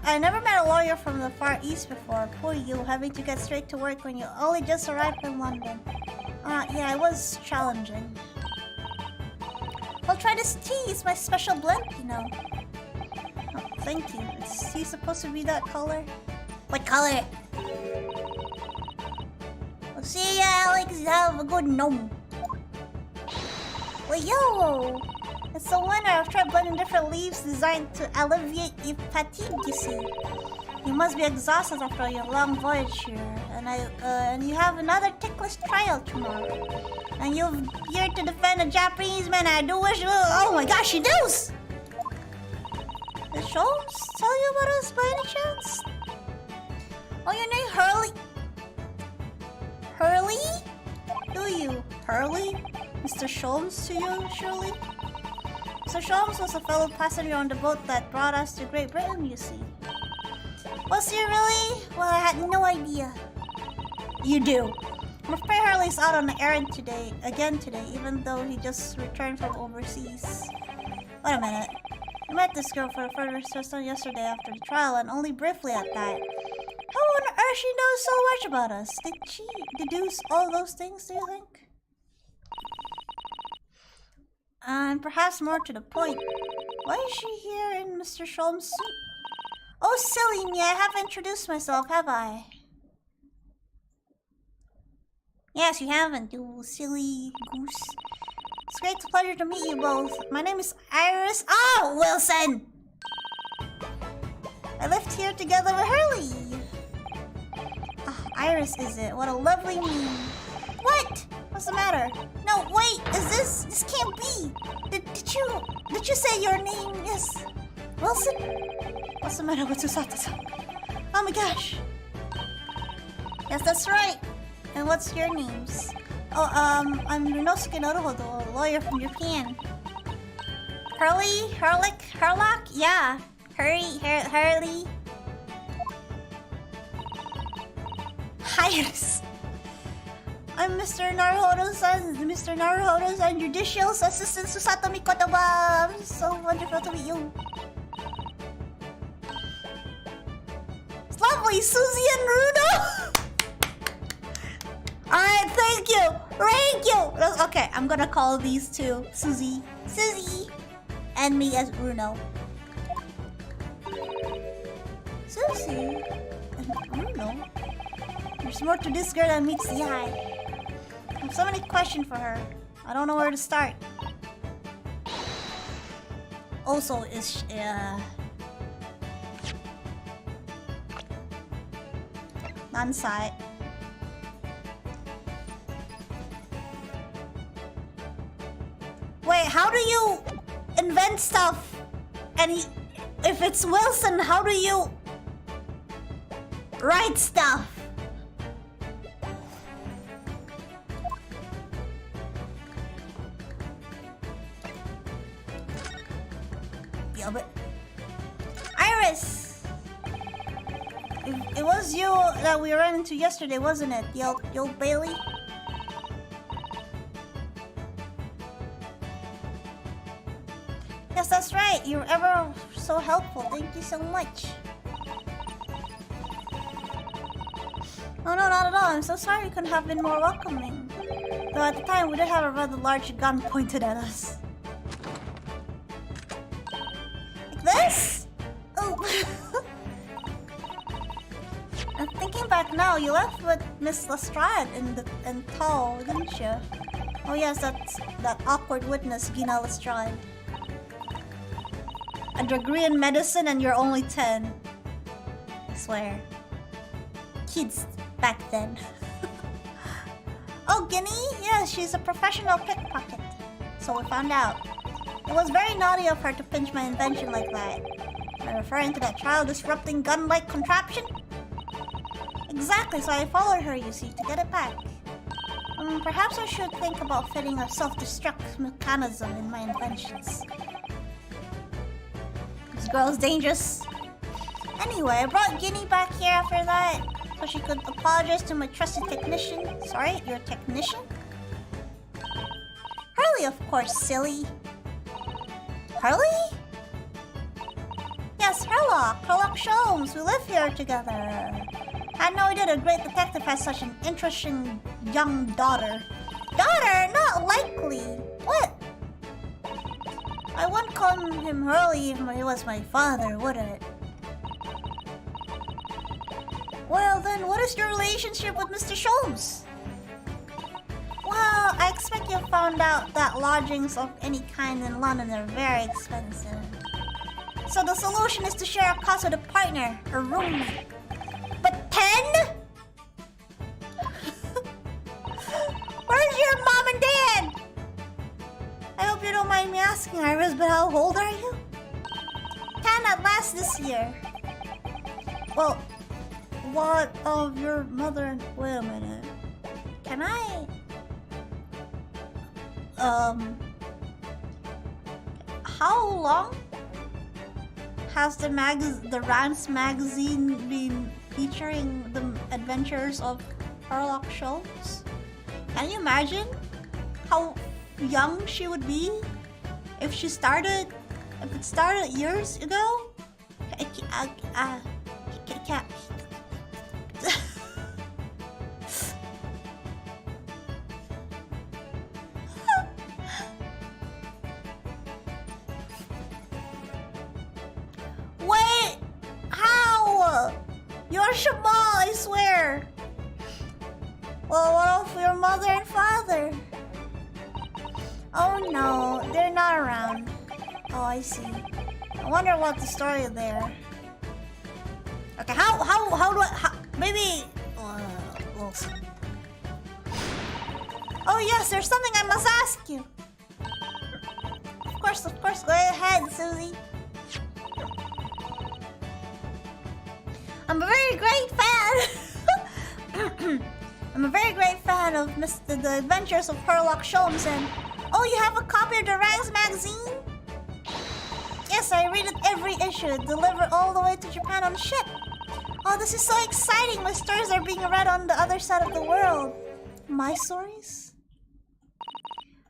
A: I never met a lawyer from the Far East before. Poor you, having to get straight to work when you only just arrived in London. Yeah, it was challenging. I'll try this tea. It's my special blend, you know. Oh, thank you. Is he supposed to be that color? What color? Well, see ya, Alex. Have a good gnome. Well, yo! It's the winner. I've tried blending different leaves designed to alleviate your fatigue, you see. You must be exhausted after your long voyage here. And you have another ticklish trial tomorrow. And you're here to defend a Japanese man. I do wish... Oh my gosh, you do! Did Sholmes tell you about us by any chance? Oh, your name Hurley? Hurley? Do you? Hurley? Mr. Sholmes to you, surely? Mr. Sholmes was a fellow passenger on the boat that brought us to Great Britain, you see. Was he really? Well, I had no idea. You do. I'm afraid Hurley's out on an errand today, even though he just returned from overseas. Wait a minute. I met this girl for the first time yesterday after the trial, and only briefly at that. How on earth she knows so much about us? Did she deduce all those things, do you think? And perhaps more to the point, why is she here in Mr. Sholmes' suit? Oh, silly me, I haven't introduced myself, have I? Yes, you haven't, you silly goose. It's great pleasure to meet you both. My name is Iris. Oh, Wilson! I lived here together with Hurley. Oh, Iris, is it? What a lovely name. What? What's the matter? No, wait, this can't be. Did you say your name is Wilson? What's the matter with Susato-san? Oh my gosh. Yes, that's right. And what's your names? Oh, I'm Ryunosuke Naruhodo, a lawyer from Japan. Hurlock? Yeah. Hurley. Hires. I'm Mr. Naruhodo-san, Judicial Assistant Susatomi Kotoba. So wonderful to meet you. It's lovely, Susie and Runo. Alright, thank you. Okay, I'm gonna call these two Susie, and me as Runo. Susie and Runo? There's more to this girl than meets the eye. I have so many questions for her. I don't know where to start. Also, is she, Nansai. Wait, how do you invent stuff? And if it's Wilson, how do you write stuff? Yeah, but Iris, it was you that we ran into yesterday, wasn't it? The old Bailey. Yes, that's right. You're ever so helpful. Thank you so much. Oh, no, not at all. I'm so sorry you couldn't have been more welcoming. Though at the time, we did have a rather large gun pointed at us. Like this? Oh. And thinking back now, you left with Miss Lestrade and Tall, didn't you? Oh yes, that's that awkward witness, Gina Lestrade. A degree in medicine and you're only 10. I swear. Kids back then. Oh, Guinea? Yeah, she's a professional pickpocket. So we found out. It was very naughty of her to pinch my invention like that. Am I referring to that child-disrupting gun-like contraption? Exactly, so I followed her, you see, to get it back. Perhaps I should think about fitting a self-destruct mechanism in my inventions. This girl's dangerous. Anyway, I brought Guinea back here after that, so she could apologize to my trusted technician. Sorry, your technician? Hurley, of course, silly. Hurley? Yes, Herlock Sholmes. We live here together. Had no idea the great detective has such an interesting young daughter. Daughter? Not likely. What? I wouldn't call him Hurley if he was my father, would it? Well then, what is your relationship with Mr. Sholmes? Well, I expect you found out that lodgings of any kind in London are very expensive. So the solution is to share a cost with a partner, a roommate. But 10? Where's your mom and dad? I hope you don't mind me asking, Iris, but how old are you? 10 at last this year. Well, what of your mother and... Wait a minute. Can I... How long has the Rance magazine been featuring the adventures of Herlock Sholmes? Can you imagine how young she would be if it started years ago? Wait, how? You're Shema, I swear. Well, what of your mother and father? Oh no, they're not around. Oh, I see. I wonder what the story there. Okay, how do I, maybe, we'll see. Oh yes, there's something I must ask you. Of course, go ahead, Susie. I'm a very great fan. I'm a very great fan of the Adventures of Herlock Sholmes, and oh, you have a copy of the Ranks magazine? Yes, I read it every issue. Deliver all the way to Japan on ship. Oh, this is so exciting. My stories are being read on the other side of the world. My stories?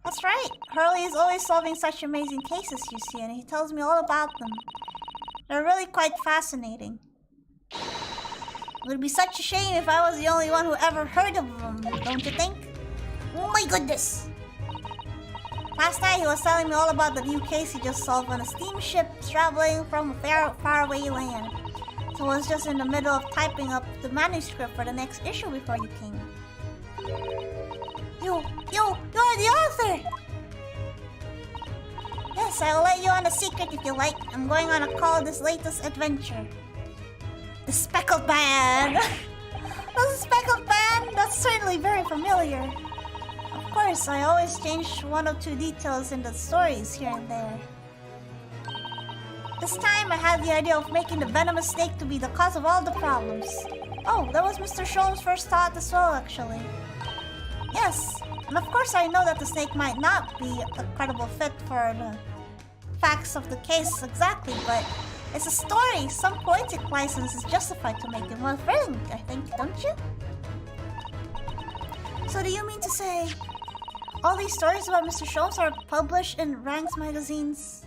A: That's right. Hurley is always solving such amazing cases, you see, and he tells me all about them. They're really quite fascinating. It would be such a shame if I was the only one who ever heard of them, don't you think? Oh my goodness! Last night he was telling me all about the new case he just solved on a steamship traveling from a faraway land. So I was just in the middle of typing up the manuscript for the next issue before you came. You're the author! Yes, I will let you on a secret if you like. I'm going on a call this latest adventure. The Speckled Band! The Speckled Band? That's certainly very familiar. Of course, I always change one or two details in the stories here and there. This time I had the idea of making the venomous snake to be the cause of all the problems. Oh, that was Mr. Sholm's first thought as well, actually. Yes, and of course I know that the snake might not be a credible fit for the facts of the case exactly, but it's a story. Some poetic license is justified to make it more thrilling, I think, don't you? So do you mean to say all these stories about Mr. Sholmes are published in Ranks magazines?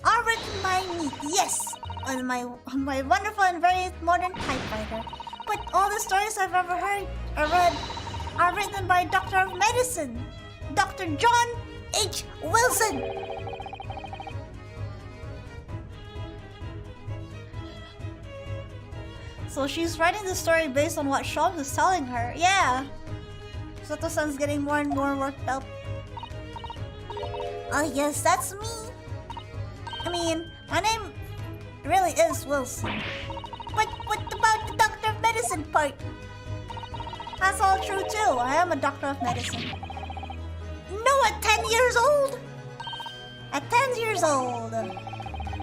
A: Are written by me, yes, on my wonderful and very modern typewriter. But all the stories I've ever heard or read are written by Doctor of Medicine, Dr. John H. Wilson. So she's writing the story based on what Sholmes is telling her. Yeah. Sato-san's getting more and more worked up. Oh yes, that's me. I mean, my name really is Wilson. But what about the Doctor of Medicine part? That's all true too. I am a Doctor of Medicine. No, at 10 years old? At 10 years old.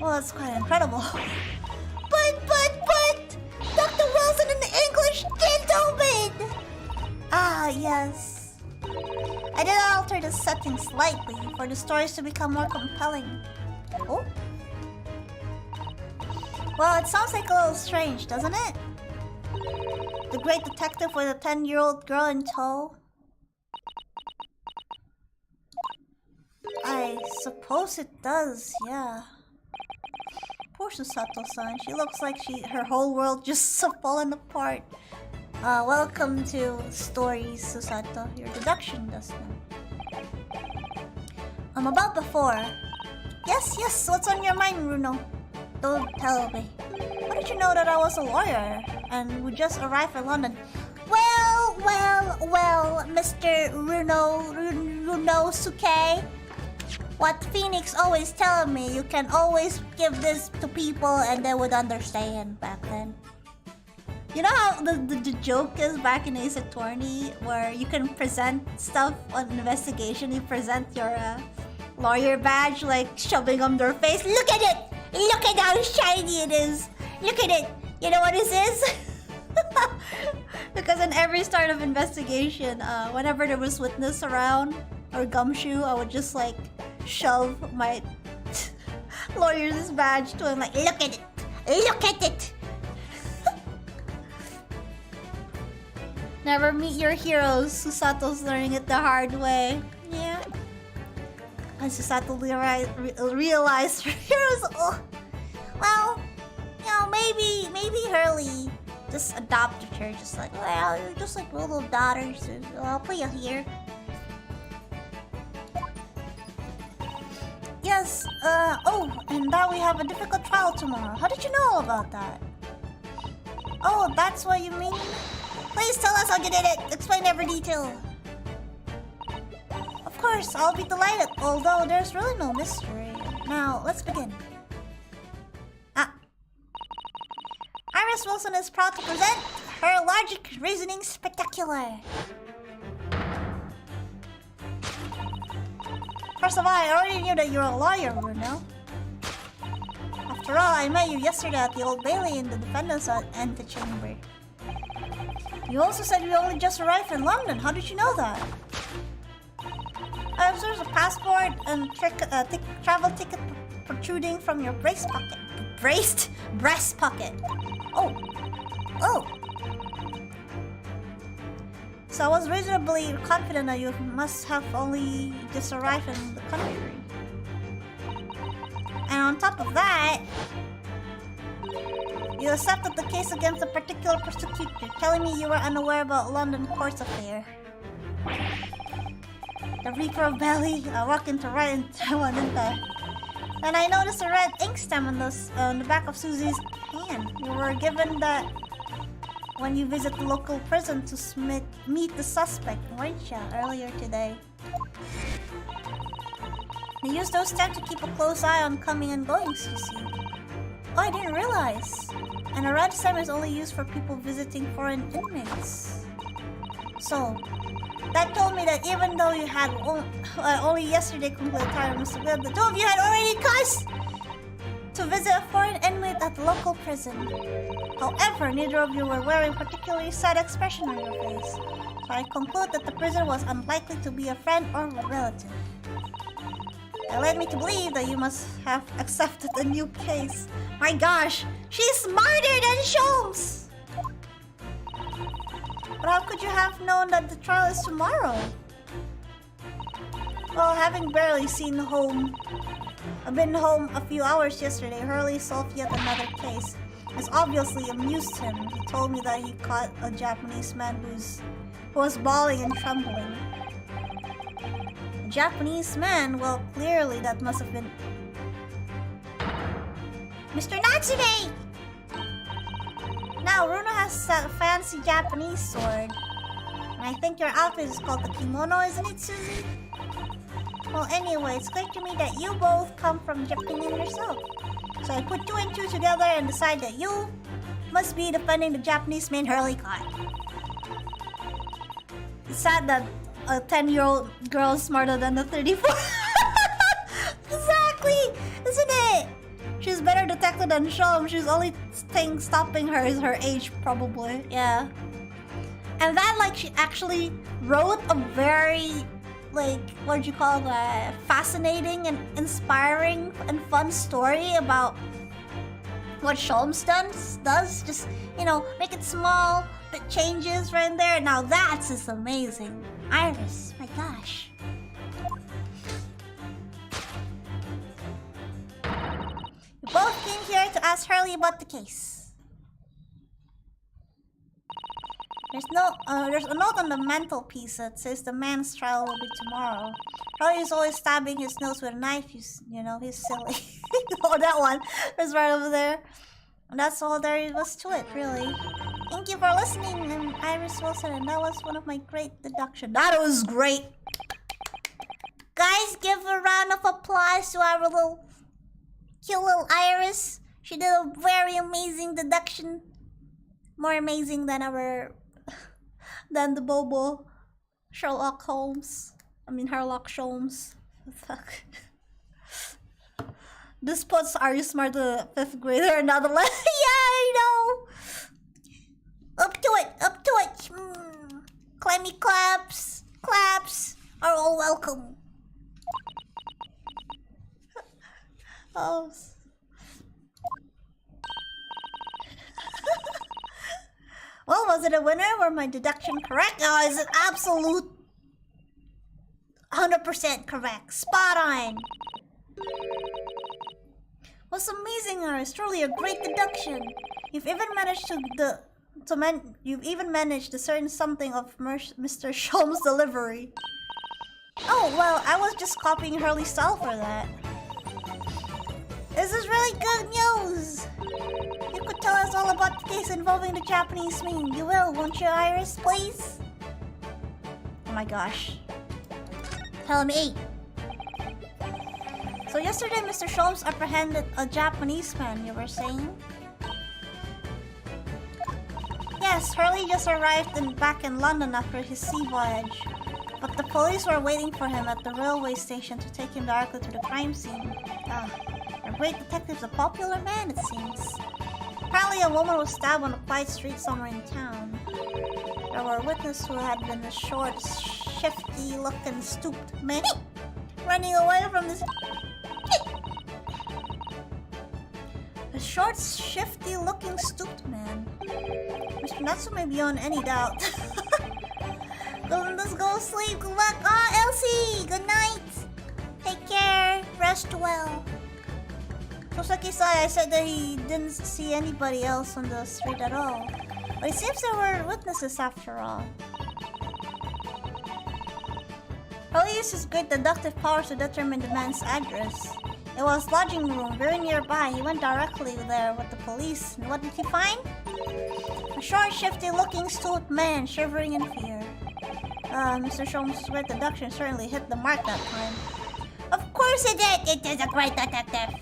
A: Well, that's quite incredible. But! Dr. Wilson in the English gentleman! Ah, yes. I did alter the setting slightly for the stories to become more compelling. Oh? Well, it sounds like a little strange, doesn't it? The great detective with a 10-year-old girl in tow? I suppose it does, yeah. Poor Susato-san. She looks like her whole world just fallen apart. Welcome to Stories, Susato. Your deduction does now. About before. Yes, what's on your mind, Runo? Don't tell me. How did you know that I was a lawyer and would just arrive in London? Well, Mr. Runosuke. What Phoenix always telling me, you can always give this to people and they would understand back then. You know how the joke is back in Ace Attorney where you can present stuff on investigation, you present your lawyer badge, like shoving on their face. Look at it! Look at how shiny it is! Look at it! You know what this is? Because in every start of investigation, whenever there was witness around or gumshoe, I would just like shove my lawyer's badge to him, like, look at it! Look at it! Never meet your heroes. Susato's learning it the hard way. Yeah. And Susato realized her heroes. Oh. Well, you know, maybe Hurley just adopted her. Just like, well, you're just like little daughters. So I'll put you here. Yes. Oh, and now we have a difficult trial tomorrow. How did you know all about that? Oh, that's what you mean? Please tell us how you did it. Explain every detail. Of course, I'll be delighted, although there's really no mystery. Now, let's begin. Iris Wilson is proud to present her logic reasoning spectacular. First of all, I already knew that you're a lawyer, Bruno. After all, I met you yesterday at the Old Bailey in the defendant's antechamber. You also said you only just arrived in London. How did you know that? I observed a passport and travel ticket protruding from your breast pocket. Breast pocket. Oh. So I was reasonably confident that you must have only just arrived in the country. And on top of that, you accepted the case against a particular prosecutor, telling me you were unaware about London court's affair. The Reaper of Belly, I walked into right in Taiwan, didn't I? And I noticed a red ink stem on the back of Susie's hand. You were given that when you visit the local prison to meet the suspect, weren't you, earlier today? You used those stamps to keep a close eye on coming and goings, you see. Oh, I didn't realize. And a red stamp is only used for people visiting foreign inmates. So, that told me that even though you had only yesterday completed time, Mr. Will, the two of you had already cussed to visit a foreign inmate at the local prison. However, neither of you were wearing a particularly sad expression on your face. So I conclude that the prisoner was unlikely to be a friend or a relative. That led me to believe that you must have accepted a new case. My gosh, she's smarter than Sholmes! But how could you have known that the trial is tomorrow? Well, having barely seen home, I've been home a few hours yesterday, Hurley solved yet another case. It's obviously amused him. He told me that he caught a Japanese man who was bawling and trembling. A Japanese man? Well, clearly that must have been Mr. Natsume! Now, Runa has a fancy Japanese sword. And I think your outfit is called the kimono, isn't it, Susie? Well, anyway, it's clear to me that you both come from Japan yourself. So I put two and two together and decide that you must be defending the Japanese man Hurley caught. It's sad that a 10-year-old girl is smarter than the 34. Exactly! Isn't it? She's better detected than Sholmes. She's only thing stopping her is her age, probably. Yeah. And that, like, she actually wrote a very, like, what do you call that? Fascinating and inspiring and fun story about what Sholmes does. Just, you know, make it small, bit changes right in there. Now that's just amazing. Iris, my gosh. You both came here to ask Hurley about the case. There's a note on the mantelpiece that says the man's trial will be tomorrow. Hurley is always stabbing his nose with a knife. You know, he's silly. Oh, that one. It's right over there. And that's all there was to it, really. Thank you for listening. I'm Iris Wilson, and that was one of my great deductions. That was great. Guys, give a round of applause to our cute little Iris. She did a very amazing deduction. More amazing than the Bobo Sherlock Holmes. Sherlock Sholmes. Fuck. This puts Are You Smart the 5th grader another level. Yeah, I know. Up to it. Clammy claps are all welcome. Oh. Well, was it a winner? Were my deduction correct? Oh, is it absolute 100% correct? Spot on. What's amazing, Iris? Truly a great deduction. You've even managed to discern something of Mr. Sholmes' delivery. Oh, well, I was just copying Hurley's style for that. This is really good news! You could tell us all about the case involving the Japanese man. You will, won't you, Iris, please? Oh my gosh. Tell me. So yesterday, Mr. Sholmes apprehended a Japanese man, you were saying? Yes, Hurley just arrived back in London after his sea voyage. But the police were waiting for him at the railway station to take him directly to the crime scene. Our great detective's a popular man, it seems. Apparently a woman was stabbed on a quiet street somewhere in town. There were witnesses who had been a short, shifty-looking, stooped man running away from this... A short, shifty-looking, stooped man. Mr. Natsume beyond any doubt. Let's go sleep. Good luck. Oh, Elsie! Good night. Take care. Rest well. Sosaki-sai, I said that he didn't see anybody else on the street at all. But it seems there were witnesses after all. Probably used his great deductive powers to determine the man's address. It was lodging room, very nearby. He went directly there with the police. And what did he find? A short, shifty-looking, stooped man, shivering in fear. Mr. Sholmes' great deduction certainly hit the mark that time. Of course it did! It is a great detective!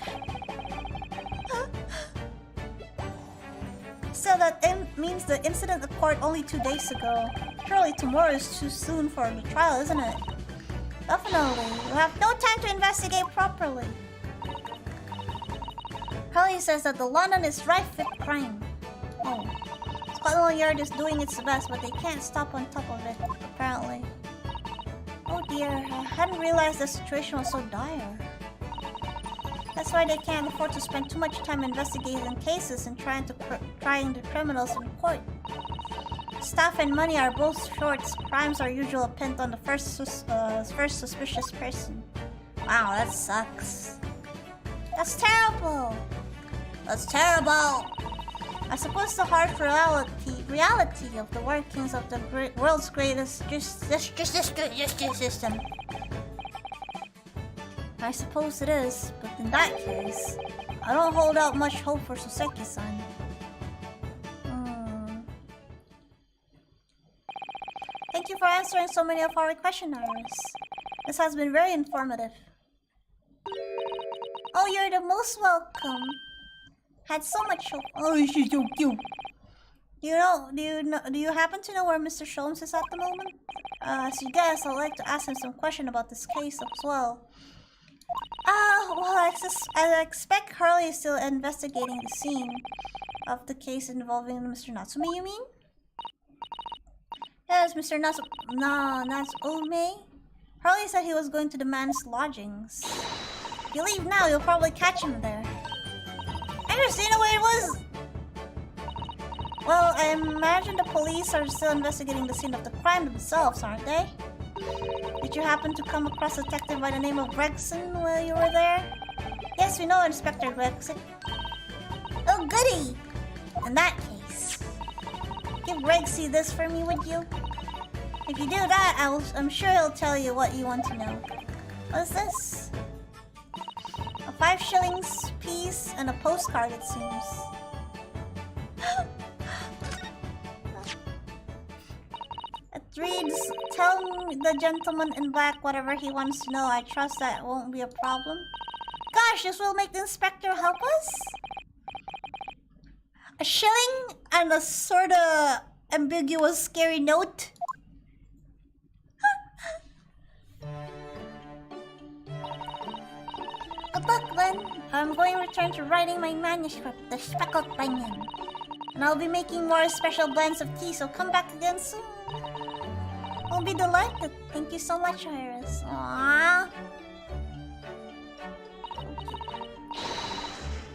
A: So that means the incident occurred only 2 days ago. Surely tomorrow is too soon for the trial, isn't it? Definitely. We have no time to investigate properly. Harley says that the London is rife with crime. Oh. Scotland Yard is doing its best, but they can't stop on top of it, apparently. Oh dear, I hadn't realized the situation was so dire. That's why they can't afford to spend too much time investigating cases and trying the criminals in court. Staff and money are both short. Crimes are usually pinned on the first suspicious person. Wow, that sucks. That's terrible. That's terrible. I suppose the harsh reality of the workings of the world's greatest justice system. I suppose it is, but in that case, I don't hold out much hope for Soseki-san. Thank you for answering so many of our questionnaires. This has been very informative. Oh, you're the most welcome. Had so much hope. Oh, she's so cute. Do you happen to know where Mr. Sholmes is at the moment? As you guess, I'd like to ask him some question about this case as well. Well, I expect Harley is still investigating the scene of the case involving Mr. Natsume, you mean? Yes, Mr. Natsume. Harley said he was going to the man's lodgings. If you leave now, you'll probably catch him there. Interesting, you know where it was? Well, I imagine the police are still investigating the scene of the crime themselves, aren't they? Did you happen to come across a detective by the name of Gregson while you were there? Yes, we know Inspector Gregson. Oh, goody! In that case, give Gregsy this for me, would you? If you do that, I'm sure he'll tell you what you want to know. What is this? A 5 shillings piece and a postcard, it seems. It reads, tell the gentleman in black whatever he wants to know. I trust that won't be a problem. Gosh, this will make the inspector help us? A shilling and a sorta ambiguous, scary note? Good luck, then. I'm going to return to writing my manuscript, The Speckled Banyan. And I'll be making more special blends of tea, so come back again soon. I'll be delighted. Thank you so much, Iris. Aww.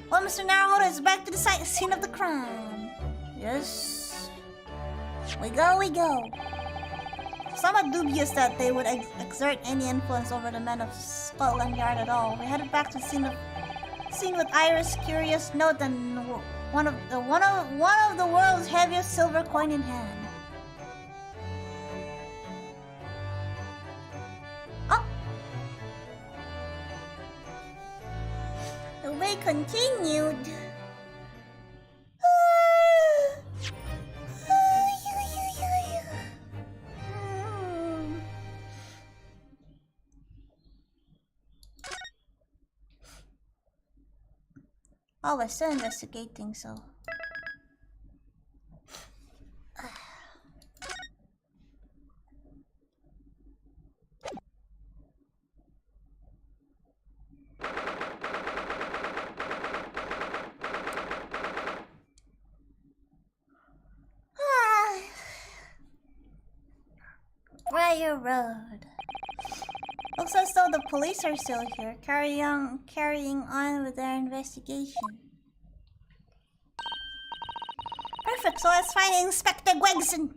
A: Well, Mr. Naruhodo is back to the scene of the crime. Yes. We go. Somewhat dubious that they would exert any influence over the men of Scotland Yard at all. We headed back to the scene with Iris' curious note and one of the world's heaviest silver coin in hand. Oh. The way continued. Oh, we're still investigating, so... Briar Road. Looks as though the police are still here, carrying on with their investigation. Perfect, so let's find Inspector Gregson.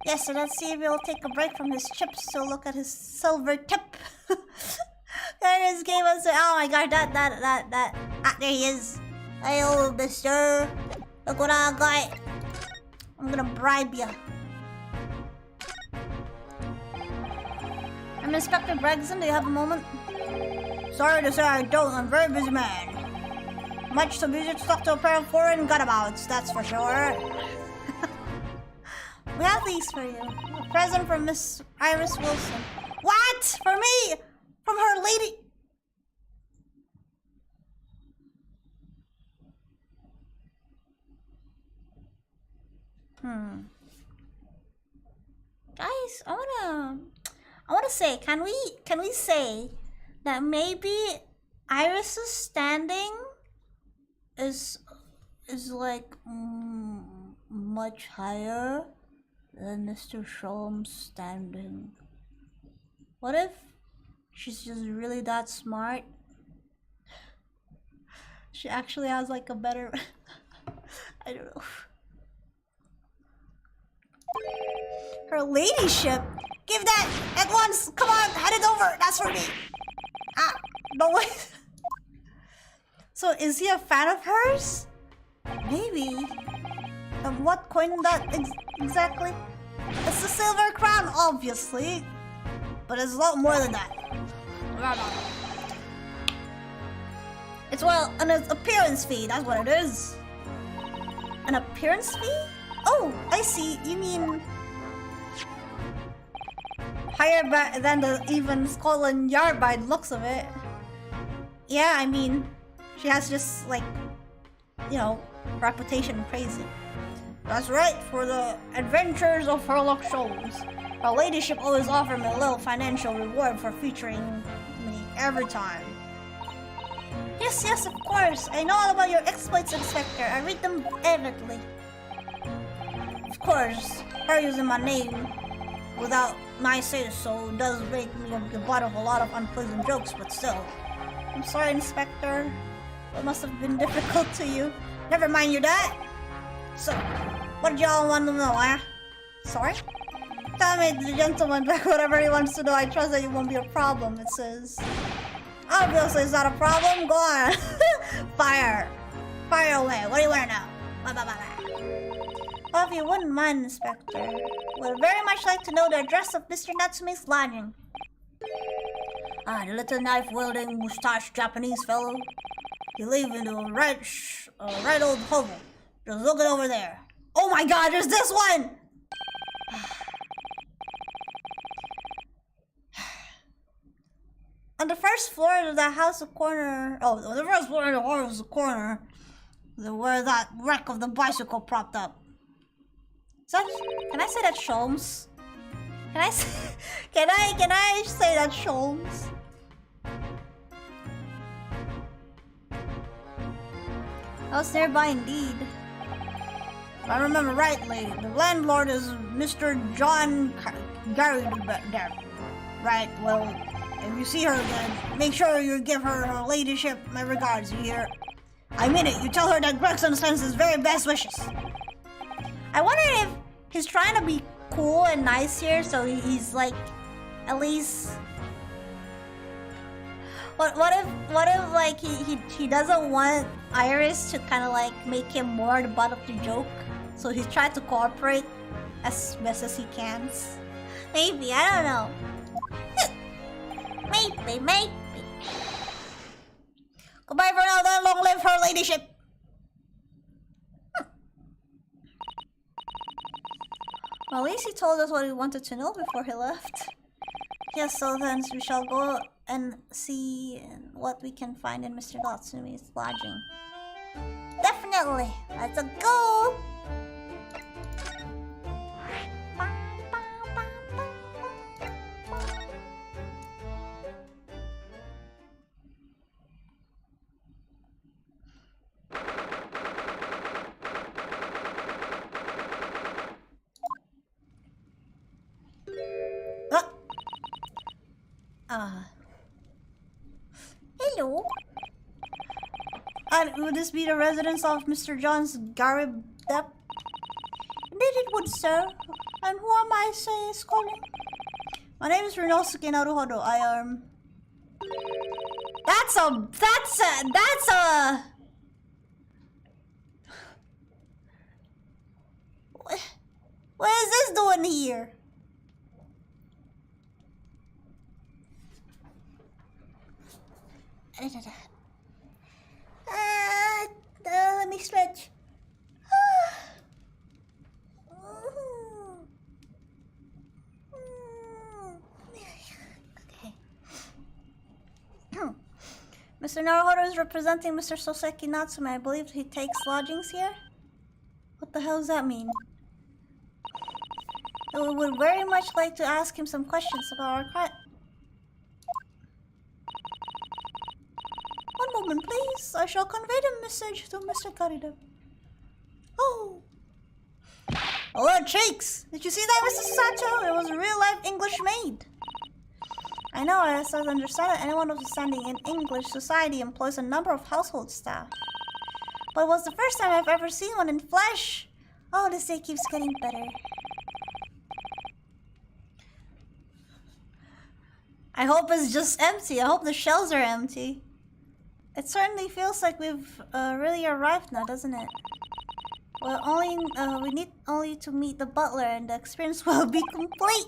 A: Yes, so let's see if he'll take a break from his chips to look at his silver tip. There is game of... Oh my god, that... Ah, there he is. Hey, old mister. Look what I got. I'm gonna bribe you. I'm Inspector Gregson, do you have a moment? Sorry to say I don't, I'm a very busy man. Much too busy to talk to a pair of foreign guttabouts, that's for sure. We have these for you. A present from Miss Iris Wilson. What? For me? From her lady... Guys, I wanna say, can we say that maybe Iris's standing is like much higher than Mr. Sholm's standing? What if she's just really that smart? She actually has like a better I don't know. Her ladyship? Give that at once! Come on, hand it over! That's for me! Ah, no way! So is he a fan of hers? Maybe. What coin that exactly? It's the silver crown, obviously. But it's a lot more than that. It's, well, an appearance fee, that's what it is. An appearance fee? Oh, I see. You mean higher than the even Scotland Yard by the looks of it. Yeah, I mean, she has just like, you know, reputation crazy. That's right, for the adventures of Sherlock Holmes. Her ladyship always offered me a little financial reward for featuring me every time. Yes, of course. I know all about your exploits, Inspector. I read them avidly. Of course, her using my name without my say-so does make me the butt of a lot of unpleasant jokes, but still. I'm sorry, Inspector. It must have been difficult to you. Never mind your dad. So, what did y'all want to know, eh? Sorry? Tell me, the gentleman, whatever he wants to know. I trust that it won't be a problem, it says. Obviously, it's not a problem. Go on. Fire. Fire away. What do you want to know? Well, if you wouldn't mind, Inspector, would very much like to know the address of Mr. Natsume's lodging. Ah, the little knife-wielding, moustache Japanese fellow. He lives in a right old hovel. Just look it over there. Oh my god, there's this one! On the first floor of the house, corner... Oh, on the first floor of the house, corner, where that wreck of the bicycle propped up. So, can I say that Sholmes? Can I say, can I say that Sholmes? I was nearby indeed. If I remember rightly, the landlord is Mr. John Gary there. Right, well, if you see her again, make sure you give her ladyship my regards, you hear? I mean it, you tell her that Gregson sends his very best wishes. I wonder if he's trying to be cool and nice here, so he's like, at least... What if like he doesn't want Iris to kind of like make him more the butt of the joke, so he's trying to cooperate as best as he can. Maybe, I don't know. Maybe. Goodbye for now then, long live her ladyship. Well, at least he told us what he wanted to know before he left. Yes, so then we shall go and see what we can find in Mr. Natsume's lodging. Definitely! Let's go! Hello. Would this be the residence of Mr. John's Garib step. Indeed it would, sir. And who am I, say, is calling? My name is Rinosuke Naruhodo. That's a... What is this doing here? Let me stretch. Okay. Mr. Naruhodo is representing Mr. Soseki Natsume. I believe he takes lodgings here? What the hell does that mean? We would very much like to ask him some questions about our client. One moment, please. I shall convey the message to Mr. Garida. Oh. Oh, cheeks! Did you see that, Mr. Sato? It was a real-life English maid. I know, I started to understand that anyone understanding in English society employs a number of household staff. But it was the first time I've ever seen one in flesh. Oh, this day keeps getting better. I hope it's just empty. I hope the shells are empty. It certainly feels like we've really arrived now, doesn't it? Well, we need only to meet the butler and the experience will be complete.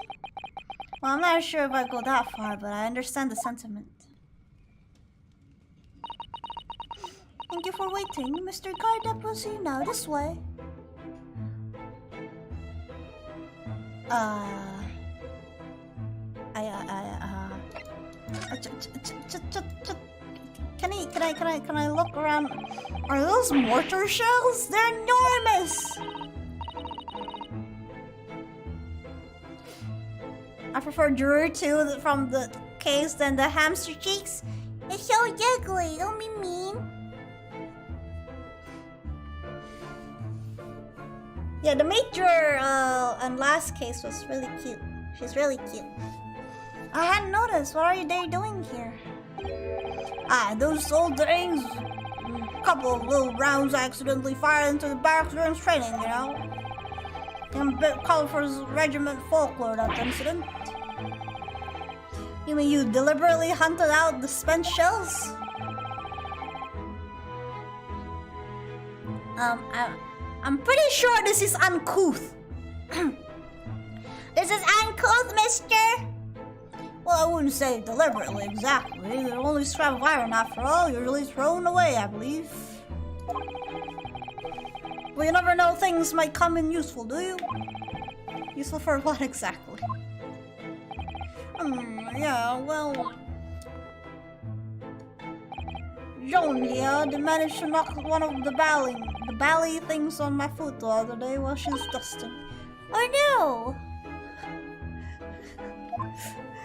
A: Well, I'm not sure if I go that far, but I understand the sentiment. Thank you for waiting. Mr. Garda, proceed now this way. Can I look around? Are those mortar shells? They're enormous! I prefer Drew too from the case than the hamster cheeks. It's so ugly, don't be mean. Yeah, the major and last case was really cute. She's really cute. I hadn't noticed. What are they doing here? Those old things. A couple of little rounds I accidentally fired into the barracks during training, you know? I'm a bit Vyolfers regiment folklore, that incident. You mean you deliberately hunted out the spent shells? I'm pretty sure this is uncouth. This is uncouth, mister! Well, I wouldn't say deliberately, exactly. They're only scrap of iron after all, usually thrown away, I believe. Well, you never know, things might come in useful, do you? Useful for what exactly? Yeah, well... Joan here, they managed to knock one of the bally things on my foot the other day while she's dusting. Oh no!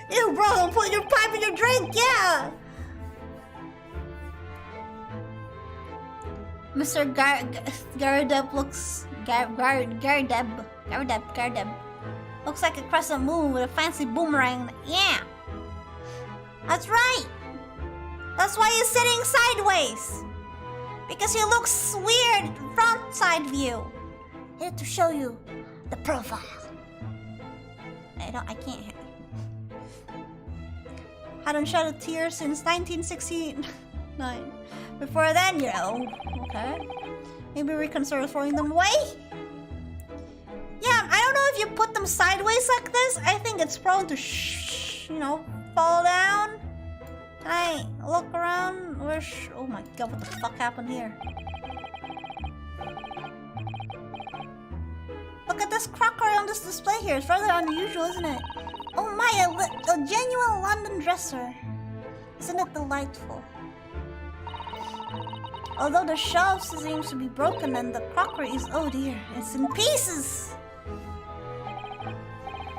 A: Ew, bro, don't put your pipe in your drink, yeah! Mr. Gardeb looks... Gardeb. Looks like a crescent moon with a fancy boomerang. Yeah! That's right! That's why he's sitting sideways! Because he looks weird front side view. Here to show you the profile. I can't hear. Hadn't shed a tear since 1969. Before then, you know. Okay. Maybe we consider throwing them away? Yeah, I don't know if you put them sideways like this. I think it's prone to fall down. Can I look around? Oh my god, what the fuck happened here? Look at this crockery on this display here. It's rather unusual, isn't it? Oh my, a genuine London dresser. Isn't it delightful? Although the shelf seems to be broken and the crockery is, oh dear, it's in pieces.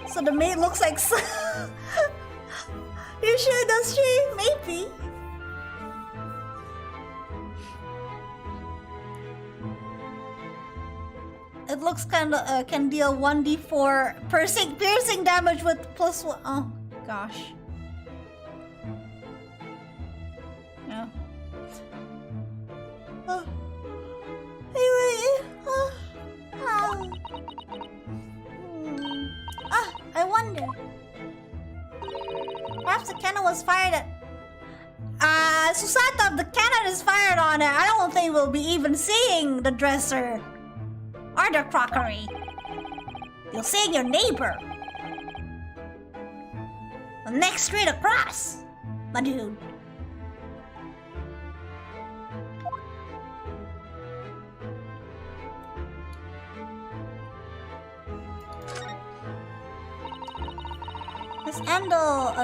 A: So the maid looks like... You sure does she? Maybe. It looks kind of can deal 1d4 piercing damage with +1. Oh gosh. Yeah. Anyway, Perhaps the cannon was fired at... Susata, if the cannon is fired on it, I don't think we'll be even seeing the dresser. Or the crockery. You'll see your neighbor. The next street across, my dude.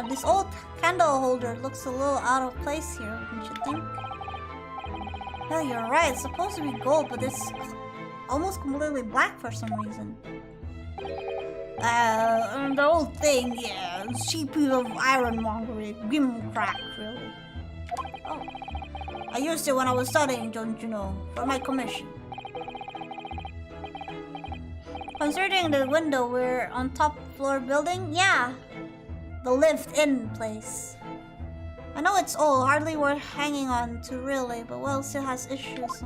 A: This old candle holder looks a little out of place here, don't you think? Yeah, you're right. It's supposed to be gold, but it's almost completely black for some reason. The old thing, yeah, cheap piece of ironmongery, gimcrack, really. Oh, I used it when I was studying, don't you know, for my commission. Considering the window we're on top floor building, yeah. The lift-in place. I know it's old, hardly worth hanging on to really, but well, still has issues.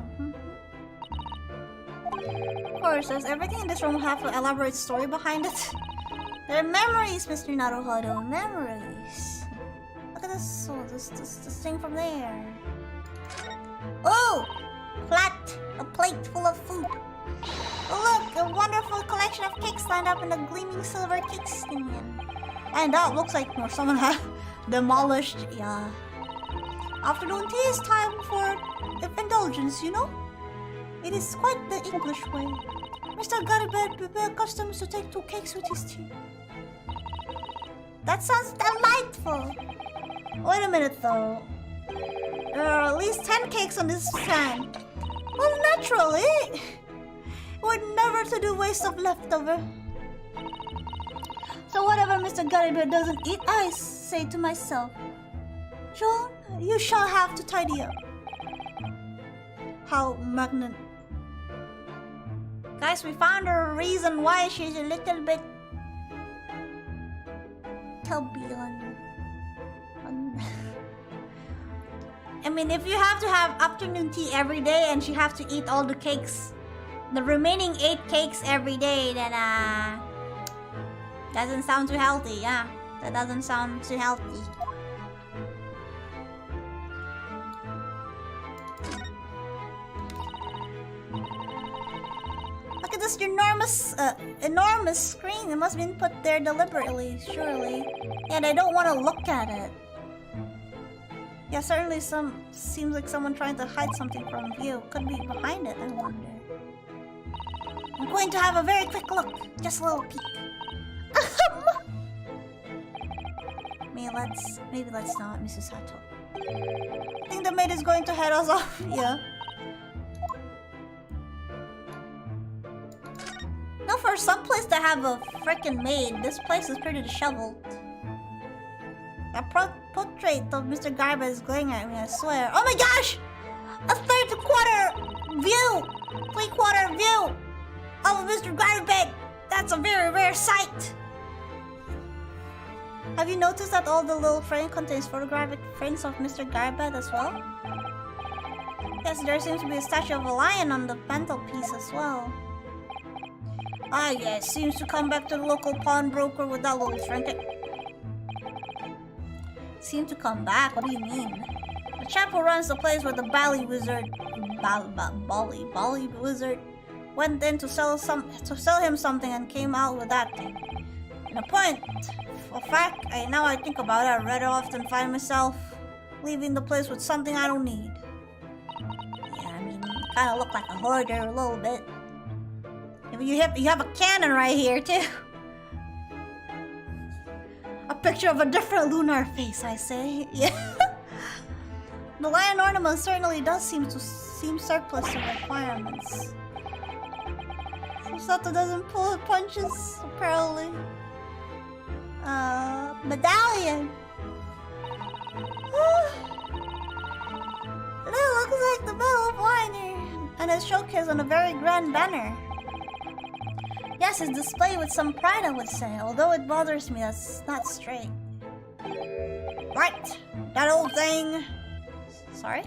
A: Of course, does everything in this room have an elaborate story behind it? There are memories, Mr. Naruhodo, memories. Look at this, oh, this thing from there. Oh! A plate full of food. Oh, look, a wonderful collection of cakes lined up in a gleaming silver cake stand. And that looks like someone had demolished, yeah. Afternoon tea is time for indulgence, you know? It is quite the English way. Mr. Garibed prepared customers to take 2 cakes with his tea. That sounds delightful. Wait a minute though. There are at least 10 cakes on this stand. Well, naturally. We're never to do waste of leftover. So whatever Mr. Garibed doesn't eat, I say to myself, John, you shall have to tidy up. How magnet. Guys, we found a reason why she's a little bit tubby on I mean, if you have to have afternoon tea every day and she have to eat all the cakes, the remaining 8 cakes every day, then doesn't sound too healthy, yeah. That doesn't sound too healthy. Look at this enormous screen. It must have been put there deliberately, surely. And I don't want to look at it. Yeah, certainly seems like someone trying to hide something from view. Could be behind it, I wonder. I'm going to have a very quick look. Just a little peek. Maybe let's not, Mrs. Sato. I think the maid is going to head us off. Yeah. No, for some place to have a freaking maid, this place is pretty disheveled. That portrait of Mr. Garibed is glaring at me, I swear. Oh my gosh! A 3/4 view! 3/4 view of Mr. Garibed! That's a very rare sight! Have you noticed that all the little frame contains photographic frames of Mr. Garibed as well? Yes, there seems to be a statue of a lion on the mantelpiece as well. Ah yes, seems to come back to the local pawnbroker with that little trinket. Seem to come back? What do you mean? The chap who runs the place with the Bali wizard, Bali wizard, went in to sell him something and came out with that thing. In a point of fact, now I think about it, I rather often find myself leaving the place with something I don't need. Yeah, I mean, you kind of look like a hoarder a little bit. You have a cannon right here too. A picture of a different lunar face, I say. Yeah. The lion ornament certainly does seem surplus to requirements. Susato doesn't pull punches, apparently. Medallion. That looks like the Medal of Honor, and it's showcased on a very grand banner. Yes, it's displayed with some pride, I would say, although it bothers me that's not straight. Right, that old thing. Sorry?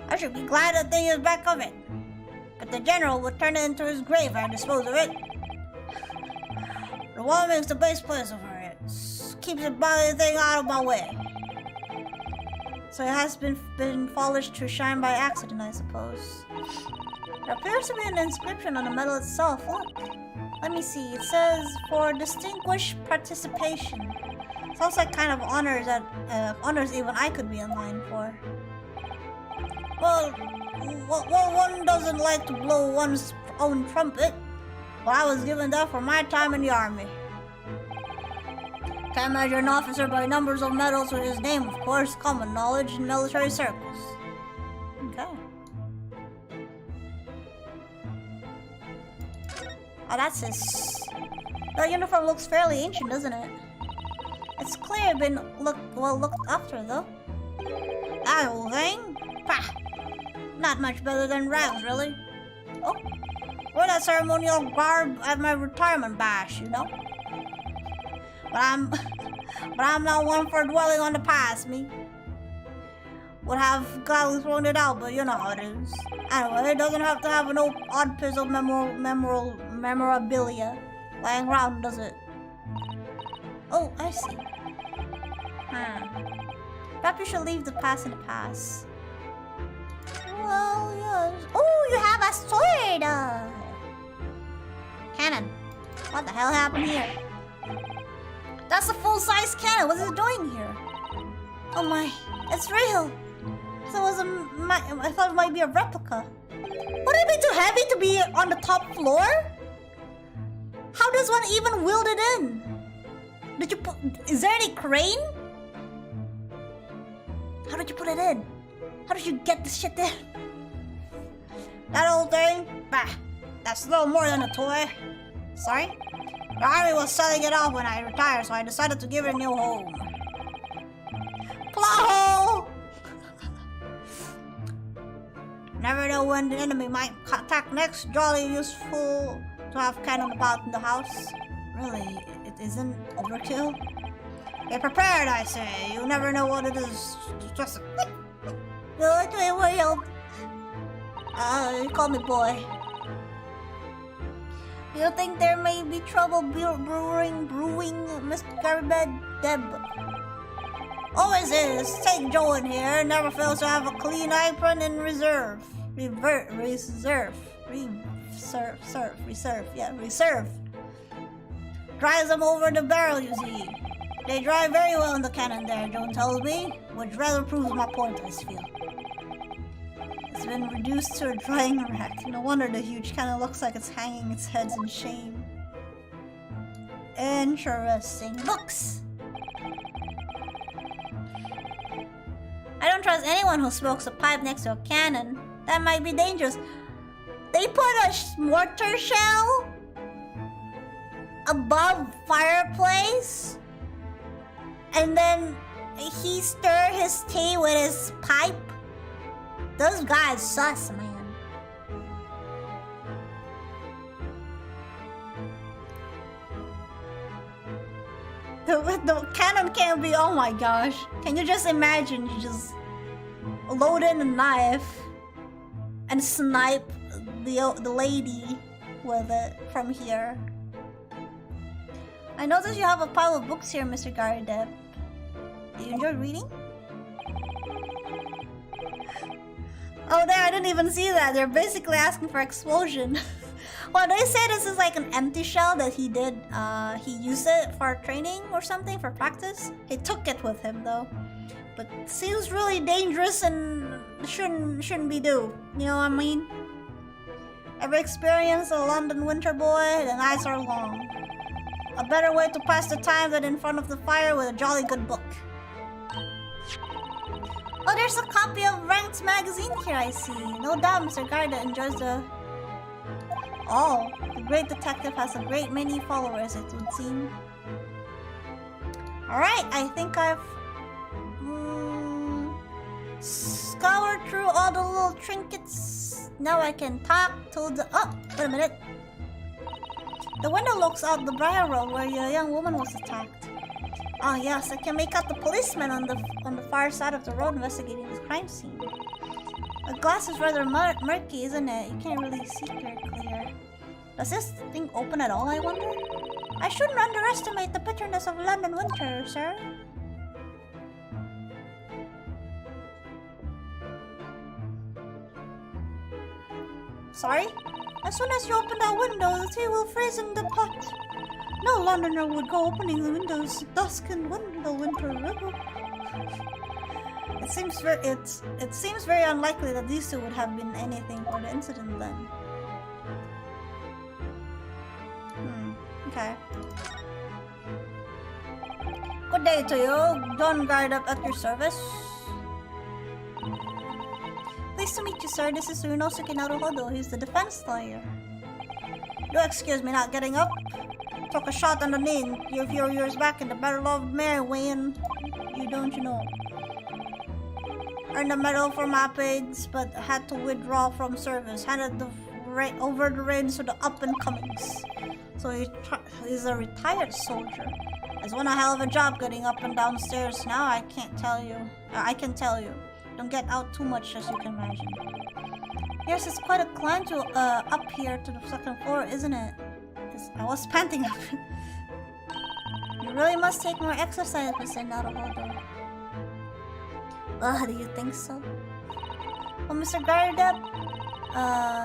A: I should be glad that thing is back of it. But the general would turn it into his grave and dispose of it. The water makes the base place over it. Keeps the body thing out of my way. So it has been polished to shine by accident, I suppose. There appears to be an inscription on the metal itself. Look. Let me see. It says, for distinguished participation. Sounds like kind of honors that honors even I could be in line for. Well, one doesn't like to blow one's own trumpet. But I was given that for my time in the army. Can't measure an officer by numbers of medals with his name, of course. Common knowledge in military circles. Okay. Oh, that's his... The uniform looks fairly ancient, doesn't it? It's clear been well looked after, though. That old thing? Pah! Not much better than rags, really. Oh, wear that ceremonial garb at my retirement bash, you know? But I'm not one for dwelling on the past, me. Would have gladly thrown it out, but you know how it is. Anyway, it doesn't have to have an odd piece of memorabilia lying around, does it? Oh, I see. Perhaps you should leave the past in the past. Well, yes. Oh, you have a sword! Cannon. What the hell happened here? That's a full-size cannon. What is it doing here? Oh my, it's real. So I thought it might be a replica. Would it be too heavy to be on the top floor? How does one even wield it in? Did you put... Is there any crane? How did you put it in? How did you get this shit in? That old thing? Bah, that's little more than a toy. Sorry? The army was selling it off when I retired, so I decided to give it a new home. Plot hole! Never know when the enemy might attack next. Jolly useful to have cannon about in the house. Really, it isn't overkill? Get prepared, I say. You never know what it is. Just good, well. You call me boy. You think there may be trouble brewing, Mr. Garbed? Deb? Always is. Take Joe in here. Never fails to have a clean apron in reserve. Reserve. Drives them over the barrel, you see. They drive very well in the cannon there, Joan tells me, which rather proves my point, I feel. It's been reduced to a drying rack. No wonder the huge cannon looks like it's hanging its head in shame. Interesting. Books! I don't trust anyone who smokes a pipe next to a cannon. That might be dangerous. They put a mortar shell above fireplace, and then he stir his tea with his pipe. Those guys sus, man. The cannon can't be. Oh my gosh! Can you just imagine? You just load in a knife and snipe the lady with it from here. I noticed you have a pile of books here, Mr. Garideb. Do you enjoy reading? Oh, there, I didn't even see that. They're basically asking for explosion. Well, they say this is like an empty shell that he did. He used it for training or something, for practice. He took it with him, though. But seems really dangerous and shouldn't be do. You know what I mean? Ever experienced a London winter boy? The nights are long. A better way to pass the time than in front of the fire with a jolly good book. Oh, there's a copy of Ranked magazine here, I see. No doubt Mr. Garda enjoys the... Oh, the great detective has a great many followers, it would seem. Alright, I think I've... scoured through all the little trinkets. Now I can talk to the... Oh, wait a minute. The window looks out the briar road where a young woman was attacked. Oh yes, I can make out the policeman on the far side of the road investigating this crime scene. The glass is rather murky, isn't it? You can't really see clear. Does this thing open at all, I wonder? I shouldn't underestimate the bitterness of London winter, sir. Sorry? As soon as you open that window, the tea will freeze in the pot. No Londoner would go opening the windows at dusk in the winter river. It seems very unlikely that these two would have been anything for the incident then. Okay. Good day to you. John Guard up at your service. Pleased to meet you, sir. This is Ryunosuke Naruhodo. He's the defense lawyer. Do excuse me not getting up. Took a shot on the knee a few years back in the Battle of Meruane. You know. Earned a medal for my pains, but had to withdraw from service. Handed over the reins to the up-and-comings. So he's a retired soldier. He's won a hell of a job getting up and downstairs now. I can tell you. Don't get out too much, as you can imagine. Yes, it's quite a climb to up here to the second floor, isn't it? I was panting up. You really must take more exercise, Mr. Naruhodo. Do you think so? Well, Mr. Gardep,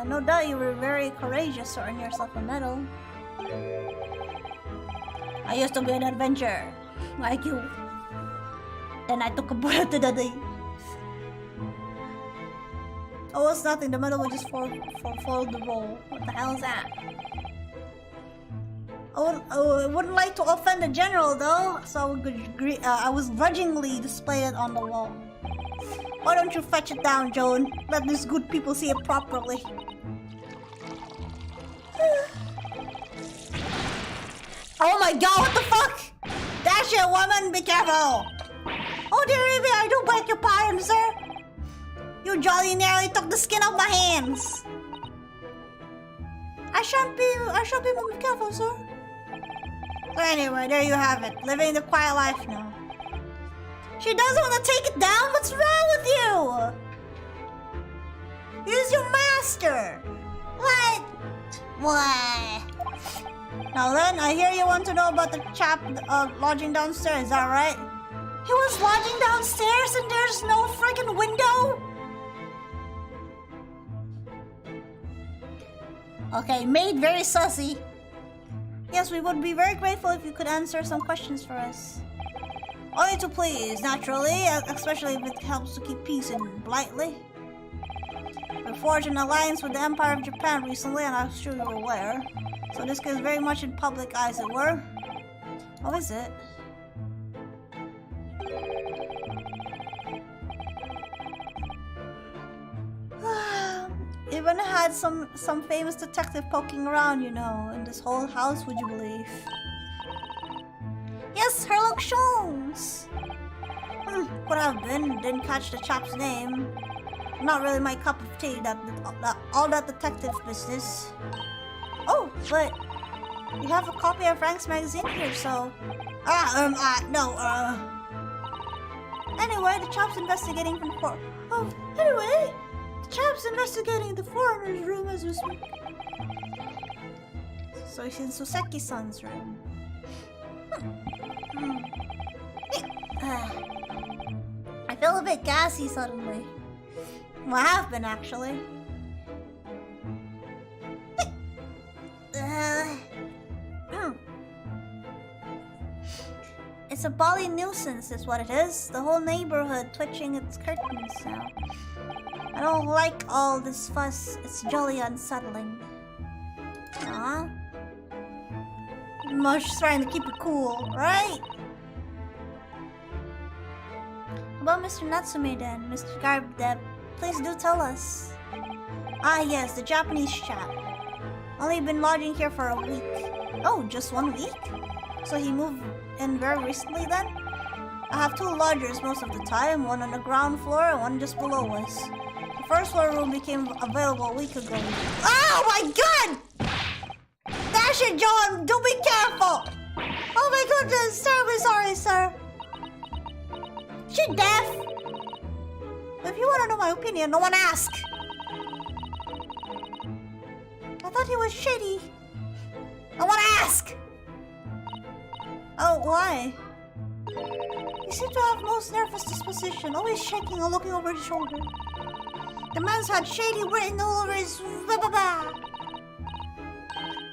A: no doubt you were very courageous to earn yourself a medal. I used to be an adventurer, like you. Then I took a bullet to the knee. Oh, it's nothing. The medal will just fold the roll. What the hell is that? I wouldn't like to offend the general, though, so I was grudgingly displayed it on the wall. Why don't you fetch it down, Joan? Let these good people see it properly. Oh my god, what the fuck? Dash it, woman, be careful! Oh dear Evie, I do beg your pardon, sir. You jolly nearly took the skin off my hands. I shan't be more careful, sir. So anyway, there you have it. Living the quiet life now. She doesn't want to take it down? What's wrong with you? He's your master. What? Why? Now then, I hear you want to know about the chap lodging downstairs, is that right? He was lodging downstairs and there's no freaking window? Okay, maid very sussy. Yes, we would be very grateful if you could answer some questions for us. Only to please, naturally, especially if it helps to keep peace in Blightly. We forged an alliance with the Empire of Japan recently, and I'm sure you're aware. So this is very much in public eye, as it were. What is it? Even had some famous detective poking around, you know, in this whole house, would you believe? Yes, Sherlock Holmes! Could have been, didn't catch the chap's name. Not really my cup of tea, all that detective business. Oh, but you have a copy of Frank's magazine here, so... Anyway, the chap's investigating from the anyway, the chap's investigating the foreigner's room as we speak. So he's in Suseki-san's room. I feel a bit gassy suddenly. Well, I have been, actually. It's a bally nuisance is what it is. The whole neighborhood twitching its curtains now. I don't like all this fuss. It's jolly unsettling. Huh? I'm just trying to keep it cool, right? About Mr. Natsume then, Mr. Garbdeb, please do tell us. Ah yes, the Japanese chap. Only been lodging here for a week. Oh, just 1 week? So he moved in very recently then? I have 2 lodgers most of the time, one on the ground floor and one just below us. The first floor room became available a week ago. Oh my god! Dash it, John! Do be careful! Oh my goodness, terribly sorry, sir. She deaf? If you want to know my opinion, no one ask. I thought he was shitty. No one ask. Oh, why? He seemed to have most nervous disposition, always shaking and looking over his shoulder. The man's had shady written all over his...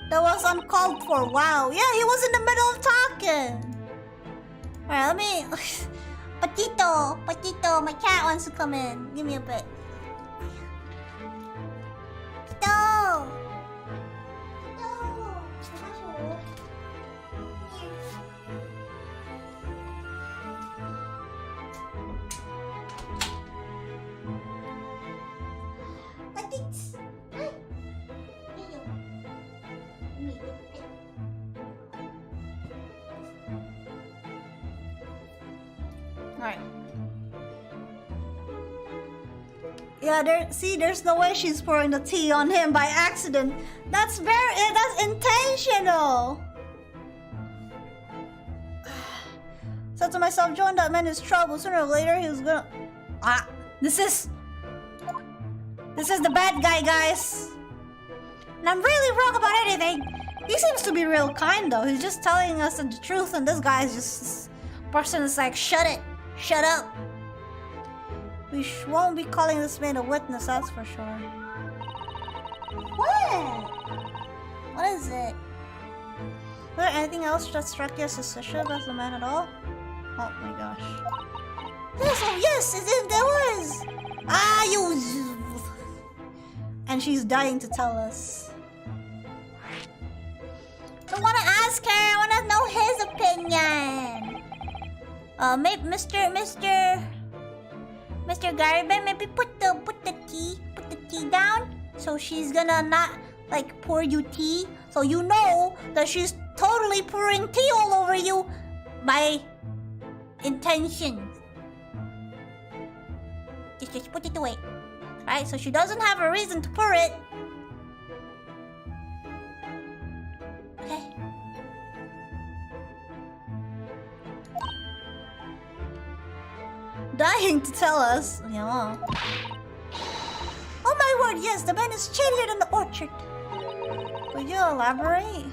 A: That was uncalled for. Wow. Yeah, he was in the middle of talking. Alright, let me... Patito, my cat wants to come in. Give me a bit. Patito! Alright. Yeah, there's no way she's pouring the tea on him by accident. That's intentional. Said to myself, John, that man is trouble. Sooner or later, he was gonna... This is the bad guy, guys. And I'm really wrong about anything. He seems to be real kind, though. He's just telling us the truth, and this guy is just... This person is like, shut it. Shut up. We won't be calling this man a witness, that's for sure. What? What is it? Was there anything else that struck you as suspicious about the man at all? Oh my gosh. Yes, there was! You... And she's dying to tell us. I wanna ask her, I wanna know his opinion. Maybe Mr. Garben, maybe put the tea down, so she's gonna not like pour you tea, so you know that she's totally pouring tea all over you by intention. Just put it away, right? So she doesn't have a reason to pour it. Okay. Dying to tell us. Yeah. Oh my word, yes, the man is chillier than the orchard. Will you elaborate?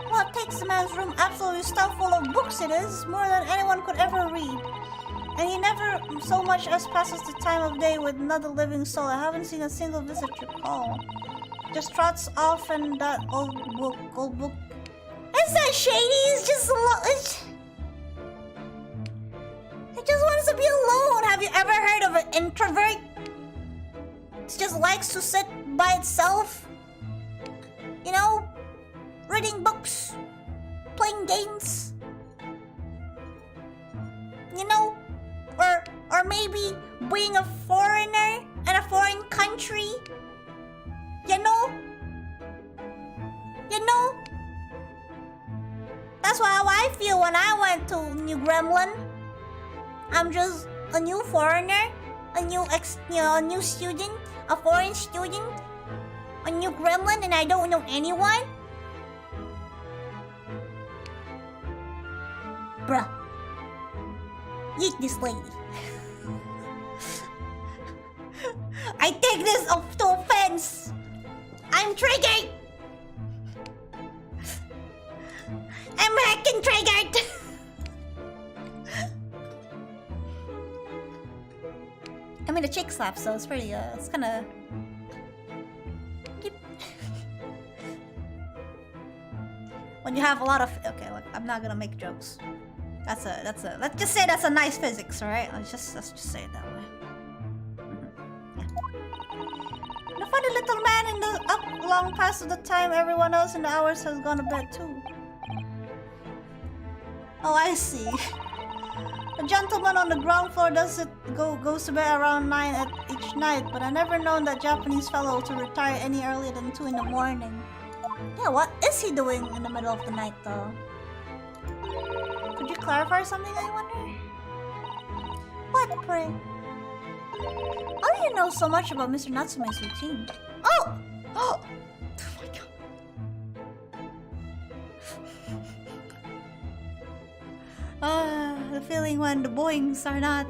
A: What takes the man's room absolutely stuffed full of books it is, more than anyone could ever read. And he never so much as passes the time of day with another living soul. I haven't seen a single visitor call. Just trots off in that old book. It's not shady, it's just it just wants to be alone. Have you ever heard of an introvert? It just likes to sit by itself. You know, reading books, playing games. You know, or maybe being a foreigner in a foreign country. You know? That's how I feel when I went to New Gremlin. I'm just a new foreigner, a new student, a foreign student, a new gremlin, and I don't know anyone. Bruh, eat this lady. I take this to offense. I'm triggered. I'm heckin' triggered. I mean, the chick slap, so it's pretty, it's kinda... When you have a lot of... Okay, look, I'm not gonna make jokes. That's a... Let's just say that's a nice physics, alright? Let's just say it that way. Yeah. The funny little man in the up long past of the time everyone else in the hours has gone to bed too. Oh, I see. A gentleman on the ground floor goes to bed around 9 at each night, but I never known that Japanese fellow to retire any earlier than 2 in the morning. Yeah, what is he doing in the middle of the night though? Could you clarify something, I wonder? What, pray? How do you know so much about Mr. Natsume's routine? Oh! Oh! Oh my god. The feeling when the boings are not...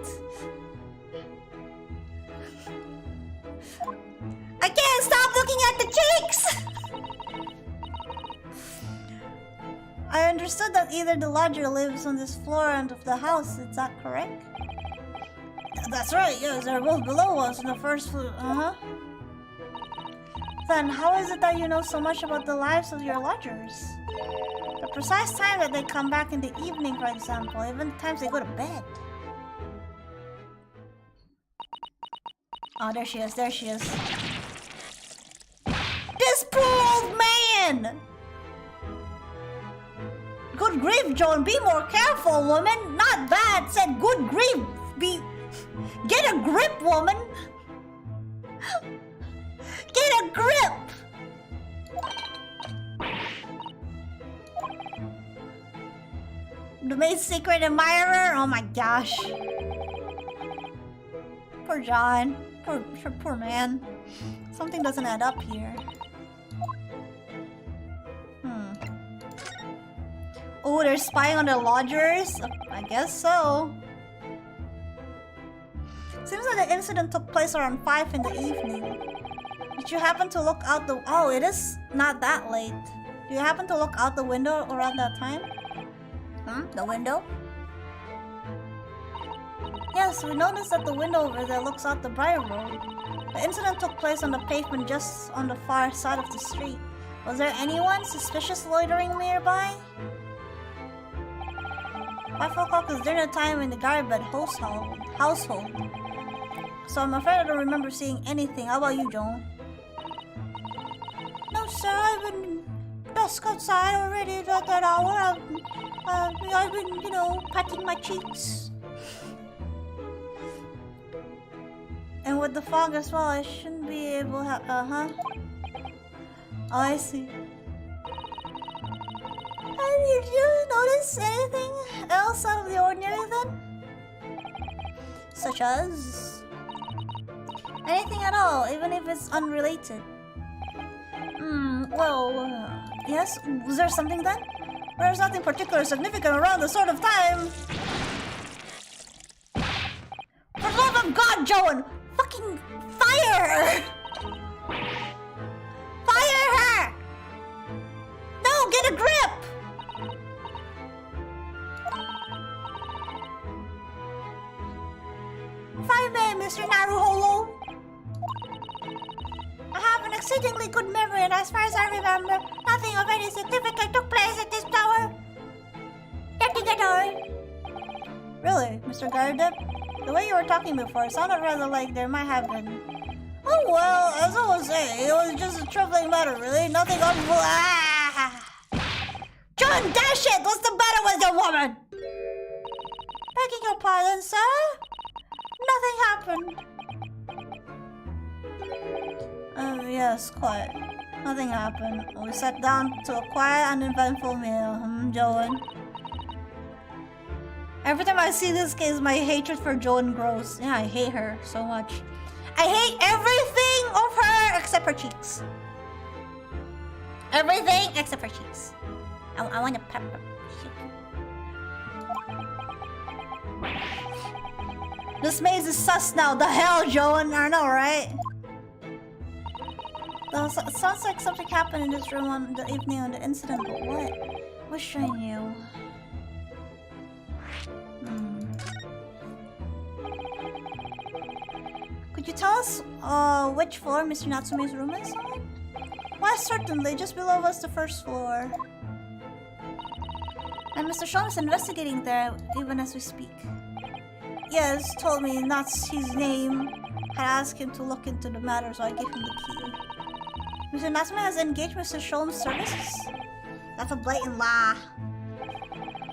A: I can't stop looking at the cheeks! I understood that either the lodger lives on this floor end of the house. Is that correct? That's right. Yes, they're both below us on the first floor. Then how is it that you know so much about the lives of your lodgers? The precise time that they come back in the evening, for example, even the times they go to bed. Oh, there she is, there she is. This poor old man! Good grief, Joan, be more careful, woman. Not that, said good grief. Get a grip, woman. Get a grip! The maid's secret admirer? Oh my gosh. Poor John. Poor man. Something doesn't add up here. Oh, they're spying on the lodgers? I guess so. Seems like the incident took place around 5 in the evening. Did you happen to look out the... Oh, it is not that late. Do you happen to look out the window around that time? The window? Yes, we noticed that the window over there looks out the Briar Road. The incident took place on the pavement just on the far side of the street. Was there anyone suspicious loitering nearby? 5 o'clock is dinner time in the Garibed household. So I'm afraid I don't remember seeing anything. How about you, Joan? No, sir. I've been dusk outside already at that hour. I've been, you know, patting my cheeks. And with the fog as well, I shouldn't be able to... Oh, I see. Did you notice anything else out of the ordinary then? Such as? Anything at all, even if it's unrelated. Yes? Was there something then? There's nothing particularly significant around this sort of time. For the love of God, Joan! Fucking fire her! Fire her! No, get a grip! Fire me, Mr. Naruholo! I have an exceedingly good memory, and as far as I remember, nothing of any significance took place at this tower. Nothing at all. Really, Mr. Gardep? The way you were talking before sounded rather like there might have been. Oh well, as I was saying, it was just a trifling matter, really. Nothing on... John, dash it! What's the matter with your woman? Begging your pardon, sir? Nothing happened. Yes, quiet. Nothing happened. We sat down to a quiet, uneventful meal. Joan. Every time I see this case, my hatred for Joan grows. Yeah, I hate her so much. I hate everything of her except her cheeks. Everything except her cheeks. I want to pepper. This maze is sus now. The hell, Joan? I know, right? It sounds like something happened in this room on the evening of the incident, but what? Wish I knew. Could you tell us which floor Mr. Natsume's room is on? Why, certainly, just below us, the first floor. And Mr. Sean is investigating there even as we speak. Yes, told me that's his name. Had asked him to look into the matter, so I gave him the key. Mr. Natsume has engaged Mr. Sholm's services? That's a blatant lie.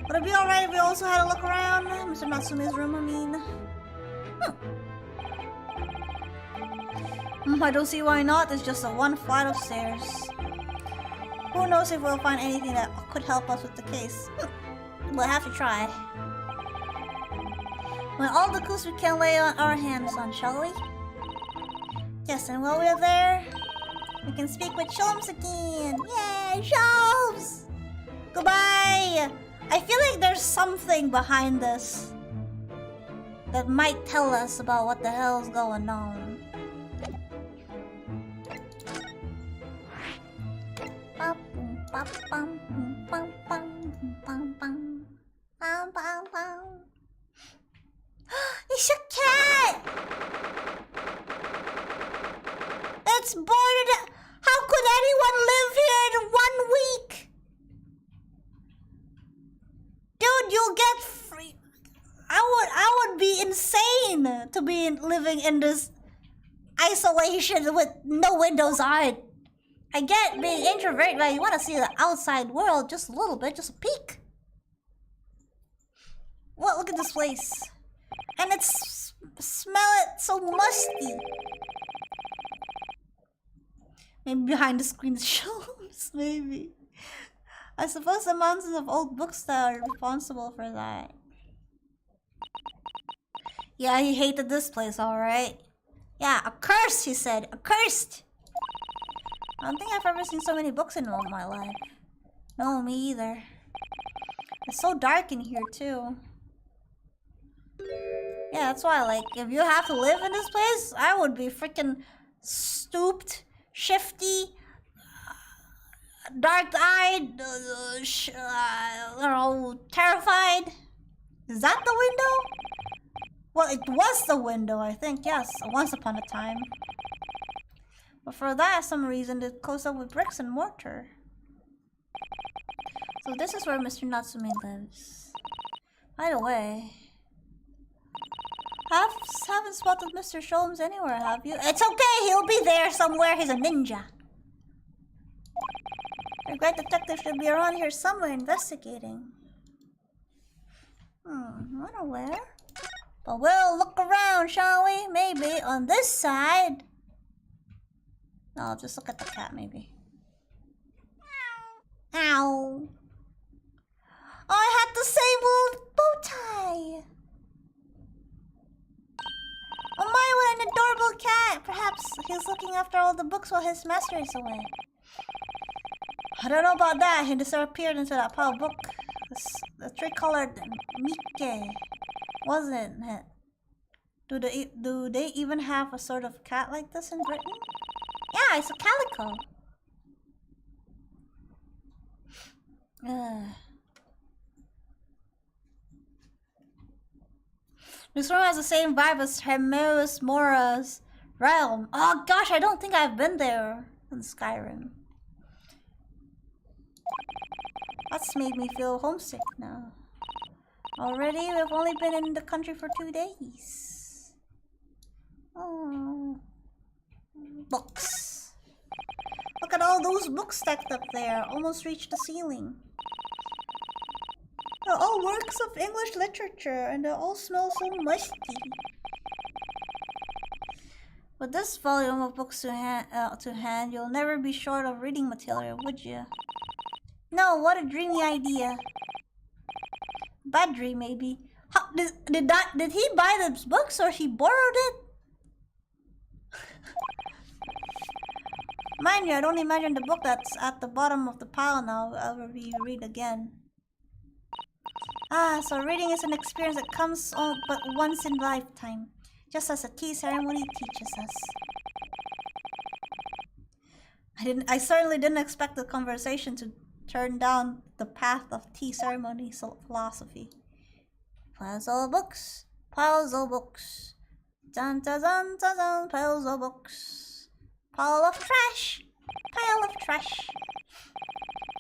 A: Would it be alright if we also had a look around Mr. Natsume's room, I mean? I don't see why not. It's just a one flight of stairs. Who knows if we'll find anything that could help us with the case. We'll have to try. When all the clues we can lay on our hands on, shall we? Yes, and while we're there, we can speak with Sholmes again. Yay, Sholmes! Goodbye! I feel like there's something behind this that might tell us about what the hell's going on. bum, bum. Bum, bum, bum. It's a cat! It's boarded. How could anyone live here in 1 week? Dude, you'll get free. I would be insane to be living in this isolation with no windows on. I get being introverted, but you want to see the outside world just a little bit, just a peek. What? Look at this place. And smell it so musty. Maybe behind the screen shows, maybe. I suppose the mountains of old books that are responsible for that. Yeah, he hated this place, alright. Yeah, accursed, he said. Accursed! I don't think I've ever seen so many books in all my life. No, me either. It's so dark in here, too. Yeah, that's why, like, if you have to live in this place, I would be freaking stooped, shifty, dark-eyed, terrified. Is that the window? Well, it was the window, I think, yes, once upon a time. But for that, some reason, it goes up with bricks and mortar. So this is where Mr. Natsume lives. By the way, haven't spotted Mr. Sholmes anywhere, have you? It's okay, he'll be there somewhere. He's a ninja. Our great detective should be around here somewhere investigating. I don't know where. But we'll look around, shall we? Maybe on this side. No, I'll just look at the cat, maybe. Ow. Oh, I had the same old bow tie. Oh my, what an adorable cat! Perhaps he's looking after all the books while his master is away. I don't know about that. He disappeared into that pile of book. The tricolored Mickey, wasn't it? Do they even have a sort of cat like this in Britain? Yeah, it's a calico. This room has the same vibe as Hermes Mora's realm. Oh gosh, I don't think I've been there in Skyrim. That's made me feel homesick now. Already, we've only been in the country for 2 days. Oh. Books. Look at all those books stacked up there. Almost reached the ceiling. They're all works of English literature and they all smell so musty. With this volume of books to hand, you'll never be short of reading material, would you? No, what a dreamy idea. Bad dream, maybe. How, did he buy those books or he borrowed it? Mind you, I don't imagine the book that's at the bottom of the pile now will ever be read again. Ah, so reading is an experience that comes on but once in a lifetime, just as a tea ceremony teaches us. I certainly didn't expect the conversation to turn down the path of tea ceremony philosophy. Piles of books, piles of books. Dun dun dun dun dun, piles of books. Pile of trash, pile of trash.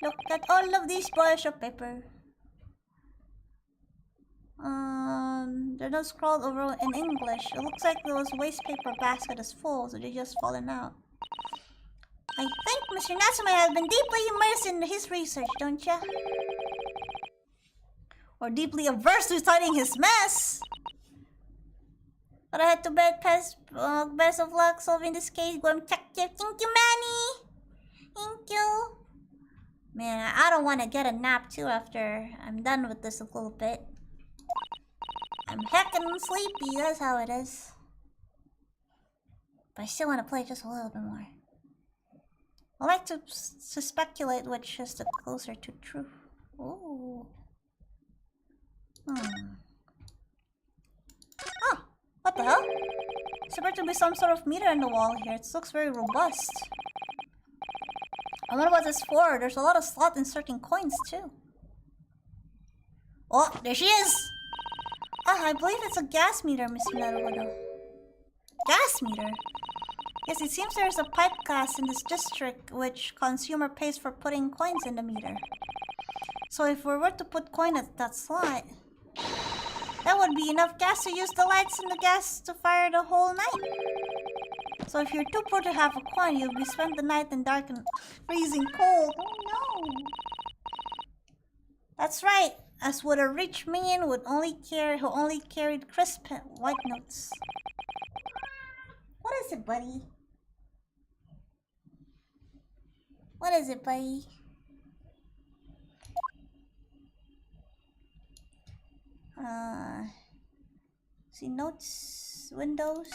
A: Look at all of these piles of paper. They're not scrawled over in English. It looks like those waste paper basket is full, so they're just falling out. I think Mr. Natsume has been deeply immersed in his research, don't you? Or deeply averse to studying his mess. But I had to bet best of luck solving this case. Go and check it. Thank you, Manny. Thank you. Man, I don't want to get a nap too after I'm done with this a little bit. I'm heckin' sleepy, that's how it is. But I still want to play just a little bit more. I like to speculate which is the closer to truth. Ooh. Oh, what the hell? It's supposed to be some sort of meter in the wall here. It looks very robust. I wonder what this is for. There's a lot of slot inserting coins too. Oh, there she is! Ah, I believe it's a gas meter, Mr. Naruto. Gas meter? Yes, it seems there's a pipe gas in this district which consumer pays for putting coins in the meter. So if we were to put coin at that slot, that would be enough gas to use the lights and the gas to fire the whole night. So if you're too poor to have a coin, you'll be spend the night in dark and freezing cold. Oh no! That's right. As would a rich man who only carried crisp white notes. What is it, buddy? What is it, buddy? See notes, windows.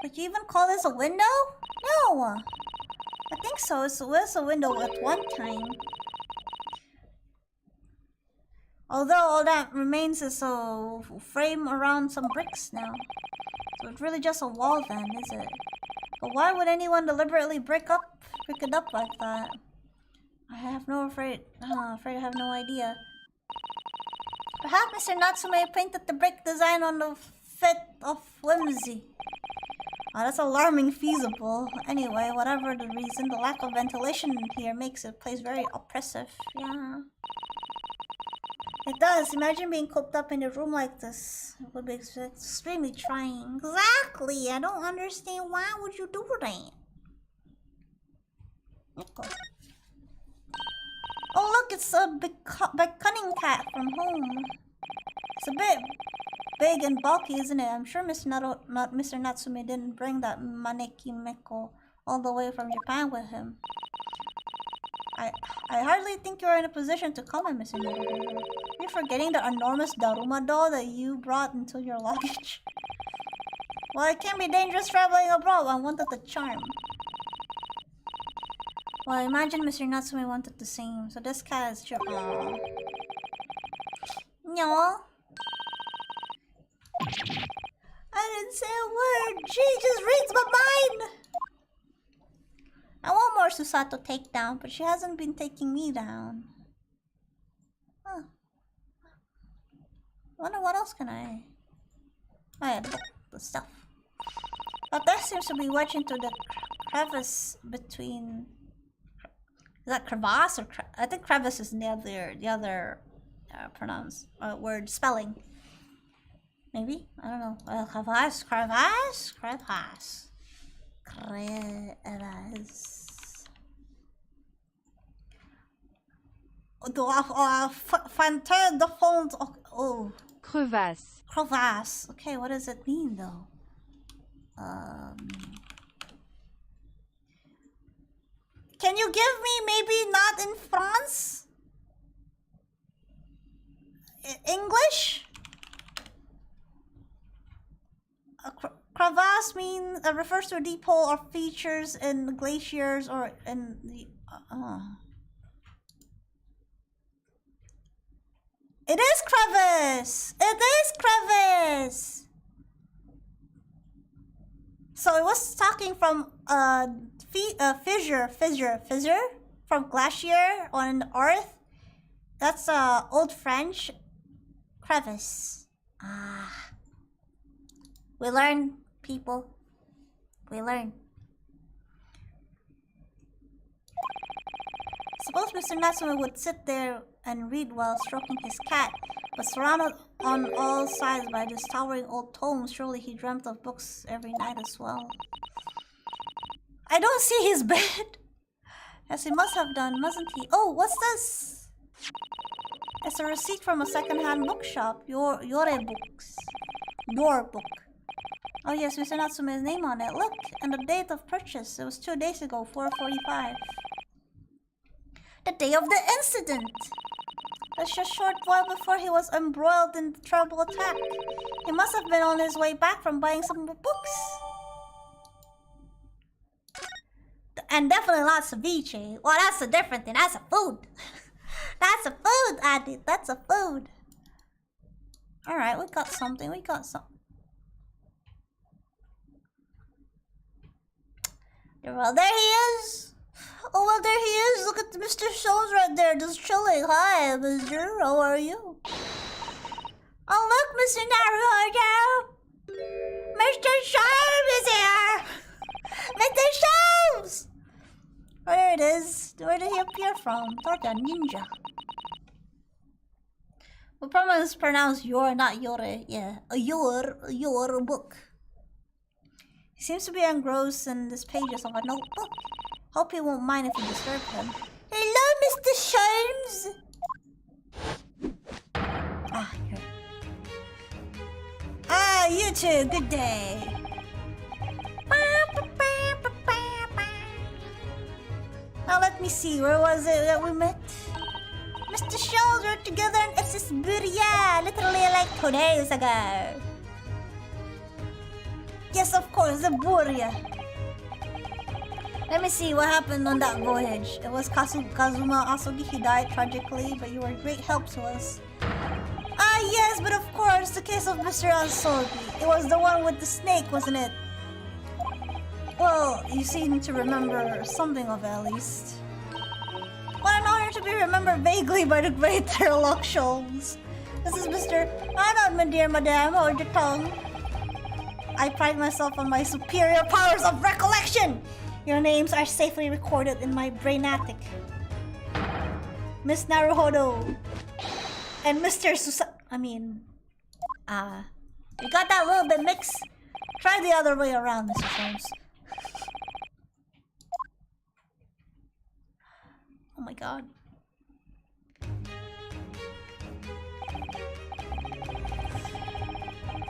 A: Would you even call this a window? No! I think so. It was a window at one time. Although all that remains is a frame around some bricks now. So it's really just a wall then, is it? But why would anyone deliberately break it up like that? I have no afraid I have no idea. Perhaps Mr. Natsume painted the brick design on the fit of whimsy. Oh, that's alarming feasible. Anyway, whatever the reason, the lack of ventilation here makes the place very oppressive. Yeah. It does. Imagine being cooped up in a room like this. It would be extremely trying. Exactly. I don't understand. Why would you do that? Okay. Oh look, it's a big cunning cat from home. It's a bit big and bulky, isn't it? I'm sure Mr. Natsume didn't bring that Maneki Meko all the way from Japan with him. I hardly think you're in a position to comment, Mr. Naruto. You're forgetting the enormous Daruma doll that you brought into your luggage. Well, it can be dangerous traveling abroad. I wanted the charm. Well, imagine Mr. Natsume wanted the same. So this cat is your... Aww. No. I didn't say a word. She just reads my mind. I want more Susato take down, but she hasn't been taking me down. Huh. Wonder what else can I... Oh yeah, the stuff. But that seems to be wedged into the crevice between... Is that crevasse or I think crevice is the other word spelling. Maybe? I don't know. Crevasse. Fanteur de fond. Oh.
C: Crevasse.
A: Crevasse. Okay, what does it mean though? Can you give me maybe not in France? English? Crevasse refers to a deep hole or features in glaciers or in the... It is crevice! It is crevice! So it was talking from fissure from glacier on the earth. That's Old French crevice. Ah. We learn, people. We learn. Suppose Mr. Natsume would sit there and read while stroking his cat, but surrounded on all sides by this towering old tomes, surely he dreamt of books every night as well. I don't see his bed. Yes, he must have done, mustn't he? Oh, what's this? It's a receipt from a second-hand bookshop. Your books. Your book. Oh yes, Mr. Natsume's name on it. Look, and the date of purchase. It was 2 days ago, 4:45. The day of the incident. That's just a short while before he was embroiled in the terrible attack. He must have been on his way back from buying some books. And definitely not ceviche. Well, that's a different thing. That's a food. That's a food, Adi. That's a food. Alright, we got something. We got something. Well, there he is. Oh, well, there he is. Look at Mr. Shows right there, just chilling. Hi, Mr. How are you? Oh, look, Mr. Naruto. Mr. Shows is here. Mr. Shows. Oh, there it is. Where did he appear from? Like a ninja. We probably pronounced your, not yore. Yeah, your book. He seems to be engrossed in these pages of a notebook. Hope he won't mind if we disturb him. Hello, Mr. Sholmes. Ah, here. Ah, you too. Good day. Now let me see. Where was it that we met? Mr. Shows were together in SS Buria, literally like 2 days ago. Yes, of course, the Buria. Let me see what happened on that voyage. It was Kazuma Asogi. He died tragically, but you were a great help to us. Ah, yes, but of course, the case of Mr. Asogi. It was the one with the snake, wasn't it? Well, you seem to remember something of it, at least. What an honor to be remembered vaguely by the great Sherlock Holmes. This is Mr. I don't, my dear madame, hold your tongue. I pride myself on my superior powers of recollection. Your names are safely recorded in my brain attic. Miss Naruhodo and Mr. you got that little bit mixed. Try the other way around, Mr. Holmes. Oh my god.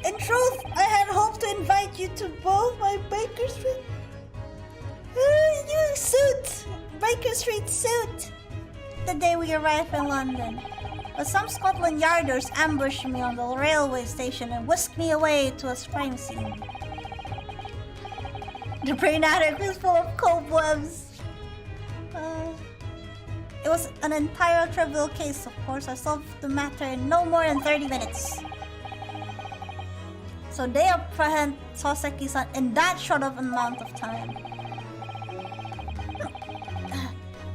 A: In truth, I had hoped to invite you to both my Baker Street new suit! Baker Street suit! The day we arrived in London. But some Scotland Yarders ambushed me on the railway station and whisked me away to a crime scene. The brain attic was full of cobwebs. It was an entire trivial case, of course. I solved the matter in no more than 30 minutes. So they apprehend Soseki-san in that short of amount of time.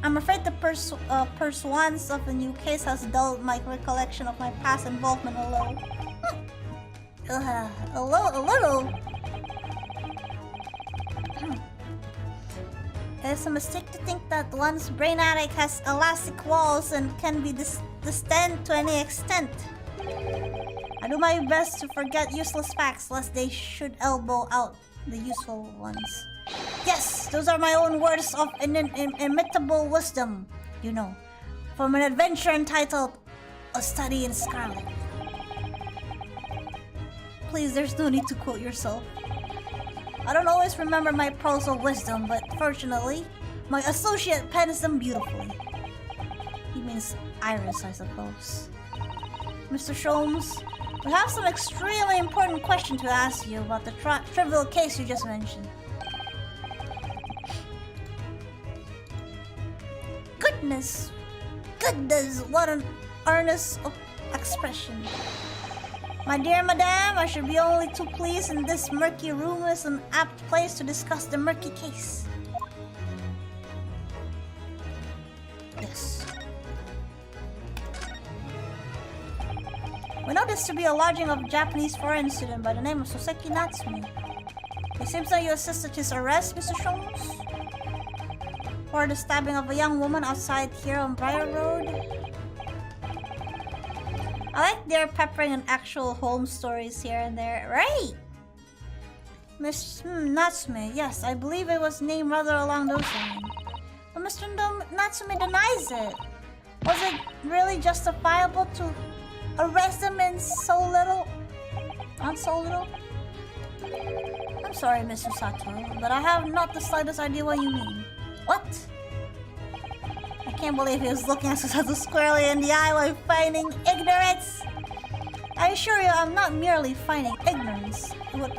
A: I'm afraid the pursuance of the new case has dulled my recollection of my past involvement a little. A little? It's a mistake to think that one's brain attic has elastic walls and can be distended to any extent. I do my best to forget useless facts lest they should elbow out the useful ones. Yes, those are my own words of inimitable wisdom, you know, from an adventure entitled A Study in Scarlet. Please, there's no need to quote yourself. I don't always remember my pearls of wisdom, but fortunately, my associate pens them beautifully. He means Iris, I suppose. Mr. Sholmes, we have some extremely important question to ask you about the trivial case you just mentioned. Goodness, what an earnest expression. My dear madame, I should be only too pleased in this murky room is an apt place to discuss the murky case. Yes. We know this to be a lodging of a Japanese foreign student by the name of Soseki Natsume. It seems that you assisted his arrest, Mr. Sholmes? For the stabbing of a young woman outside here on Briar Road? I like they're peppering in actual home stories here and there. Right! Miss Natsume, yes, I believe it was named rather along those lines. But Mr. Natsume denies it. Was it really justifiable to arrest him in so little? Not so little? I'm sorry, Mr. Sato, but I have not the slightest idea what you mean. What? I can't believe he was looking at Susato squarely in the eye while feigning ignorance. I assure you, I'm not merely feigning ignorance. What?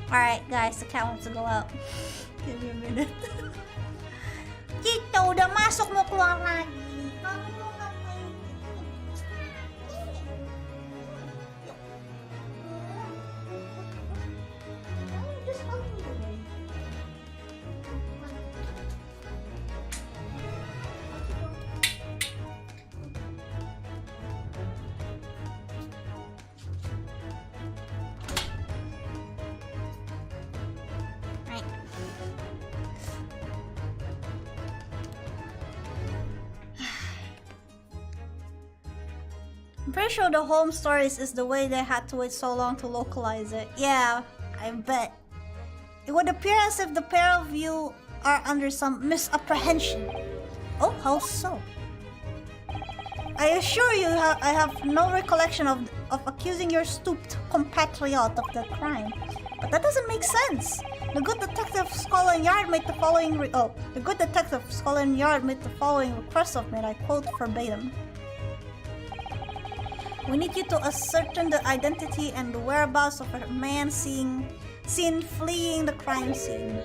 A: Alright, guys, the cat wants to go out. Give me a minute. Kito, damasok mo keluar lagi. I'm pretty sure the home stories is the way they had to wait so long to localize it. Yeah, I bet. It would appear as if the pair of you are under some misapprehension. Oh, how so? I assure you I have no recollection of accusing your stooped compatriot of the crime. But that doesn't make sense. The good detective Scotland Yard made the following request of me, and I quote verbatim. We need you to ascertain the identity and the whereabouts of a man seen fleeing the crime scene.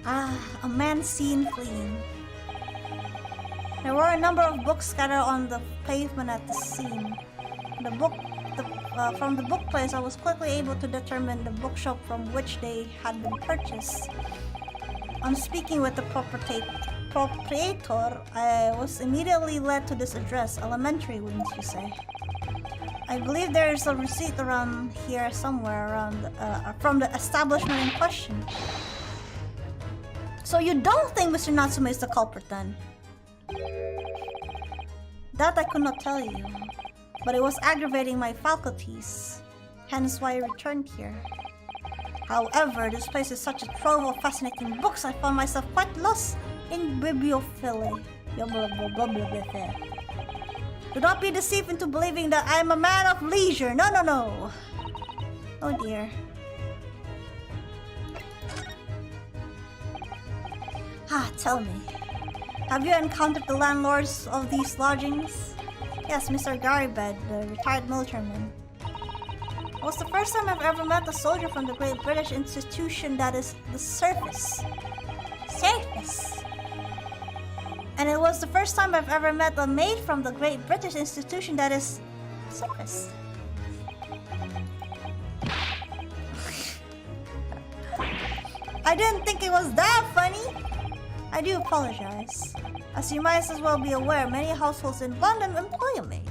A: Ah, a man seen fleeing. There were a number of books scattered on the pavement at the scene. From the book place, I was quickly able to determine the bookshop from which they had been purchased. On speaking with the proprietor, I was immediately led to this address. Elementary, wouldn't you say? I believe there is a receipt around here somewhere from the establishment in question. So you don't think Mr. Natsume is the culprit then? That I could not tell you, but it was aggravating my faculties, hence why I returned here. However, this place is such a trove of fascinating books, I found myself quite lost in bibliophilia. Do not be deceived into believing that I am a man of leisure. No, no, no. Oh dear. Tell me. Have you encountered the landlords of these lodgings? Yes, Mr. Garibed, the retired militaryman. It was the first time I've ever met a soldier from the Great British Institution that is the Surface. Surface? And it was the first time I've ever met a maid from the Great British Institution that is Surface. I didn't think it was that funny. I do apologize. As you might as well be aware, many households in London employ a maid.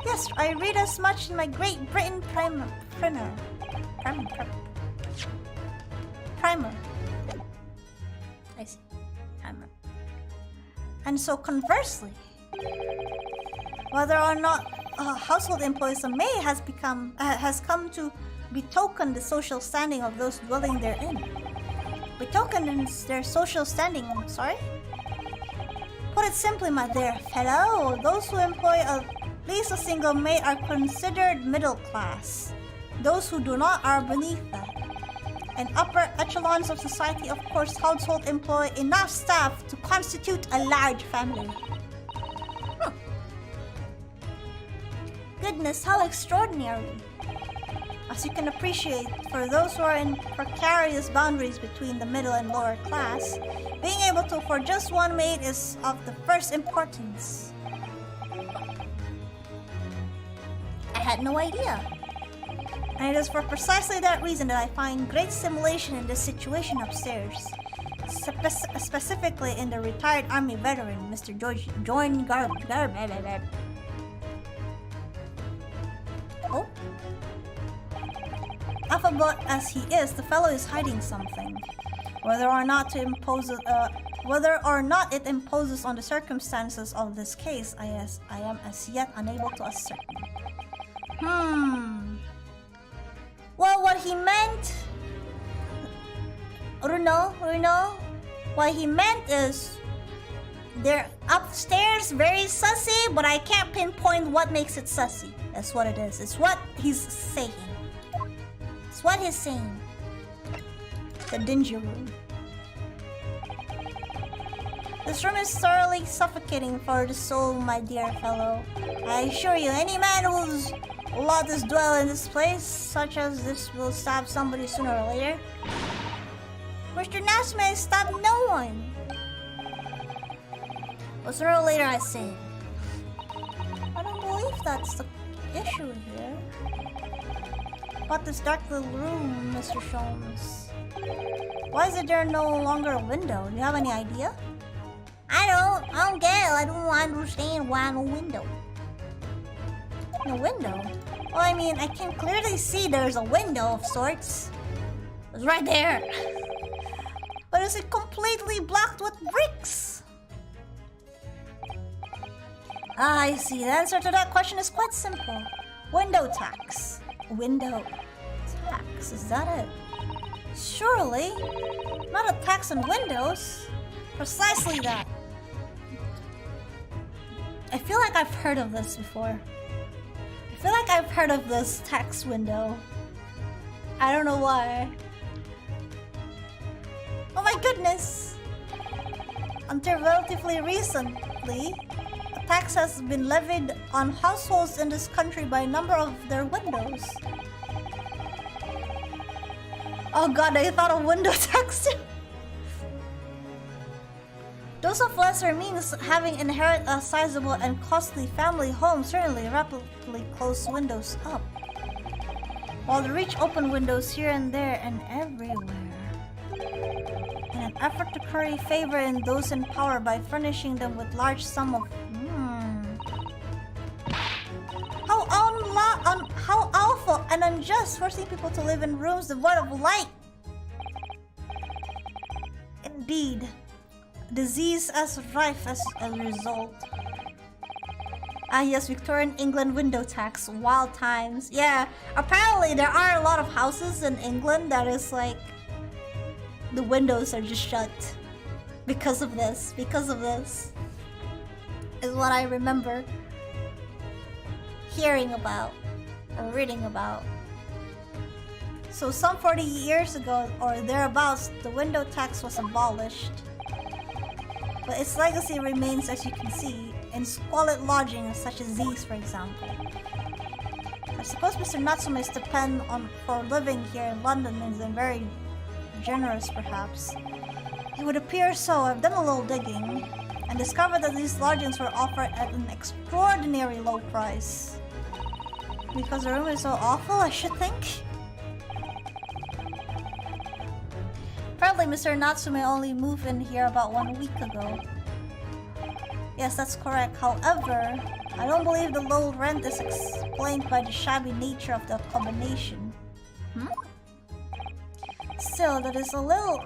A: Yes, I read as much in my Great Britain primer. I see. Primer. And so conversely, whether or not a household employs a maid has come to betoken the social standing of those dwelling therein. Betoken their social standing, sorry? Put it simply, my dear fellow, those who employ at least a single maid are considered middle class. Those who do not are beneath that. In upper echelons of society, of course, household employ enough staff to constitute a large family. Goodness, how extraordinary! As you can appreciate, for those who are in precarious boundaries between the middle and lower class, being able to afford just one maid is of the first importance. I had no idea. And it is for precisely that reason that I find great stimulation in this situation upstairs. Specifically in the retired army veteran, Mr. John Garb. Oh? Affable as he is, the fellow is hiding something. Whether or not it imposes on the circumstances of this case, I am as yet unable to ascertain. Well, what he meant, Runo, what he meant is they're upstairs, very sussy, but I can't pinpoint what makes it sussy. That's what it is. It's what he's saying. It's what he's saying. The dingy room. This room is thoroughly suffocating for the soul, my dear fellow. I assure you, any man whose lot is dwell in this place, such as this, will stab somebody sooner or later. Mr. Natsume stabbed no one. But sooner or later, I say. I don't believe that's the issue here. But this dark little room, Mr. Sholmes. Why is there no longer a window? Do you have any idea? I don't get it. I don't understand why no window. No window? Well, I mean, I can clearly see there's a window of sorts. It's right there. But is it completely blocked with bricks? Ah, I see. The answer to that question is quite simple. Window tax. Window tax, is that it? Surely, not a tax on windows. Precisely that. I feel like I've heard of this before. I feel like I've heard of this tax window. I don't know why. Oh my goodness! Until relatively recently, a tax has been levied on households in this country by a number of their windows. Oh god, I thought of window tax too. Those of lesser means, having inherited a sizable and costly family home, certainly rapidly close windows up, while the rich open windows here and there and everywhere, in an effort to curry favor in those in power by furnishing them with large sum of how awful and unjust, forcing people to live in rooms devoid of light. Indeed, disease as rife as a result. Ah yes, Victorian England window tax, wild times. Yeah, apparently there are a lot of houses in England that is like the windows are just shut because of this. Is what I remember hearing about or reading about. So some 40 years ago or thereabouts, the window tax was abolished. But its legacy remains, as you can see, in squalid lodgings such as these, for example. I suppose Mr. Natsume's stipend for living here in London is very generous, perhaps. It would appear so. I've done a little digging and discovered that these lodgings were offered at an extraordinary low price. Because the room is so awful, I should think. Apparently, Mr. Natsume only moved in here about 1 week ago. Yes, that's correct. However, I don't believe the low rent is explained by the shabby nature of the accommodation. Still, there is a little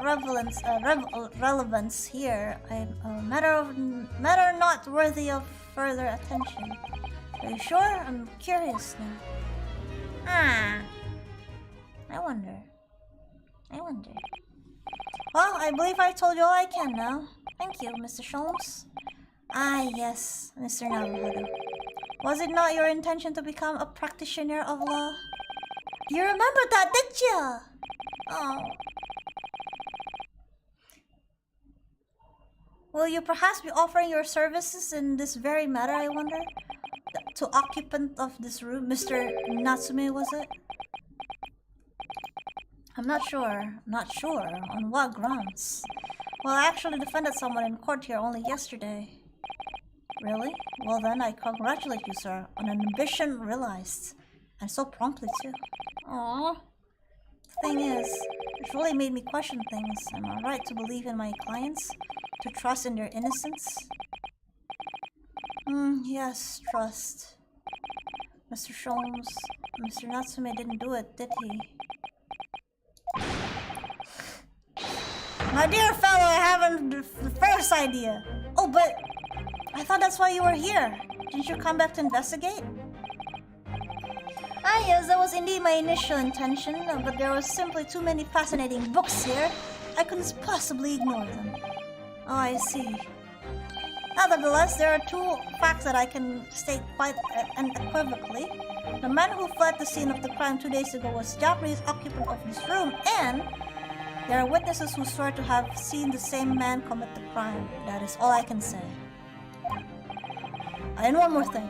A: relevance here. A matter not worthy of further attention. Are you sure? I'm curious now. I wonder. Well, I believe I told you all I can now. Thank you, Mr. Sholmes. Ah, yes, Mr. Naruhodo. Was it not your intention to become a practitioner of law? You remember that, did you? Oh. Will you perhaps be offering your services in this very matter, I wonder? To occupant of this room, Mr. Natsume, was it? I'm not sure. On what grounds? Well, I actually defended someone in court here only yesterday. Really? Well then, I congratulate you, sir, on an ambition realized. And so promptly, too. Aww. The thing is, it's really made me question things. Am I right to believe in my clients? To trust in their innocence? Yes, trust. Mr. Sholmes, Mr. Natsume didn't do it, did he? My dear fellow, I haven't the first idea. Oh, but I thought that's why you were here. Didn't you come back to investigate? Ah, yes, that was indeed my initial intention, but there were simply too many fascinating books here. I couldn't possibly ignore them. Oh, I see. Nevertheless, there are two facts that I can state quite unequivocally. The man who fled the scene of the crime 2 days ago was the Japanese occupant of this room, and there are witnesses who swear to have seen the same man commit the crime. That is all I can say. And one more thing.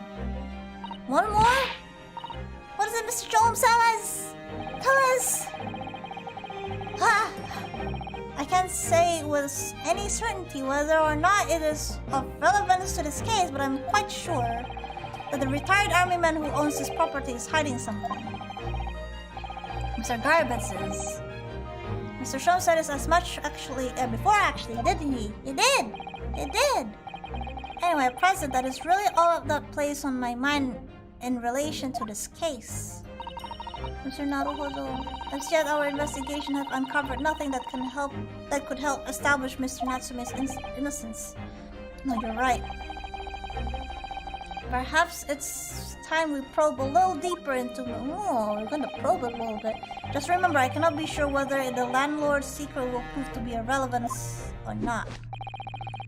A: One more? What is it, Mr. Jones? Tell us! I can't say with any certainty whether or not it is of relevance to this case, but I'm quite sure that the retired army man who owns this property is hiding something. Mr. Garbett says. Mr. Shom said this as much before actually, didn't he? He did! Anyway, President, that is really all that plays on my mind in relation to this case. Mr. Naruhodo, as yet our investigation have uncovered nothing that could help establish Mr. Natsume's innocence. No, you're right. perhaps it's time we probe a little deeper into... Oh, we're gonna probe it a little bit. Just remember, I cannot be sure whether the landlord's secret will prove to be of relevance or not.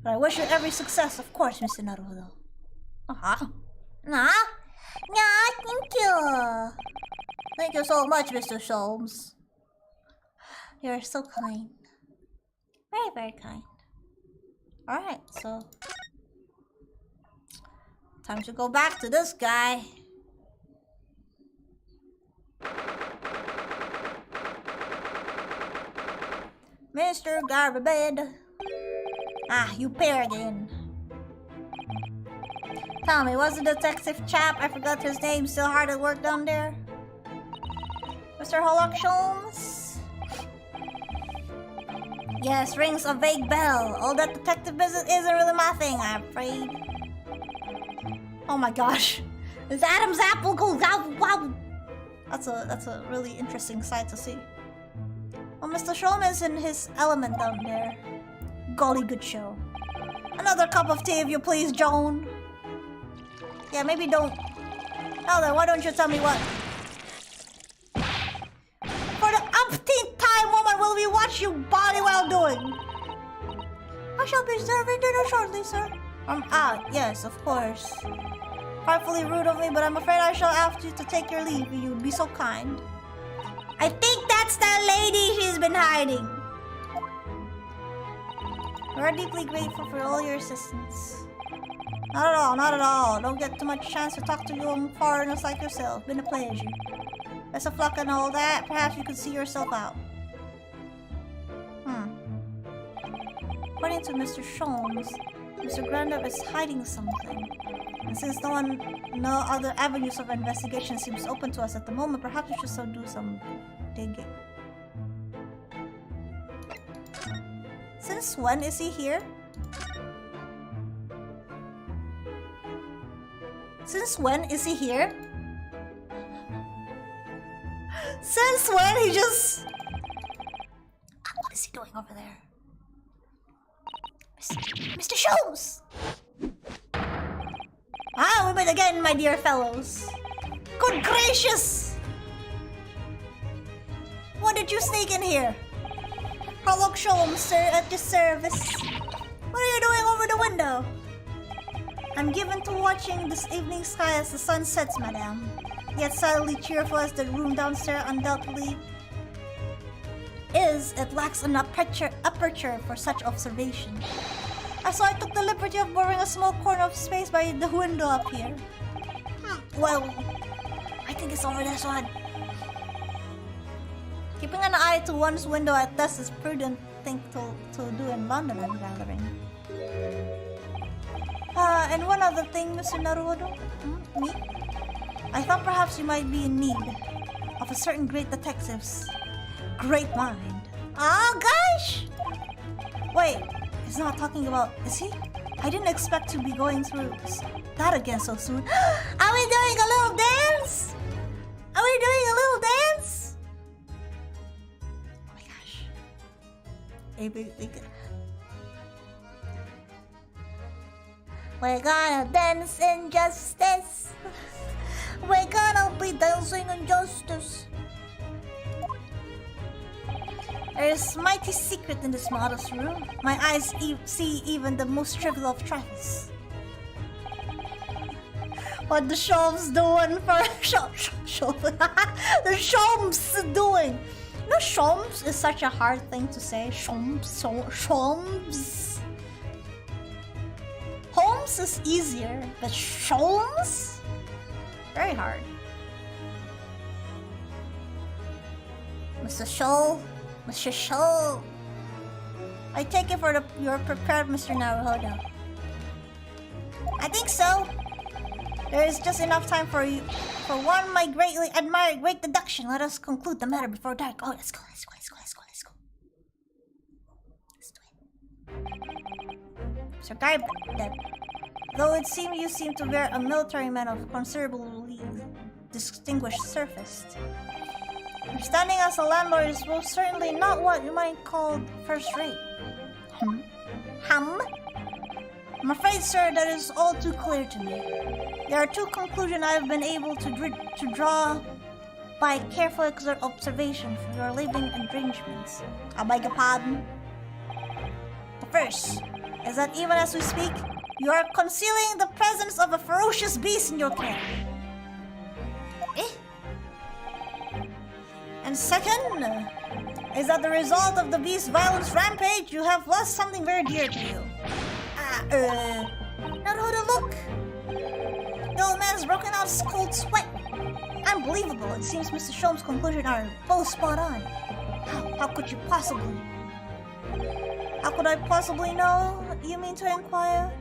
A: But I wish you every success, of course, Mr. Naruto. Uh-huh. Nah, thank you. Thank you so much, Mr. Sholmes. You're so kind. Very, very kind. Alright, so... time to go back to this guy. Mr. Garbabed. Ah, you pair again. Tell me, was the detective chap, I forgot his name, still hard at work down there? Mr. Hollock Sholmes? Yes, rings a vague bell. All that detective business isn't really my thing, I'm afraid. Oh my gosh. This Adam's apple goes out. Wow. That's a really interesting sight to see. Well, Mr. Sholmes is in his element down there. Golly good show. Another cup of tea if you please, Joan. Yeah, maybe don't. Now then, why don't you tell me what? For the umpteenth time, woman, will we watch you body while doing? I shall be serving dinner shortly, sir. Yes, of course. Frightfully rude of me, but I'm afraid I shall ask you to take your leave. You'd be so kind. I think that's that lady she's been hiding. We're deeply grateful for all your assistance. Not at all, not at all. Don't get too much chance to talk to young foreigners like yourself. Been a pleasure. Best of luck and all that. Perhaps you could see yourself out. According to Mr. Sholmes, Mr. Grandup is hiding something. And since no other avenues of investigation seems open to us at the moment, perhaps we should still do some digging. Since when is he here? Since when is he here? Since when he just... What is he doing over there? Mr. Sholmes! We meet again, my dear fellows. Good gracious! When did you sneak in here? Hollock Sholmes, sir, at your service. What are you doing over the window? I'm given to watching this evening sky as the sun sets, madame. Yet silently cheerful as the room downstairs undoubtedly is, it lacks an aperture for such observation. So I took the liberty of borrowing a small corner of space by the window up here. Well, I think it's over this one. Keeping an eye to one's window at dusk is prudent thing to do in London, I'm gathering. And one other thing, Mr. Naruto. Me? I thought perhaps you might be in need of a certain great detective's great mind. Oh gosh! Wait, he's not talking about... Is he? I didn't expect to be going through that again so soon. Are we doing a little dance? Are we doing a little dance? Oh my gosh. Maybe we could... We're gonna dance in justice. We're gonna be dancing in justice. There is mighty secret in this modest room. My eyes see even the most trivial of trifles. What the Sholmes doing for the Sholmes doing? You know, Sholmes is such a hard thing to say. Sholmes. Holmes is easier, but Sholmes? Very hard. Mr. Scholl. I take it for you're prepared, Mr. Naruto. I think so. There is just enough time for one my greatly admired great deduction. Let us conclude the matter before dark. Oh, let's go. Let's do it. Sir Guy, though it seems you seem to wear a military man of considerably distinguished surface. Your standing as a landlord is most certainly not what you might call first-rate. I'm afraid, sir, that is all too clear to me. There are two conclusions I've been able to draw by careful observation from your living arrangements. I beg your pardon. The first is that even as we speak, you are concealing the presence of a ferocious beast in your camp. And second is that the result of the beast's violence rampage, you have lost something very dear to you. Not who to look. The old man's broken out cold sweat. Unbelievable. It seems Mr. Sholmes' conclusions are both spot on. How could you possibly? How could I possibly know? You mean to inquire?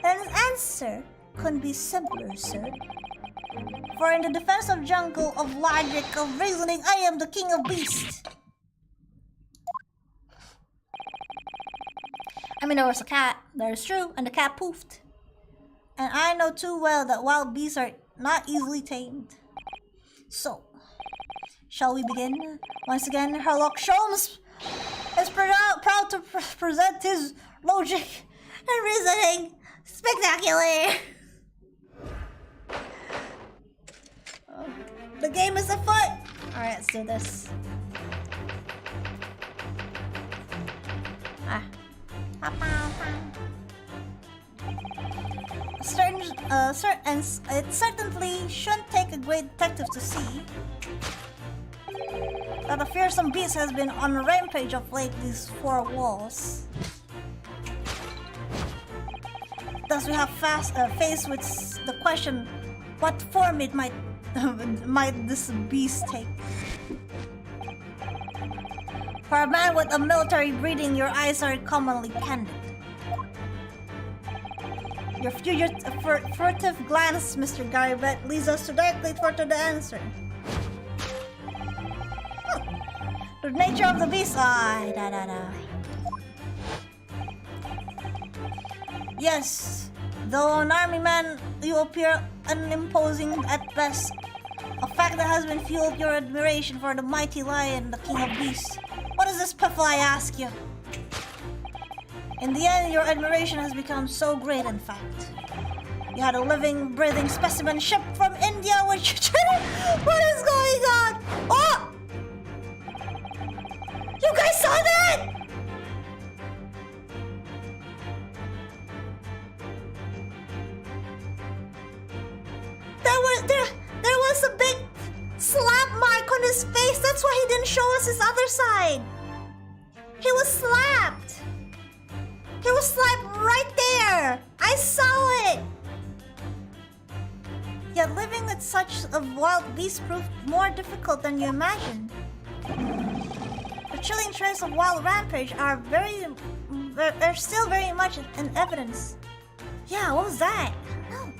A: An answer couldn't be simpler, sir. For in the defense of jungle, of logic, of reasoning, I am the king of beasts. I mean, there was a cat, that is true, and the cat poofed. And I know too well that wild beasts are not easily tamed. So, shall we begin? Once again, Sherlock Sholmes is proud to present his logic and reasoning. Spectacular! The game is afoot! Alright, let's do this. It certainly shouldn't take a great detective to see that a fearsome beast has been on a rampage of late these four walls. Thus we have faced with the question, what form it might this beast take? For a man with a military breeding, your eyes are commonly candid. Your furtive glance, Mr. Garibet, leads us directly toward the answer. The nature of the beast. Yes, though an army man, you appear unimposing at best. A fact that has been fueled your admiration for the mighty lion, the king of beasts. What is this piffle, I ask you? In the end, your admiration has become so great, in fact. You had a living, breathing specimen shipped from India, which... What is going on? Oh! You guys saw that? There was a big slap mark on his face. That's why he didn't show us his other side. He was slapped. He was slapped right there. I saw it. Yet living with such a wild beast proved more difficult than you imagined. The chilling traits of wild rampage are still very much in evidence. Yeah, what was that? Oh.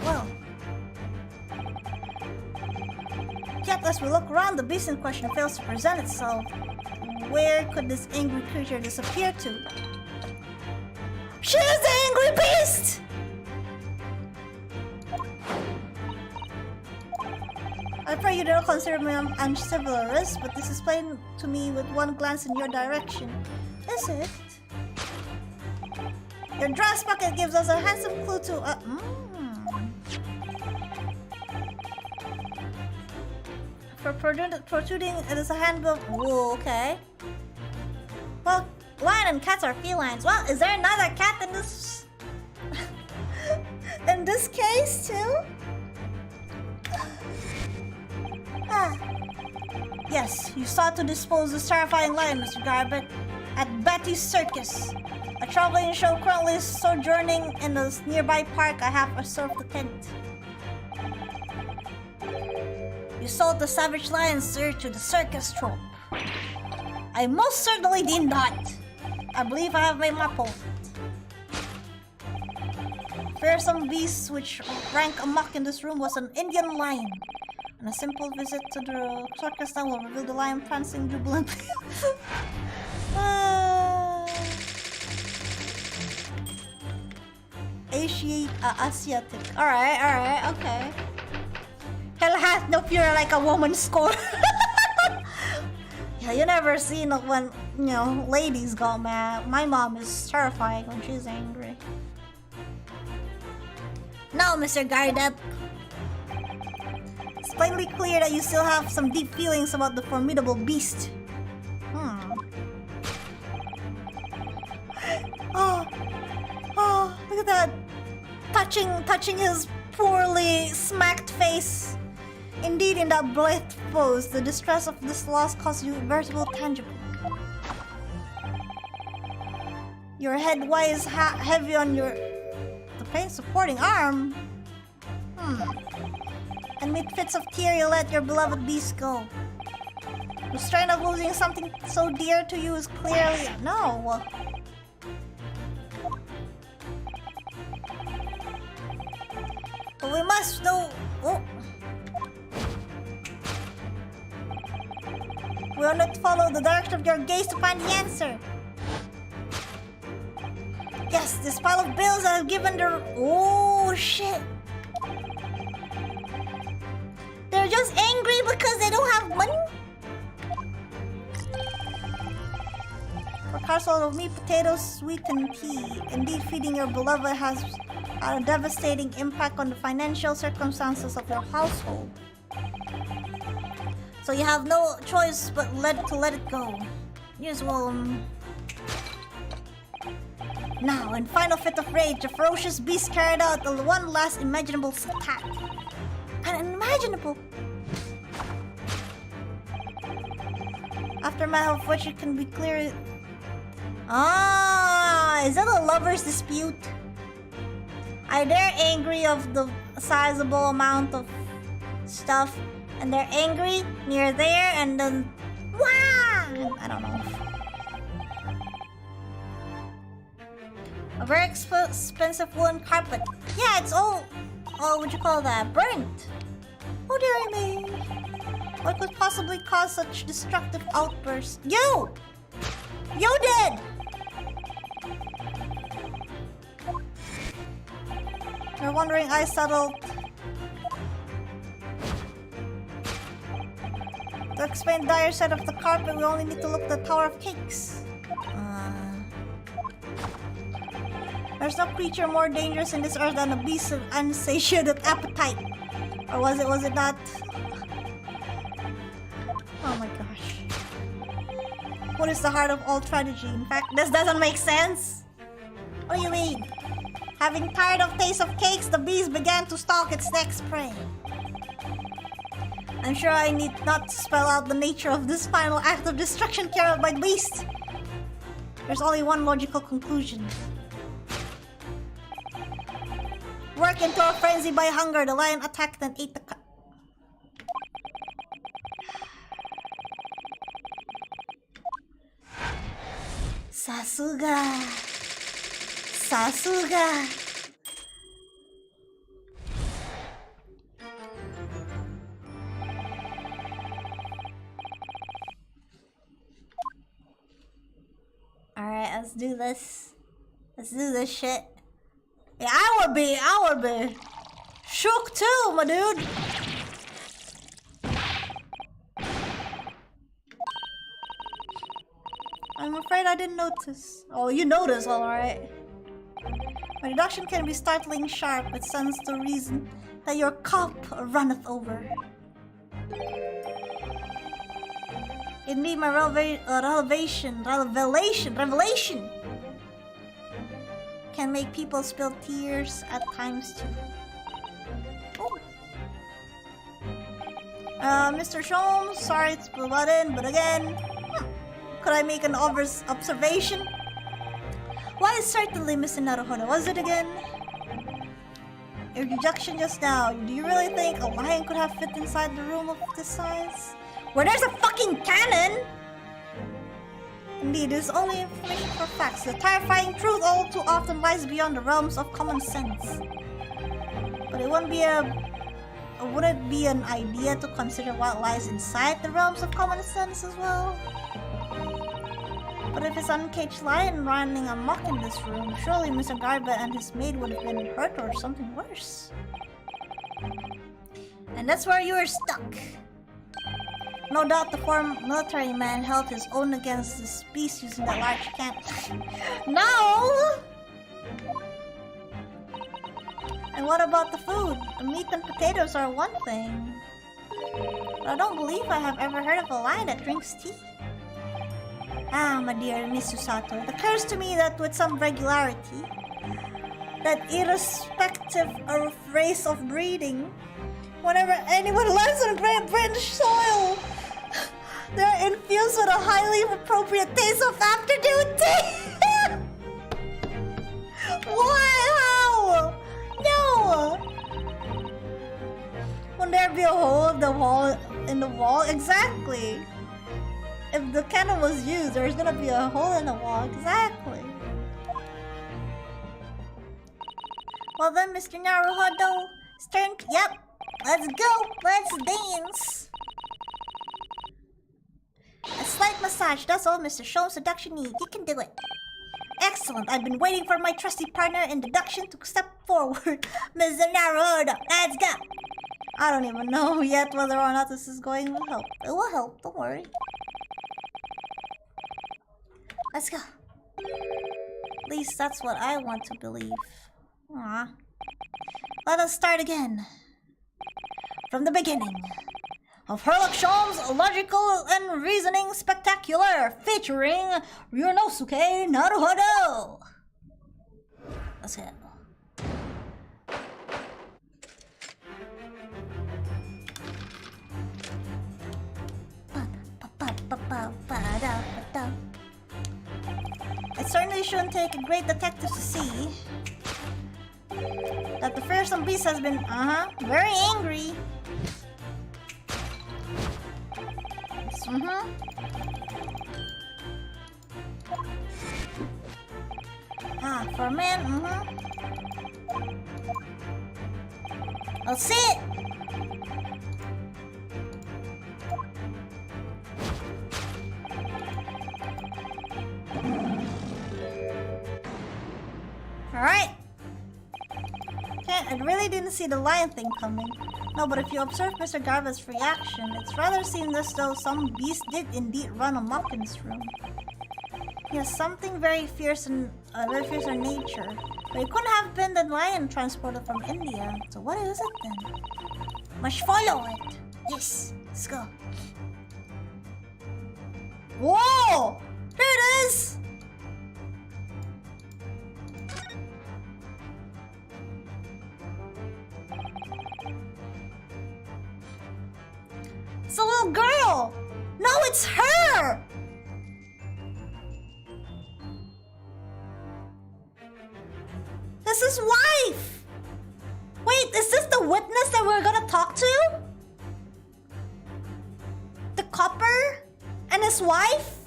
A: Well. Yet as we look around, the beast in question fails to present itself. Where could this angry creature disappear to? She is the angry beast! I pray you don't consider me uncivilized, but this is plain to me with one glance in your direction. Is it? Your dress pocket gives us a handsome clue to For protruding, it is a handbill. Whoa, okay. Well, lion and cats are felines. Well, is there another cat in this... in this case, too? Yes, you sought to dispose this terrifying lion, Mr. Garbett, at Betty's Circus. A traveling show currently sojourning in the nearby park. I have reserved the tent. You sold the savage lion, sir, to the circus troupe. I most certainly did not. I believe I have made my point. Fearsome beast which rank amok in this room was an Indian lion. And a simple visit to the circus town will reveal the lion prancing jubilantly. Asiatic. Alright, okay. Hell has no fury like a woman scorn. Yeah, you never seen it when, you know, ladies got mad. My mom is terrifying when she's angry. No, Mr. Gardep. It's plainly clear that you still have some deep feelings about the formidable beast. Oh, look at that. Touching his poorly smacked face. Indeed, in that blithe pose, the distress of this loss caused you veritable tangible. Your head weighs heavy on the pain supporting arm. And mid fits of tear, you let your beloved beast go. The strain of losing something so dear to you is clearly no. But we must know. Oh. We will not follow the direction of your gaze to find the answer. Yes, this pile of bills I have given the. Oh shit! They're just angry because they don't have money. A parcel of meat, potatoes, sweet, and tea. Indeed, feeding your beloved has had a devastating impact on the financial circumstances of your household. So you have no choice but to let it go. Yes, well. Now, in final fit of rage, the ferocious beast carried out the one last imaginable attack. Unimaginable. Aftermath of which it can be clear. Is that a lover's dispute? They're angry of the sizable amount of stuff, and they're angry near there, and then I don't know. A very expensive woolen carpet. Yeah, it's all what you call that? Burnt. Oh dear me. What could possibly cause such destructive outbursts? You did! Your wondering eyes settled. To explain the dire side of the carpet, we only need to look at the Tower of Cakes. There's no creature more dangerous in this earth than a beast of unsatiated appetite. Or was it not? Oh my gosh. What is the heart of all tragedy? In fact, this doesn't make sense. What do you mean? Having tired of taste of cakes, the beast began to stalk its next prey. I'm sure I need not spell out the nature of this final act of destruction carried out by the beast. There's only one logical conclusion. Worked into a frenzy by hunger, the lion attacked and ate the cat. Sasuga. Alright, let's do this. Let's do this shit. Yeah, I would be shook too, my dude. I'm afraid I didn't notice. Oh, you noticed, alright. My deduction can be startling sharp. It stands to reason that your cup runneth over. Indeed, my revelation can make people spill tears at times too. Oh. Mr. Sholmes, sorry to butt in, but again, could I make an observation? Why, certainly, Mr. Naruhodo. Was it again? Your deduction just now. Do you really think a lion could have fit inside the room of this size? Where there's a fucking cannon! Indeed, it is only information for facts. The terrifying truth all too often lies beyond the realms of common sense. But it wouldn't be would it be an idea to consider what lies inside the realms of common sense as well? But if it's an uncaged lion running amok in this room, surely Mr. Garba and his maid would have been hurt or something worse. And that's where you were stuck. No doubt the former military man held his own against this beast using that large cannon. No! And what about the food? The meat and potatoes are one thing. But I don't believe I have ever heard of a lion that drinks tea. Ah, my dear Miss Susato, it occurs to me that with some regularity, that irrespective of race of breeding, whenever anyone lands on British soil, they're infused with a highly appropriate taste of afternoon tea. Why? How? No! Won't there be a hole in the wall? Exactly. If the cannon was used, there's gonna be a hole in the wall. Exactly. Well then, Mr. Naruhodo, it's turn. Yep. Let's go. Let's dance. A slight massage. That's all Mr. Show's seduction needs. You can do it. Excellent. I've been waiting for my trusty partner in deduction to step forward. Mr. Naruhodo, let's go. I don't even know yet whether or not this is going to help. It will help. Don't worry. Let's go. At least that's what I want to believe. Aww. Let us start again. From the beginning. Of Herlock Sholmes' Logical and Reasoning Spectacular, featuring Ryunosuke Naruhodo. Let's go. It certainly shouldn't take a great detective to see that the fearsome beast has been, very angry. For a man, I'll see it. Alright. I really didn't see the lion thing coming. No, but if you observe Mr. Garva's reaction, it's rather seemed as though some beast did indeed run amok in this room. He has something very fierce in nature. But it couldn't have been the lion transported from India. So what is it then? Must follow it. Yes, let's go. Whoa! There it is! It's a little girl! No, it's her! This is wife! Wait, is this the witness that we're gonna talk to? The copper? And his wife?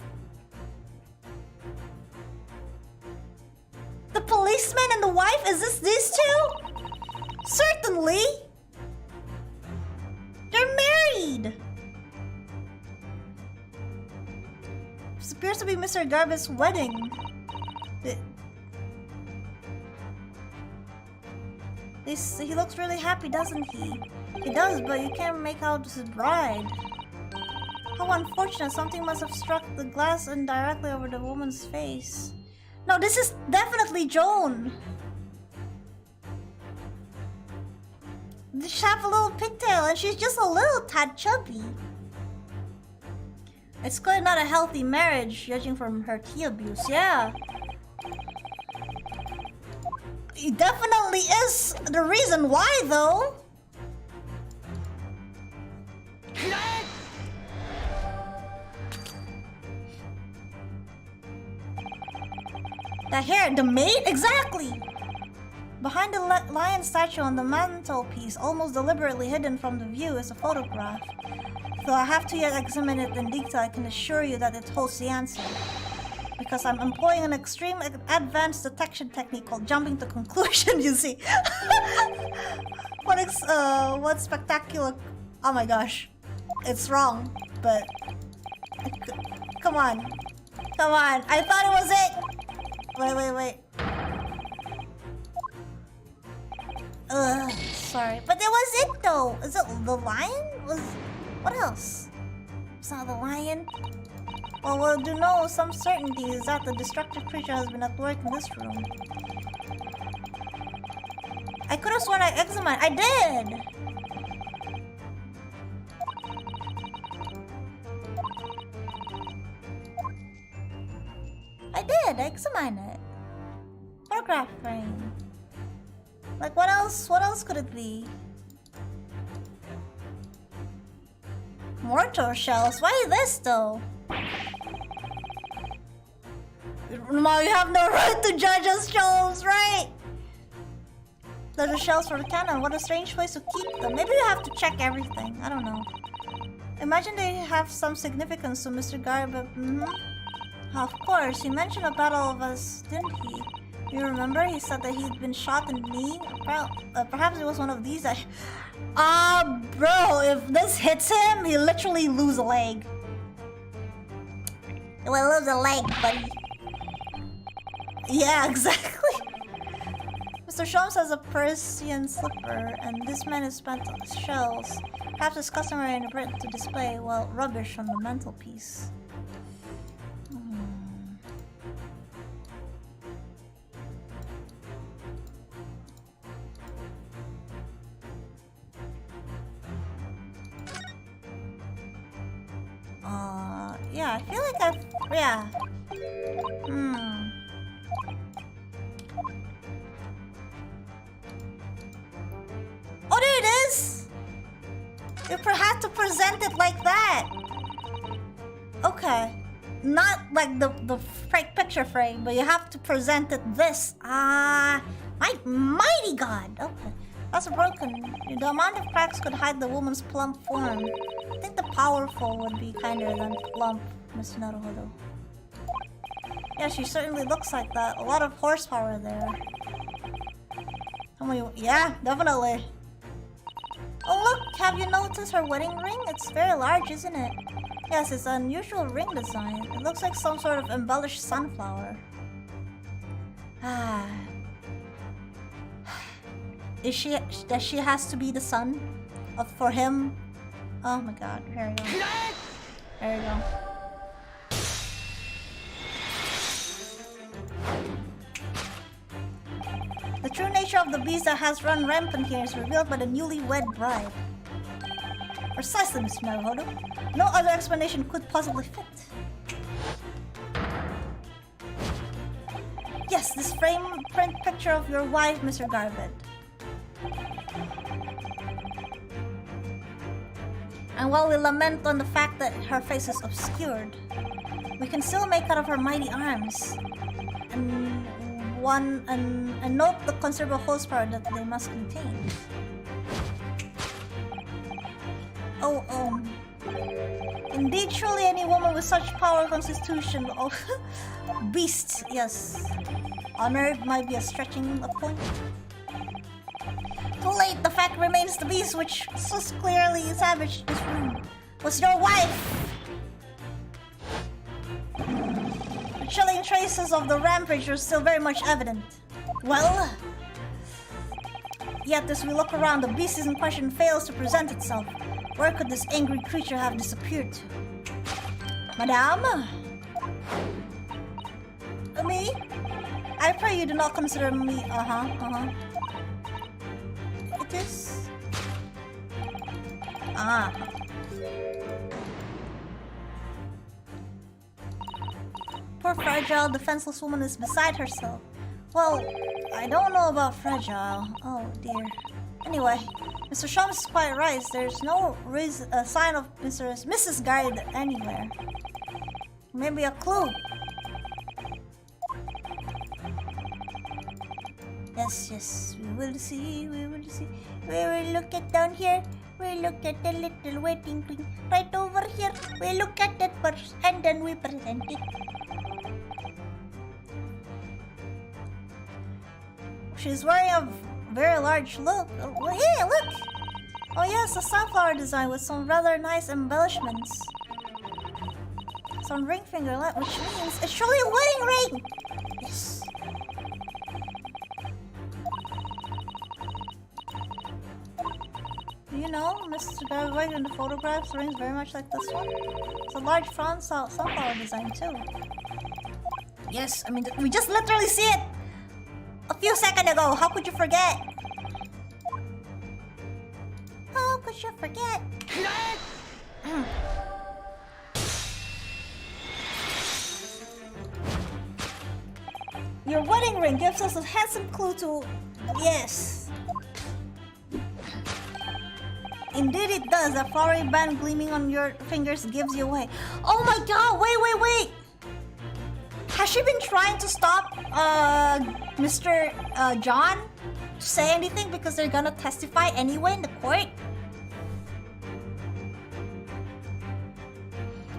A: The policeman and the wife? Is this these two? Certainly! They're married! This appears to be Mr. Garba's wedding. He looks really happy, doesn't he? He does, but you can't make out his bride. How unfortunate, something must have struck the glass indirectly over the woman's face. No, this is definitely Joan. She have a little pigtail and she's just a little tad chubby. It's clearly not a healthy marriage, judging from her tea abuse, yeah. It definitely is the reason why, though. That hair, the maid? Exactly! Behind the lion statue on the mantelpiece, almost deliberately hidden from the view, is a photograph. Though I have to yet examine it in detail, I can assure you that it holds the answer. Because I'm employing an extreme advanced detection technique called jumping to conclusion, you see. What spectacular... Oh my gosh. It's wrong, but... Come on. Come on. I thought it was it! Wait. Sorry. But it was it though! Is it the lion? What else? It's not the lion? Well, we'll do know some certainty is that the destructive creature has been at work in this room. I could have sworn I examined. I did! I examined it. Photograph frame. Like, what else? What else could it be? Mortar shells? Why this though? No, you have no right to judge us shells, right? They're the shells for the cannon. What a strange place to keep them. Maybe we have to check everything. I don't know. Imagine they have some significance to Mr. Garber. Of course, he mentioned a battle of us, didn't he? You remember? He said that he'd been shot in the knee. Perhaps it was one of these that... bro, if this hits him, he'll literally lose a leg. He will lose a leg, buddy. Yeah, exactly. Mr. Sholmes has a Persian slipper, and this man is spent on his shells. Perhaps his customary in Britain to display, well, rubbish on the mantelpiece. Yeah, I feel like yeah. Oh, there it is! You have to present it like that. Okay. Not like the picture frame, but you have to present it this. Mighty God. Okay. That's broken. The amount of cracks could hide the woman's plump form. I think the powerful would be kinder than plump, Miss Naruhodo. Yeah, she certainly looks like that. A lot of horsepower there. Yeah, definitely. Oh look, have you noticed her wedding ring? It's very large, isn't it? Yes, it's an unusual ring design. It looks like some sort of embellished sunflower. Does she has to be the son for him? Oh my god, here we go. There we go. The true nature of the beast that has run rampant here is revealed by the newlywed bride. Precisely, Mr. Naruhodo. No other explanation could possibly fit. Yes, this frame print picture of your wife, Mr. Garbett. And while we lament on the fact that her face is obscured, we can still make out of her mighty arms and note the considerable horsepower that they must contain. Indeed, surely any woman with such power constitution, beast, yes. Honor might be a stretching a point. Too late, the fact remains the beast which so clearly savaged this room was your wife! The chilling traces of the rampage are still very much evident. Well... Yet as we look around, the beast in question fails to present itself. Where could this angry creature have disappeared to? Madame? Me? I pray you do not consider me... It is... Poor fragile, defenseless woman is beside herself. Well, I don't know about fragile. Oh dear. Anyway, Mr. Sholmes is quite right. There's no sign of Mrs. Guide anywhere. Maybe a clue. Yes, we will see. We will look at down here. We look at the little waiting thing right over here. We look at that first and then we present it. She's wearing a very large look. Oh, hey, look! Oh yes, a sunflower design with some rather nice embellishments. Some ring finger, which means it's surely a wedding ring! Yes. You know, Mr. Gargoyle in the photographs rings very much like this one. It's a large front sunflower design too. Yes, I mean, we just literally see it a few seconds ago. How could you forget? did you forget? Your wedding ring gives us a handsome clue to... Yes. Indeed it does. A flowery band gleaming on your fingers gives you away. Oh my god, wait. Has she been trying to stop Mr. John to say anything because they're gonna testify anyway in the court?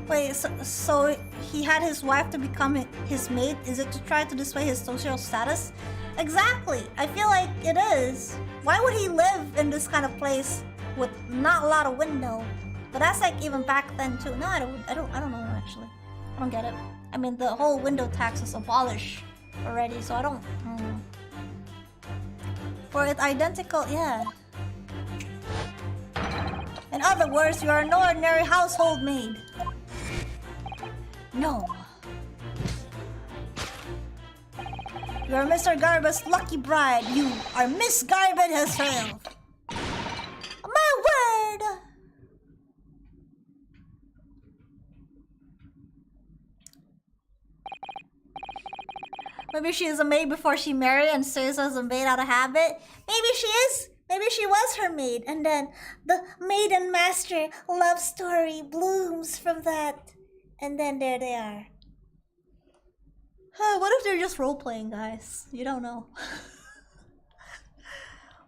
A: Wait, so he had his wife to become his maid? Is it to try to display his social status? Exactly. I feel like it is. Why would he live in this kind of place with not a lot of window? But that's like even back then too. No, I don't know actually. I don't get it. I mean, the whole window tax is abolished already, so I don't know. For it identical, yeah. In other words, you are no ordinary household maid. No. You are Mr. Garba's lucky bride. You are Miss Garba herself. My word! Maybe she is a maid before she married and stays as a maid out of habit. Maybe she is. Maybe she was her maid, and then the maid and master love story blooms from that. And then there they are. What if they're just role-playing, guys? You don't know.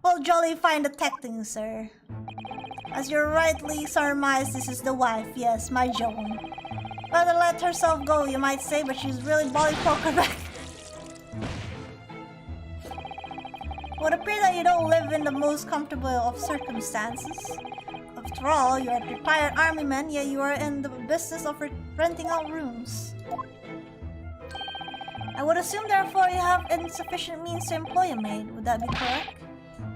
A: Well, jolly fine detecting, sir. As you rightly surmise, this is the wife. Yes, my Joan. Rather let herself go, you might say, but she's really bally poker back. It would appear that you don't live in the most comfortable of circumstances. After all, you're a retired army man, yet you are in the business of renting out rooms. I would assume, therefore, you have insufficient means to employ a maid. Would that be correct?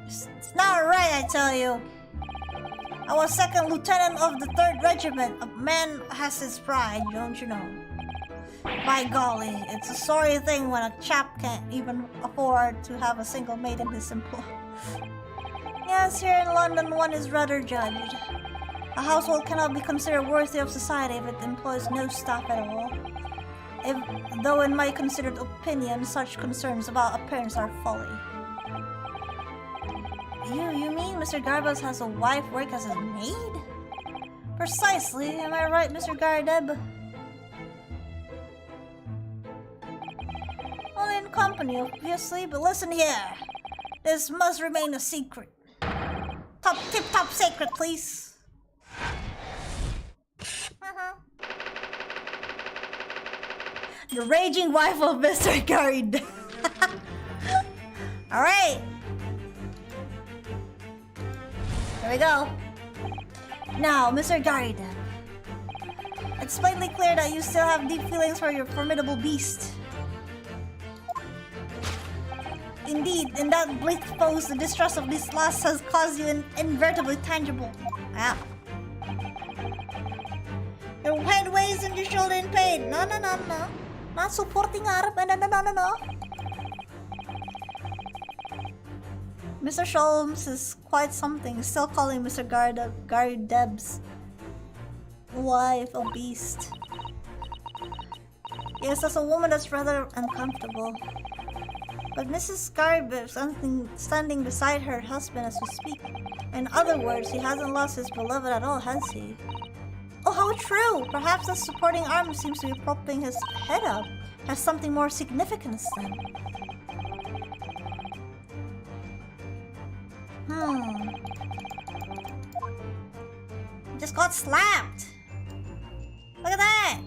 A: It's not right, I tell you. I was second lieutenant of the 3rd Regiment. A man has his pride, don't you know? By golly, it's a sorry thing when a chap can't even afford to have a single maid in his employ. Yes, here in London one is rather judged. A household cannot be considered worthy of society if it employs no staff at all. Though in my considered opinion, such concerns about appearance are folly. You mean Mr. Garbas has a wife work as a maid? Precisely, am I right, Mr. Gardeb? Only in company, obviously, but listen here. This must remain a secret. Tip-top secret, please. The raging wife of Mr. Gard. Alright. Here we go. Now, Mr. Gard. It's plainly clear that you still have deep feelings for your formidable beast. Indeed, in that bleak pose, the distrust of this last has caused you an invertibly tangible. Ah. Your head weighs and your shoulder in pain. No. Not supporting arm. No. Mr. Sholmes is quite something. Still calling Mr. Gardeb's wife a beast. Yes, as a woman that's rather uncomfortable. But Mrs. Garb is standing beside her husband as we speak. In other words, he hasn't lost his beloved at all, has he? Oh, how true! Perhaps the supporting arm seems to be propping his head up. Has something more significance then. Just got slapped! Look at that!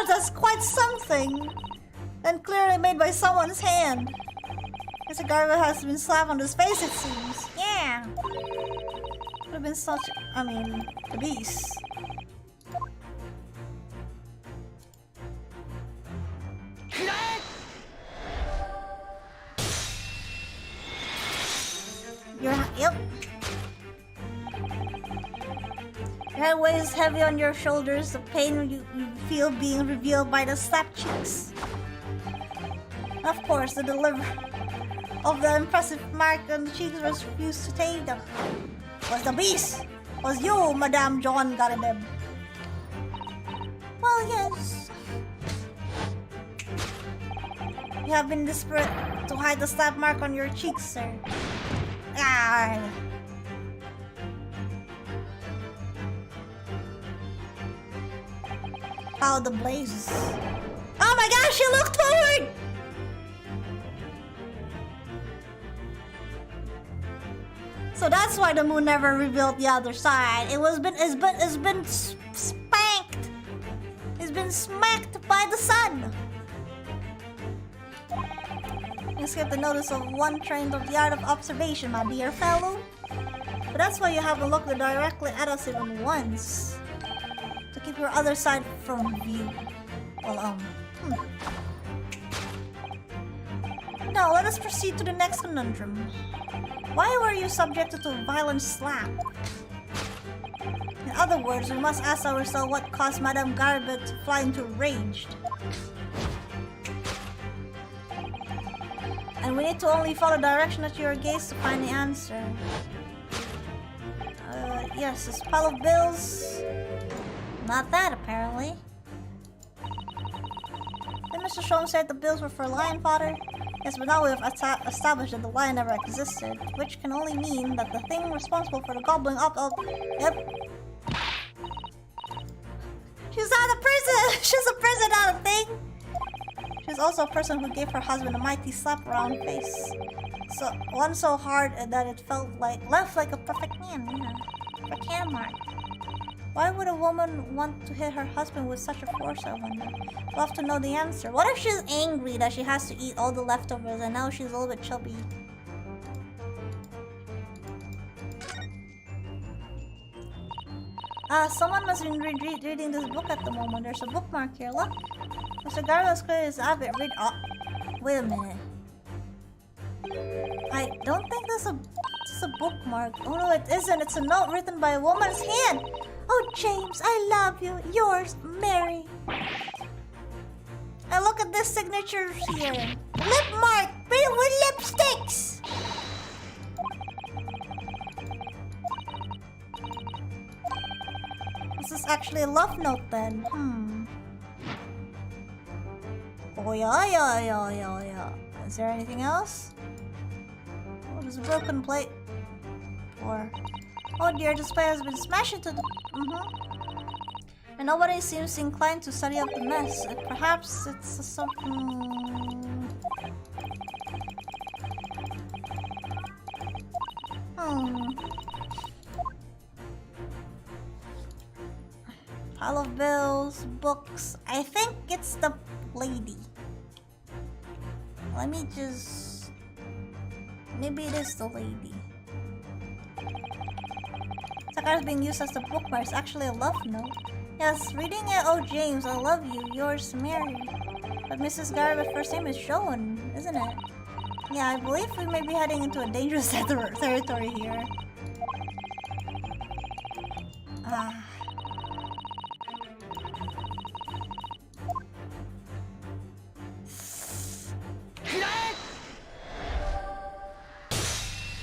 A: That's quite something! And clearly made by someone's hand. Mr. Garba has been slapped on his face, it seems. Yeah! Would have been such... the beast. Yep. Your head weighs heavy on your shoulders, the pain you feel being revealed by the slap cheeks. Of course, the of the impressive mark on the cheeks refused to take them. Was the beast? Was you, Madame John Garibeb? Well, yes. You have been desperate to hide the stab mark on your cheeks, sir. Ah. How the blazes. Oh my gosh, she looked forward! So that's why the moon never revealed the other side. It's been spanked. It's been smacked by the sun. You skipped the notice of one trained of the art of observation, my dear fellow. But that's why you haven't looked directly at us even once. To keep your other side from view. Well, Now, let us proceed to the next conundrum. Why were you subjected to a violent slap? In other words, we must ask ourselves what caused Madame Garbet to fly into a rage. And we need to only follow direction at your gaze to find the answer. Yes, this pile of bills. Not that, apparently. Then Mr. Sholmes said the bills were for lion fodder? Yes, but now we have established that the lion never existed, which can only mean that the thing responsible for the gobbling up of... Yep. She's not a person! She's a person, not a thing! She's also a person who gave her husband a mighty slap around the face. So, one so hard that it left like a perfect man, yeah. A can mark. Why would a woman want to hit her husband with such a force, I wonder? We'll have to know the answer. What if she's angry that she has to eat all the leftovers and now she's a little bit chubby? Someone must be reading this book at the moment. There's a bookmark here, look. Mr. Garlo's clear his habit. Wait a minute. I don't think this is a bookmark. Oh no, it isn't. It's a note written by a woman's hand. Oh, James, I love you. Yours, Mary. And look at this signature here. Lip mark, filled with lipsticks. This is actually a love note then. Oh yeah. Is there anything else? Oh, there's a broken plate. Or... Oh dear, this plate has been smashed into the... And nobody seems inclined to study up the mess. Perhaps it's a something... Pile of bills, books. I think it's the lady. Let me just... Maybe it is the lady. Sakura is being used as the bookmark. It's actually a love note. Yes, reading it. Oh, James, I love you. Yours, Mary. But Mrs. Garber's first name is Shown, isn't it? Yeah, I believe we may be heading into a dangerous territory here.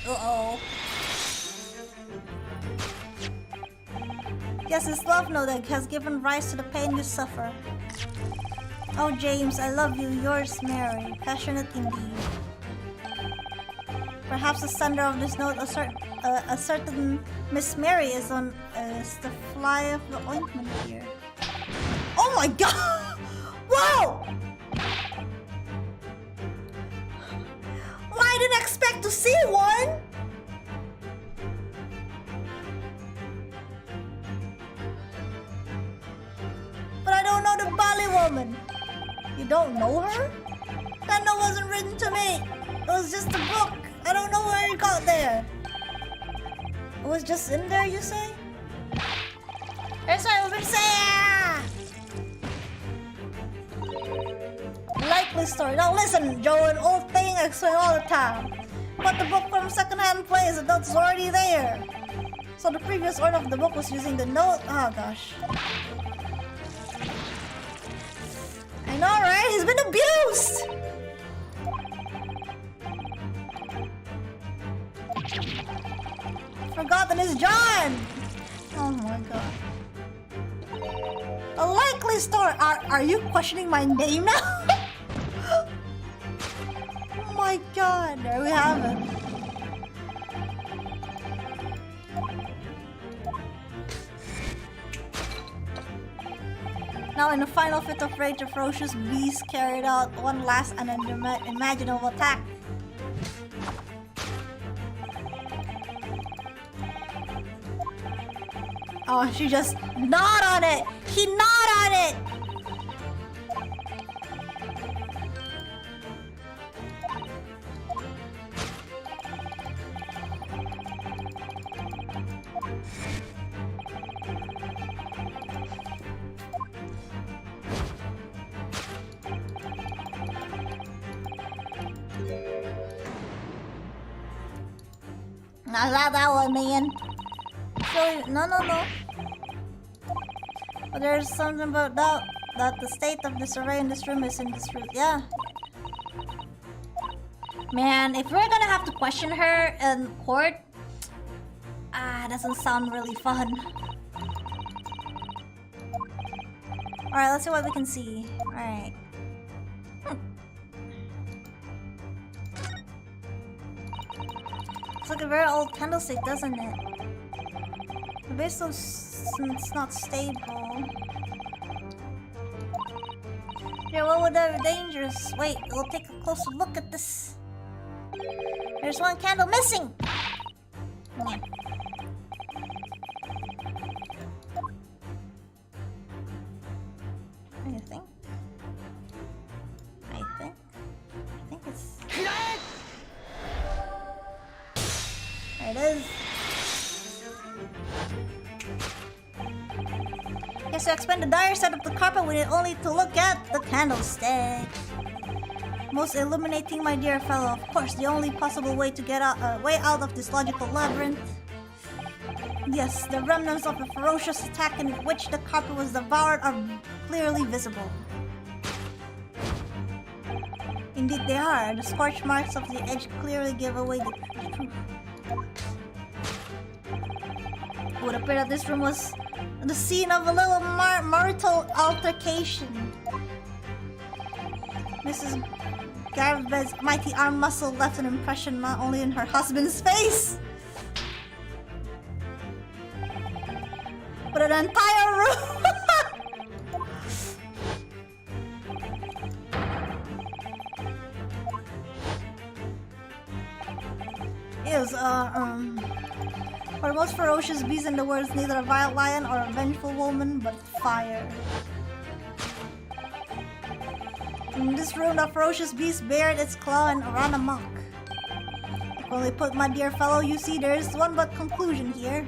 A: Uh-oh. Yes, it's love note that has given rise to the pain you suffer. Oh, James, I love you. Yours, Mary. Passionate indeed. Perhaps the sender of this note, a certain Miss Mary, is the fly of the ointment here. Oh my God! Whoa! Well, I didn't expect to see one. But I don't know the Bali woman. You don't know her? That note wasn't written to me. It was just a book. I don't know where it got there. It was just in there, you say? That's what I've been saying! Likely story. Now listen, Joe, an old thing I explain all the time. But the book from secondhand place, the note's already there. So the previous owner of the book was using the note. Oh gosh. I know, right? He's been abused! Forgotten is John! Oh my god. A likely story. Are you questioning my name now? Oh my god, there we have it. Now in the final fit of rage, the ferocious beast carried out one last and unimaginable attack. Oh, she just gnawed on it! He gnawed on it! Not that one, man. No. But there's something about that the state of disarray in this room is in this room. Yeah. Man, if we're gonna have to question her in court, doesn't sound really fun. Alright, let's see what we can see. Alright. It's like a very old candlestick, doesn't it? The base it's not stable. Yeah, what would that be dangerous? Wait, we'll take a closer look at this. There's one candle missing! Yeah. I think it's... There it is. Yes, to explain the dire side of the carpet, we need only to look at the candlestick. Most illuminating, my dear fellow. Of course, the only possible way to get way out of this logical labyrinth. Yes, the remnants of a ferocious attack in which the carpet was devoured are clearly visible. Indeed they are. The scorch marks of the edge clearly give away the truth. It would appear that this room was the scene of a little marital altercation. Mrs. Garved's mighty arm muscle left an impression not only in her husband's face, but an entire room. Is for the most ferocious beast in the world is neither a violent lion or a vengeful woman, but fire. In this room, the ferocious beast bared its claw and ran amok. Only put, my dear fellow, you see, there is one but conclusion here.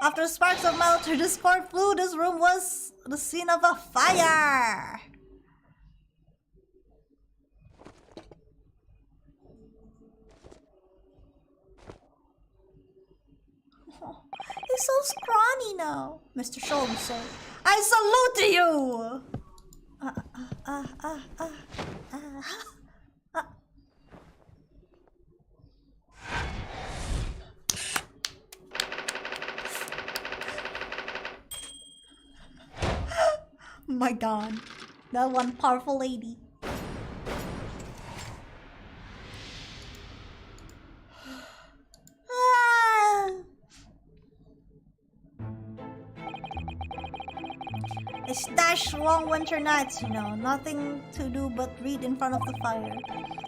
A: After sparks of metal to discord flew, this room was the scene of a fire. He's so scrawny now. Mr. Sholmes, sir. I salute to you! My god. That one powerful lady. It's dash long winter nights, you know. Nothing to do but read in front of the fire.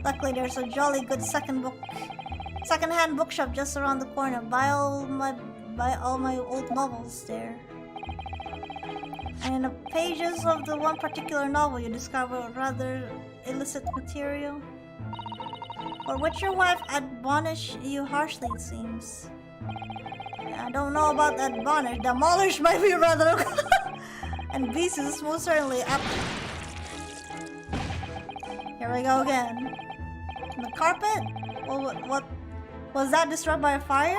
A: Luckily, there's a jolly good second-hand bookshop just around the corner. Buy all my old novels there. And in the pages of the one particular novel, you discover rather illicit material, for which your wife admonished you harshly, it seems. Yeah, I don't know about admonish. Demolish might be rather. And beast is most certainly up. Here we go again. The carpet? Well, what was that destroyed by a fire?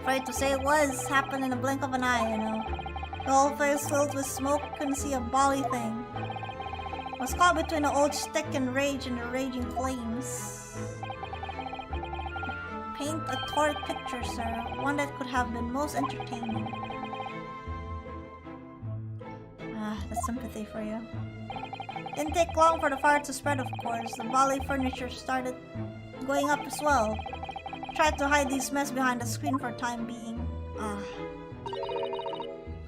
A: Afraid to say it was. Happened in a blink of an eye, you know. The whole place filled with smoke, couldn't see a bally thing. was caught between an old stick and rage and the raging flames. Paint a torrid picture, sir. One that could have been most entertaining. Ah, that's sympathy for you. Didn't take long for the fire to spread, of course. The volley furniture started going up as well. Tried to hide these mess behind the screen for time being. Ah.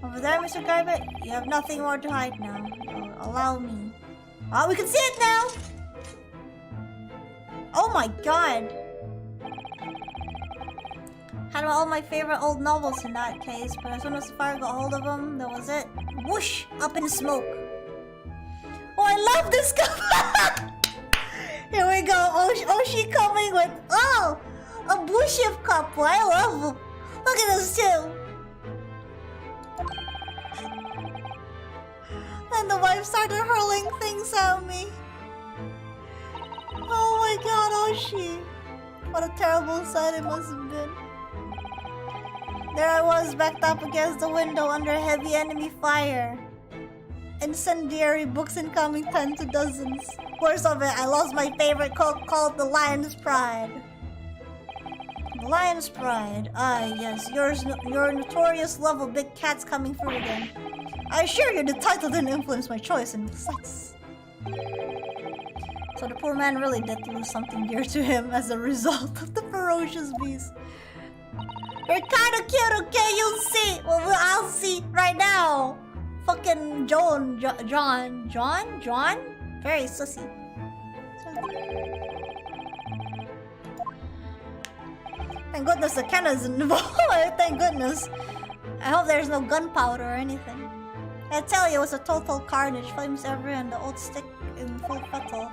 A: Over there, Mr. Garbett, you have nothing more to hide now. Allow me. Oh, we can see it now! Oh my god! Had all my favorite old novels in that case, but as soon as the fire got hold of them, that was it. Whoosh! Up in smoke. Oh, I love this guy! Here we go. Oshi coming with, oh! A bullshit couple. I love them. Look at this too. And the wife started hurling things at me. Oh my god, Oshi. What a terrible sight it must have been. There I was, backed up against the window under heavy enemy fire. Incendiary books incoming 10 to dozens. Worst of it, I lost my favorite quote called The Lion's Pride. The Lion's Pride. Ah, yes, your notorious love of big cats coming through again. I assure you the title didn't influence my choice in sex. So the poor man really did lose something dear to him as a result of the ferocious beast. You're kinda cute, okay? You'll see. Well, I'll see right now. Fucking John? Very sussy. Thank goodness the cannon isn't involved. Thank goodness. I hope there's no gunpowder or anything. I tell you, it was a total carnage. Flames everywhere and the old stick in full fettle.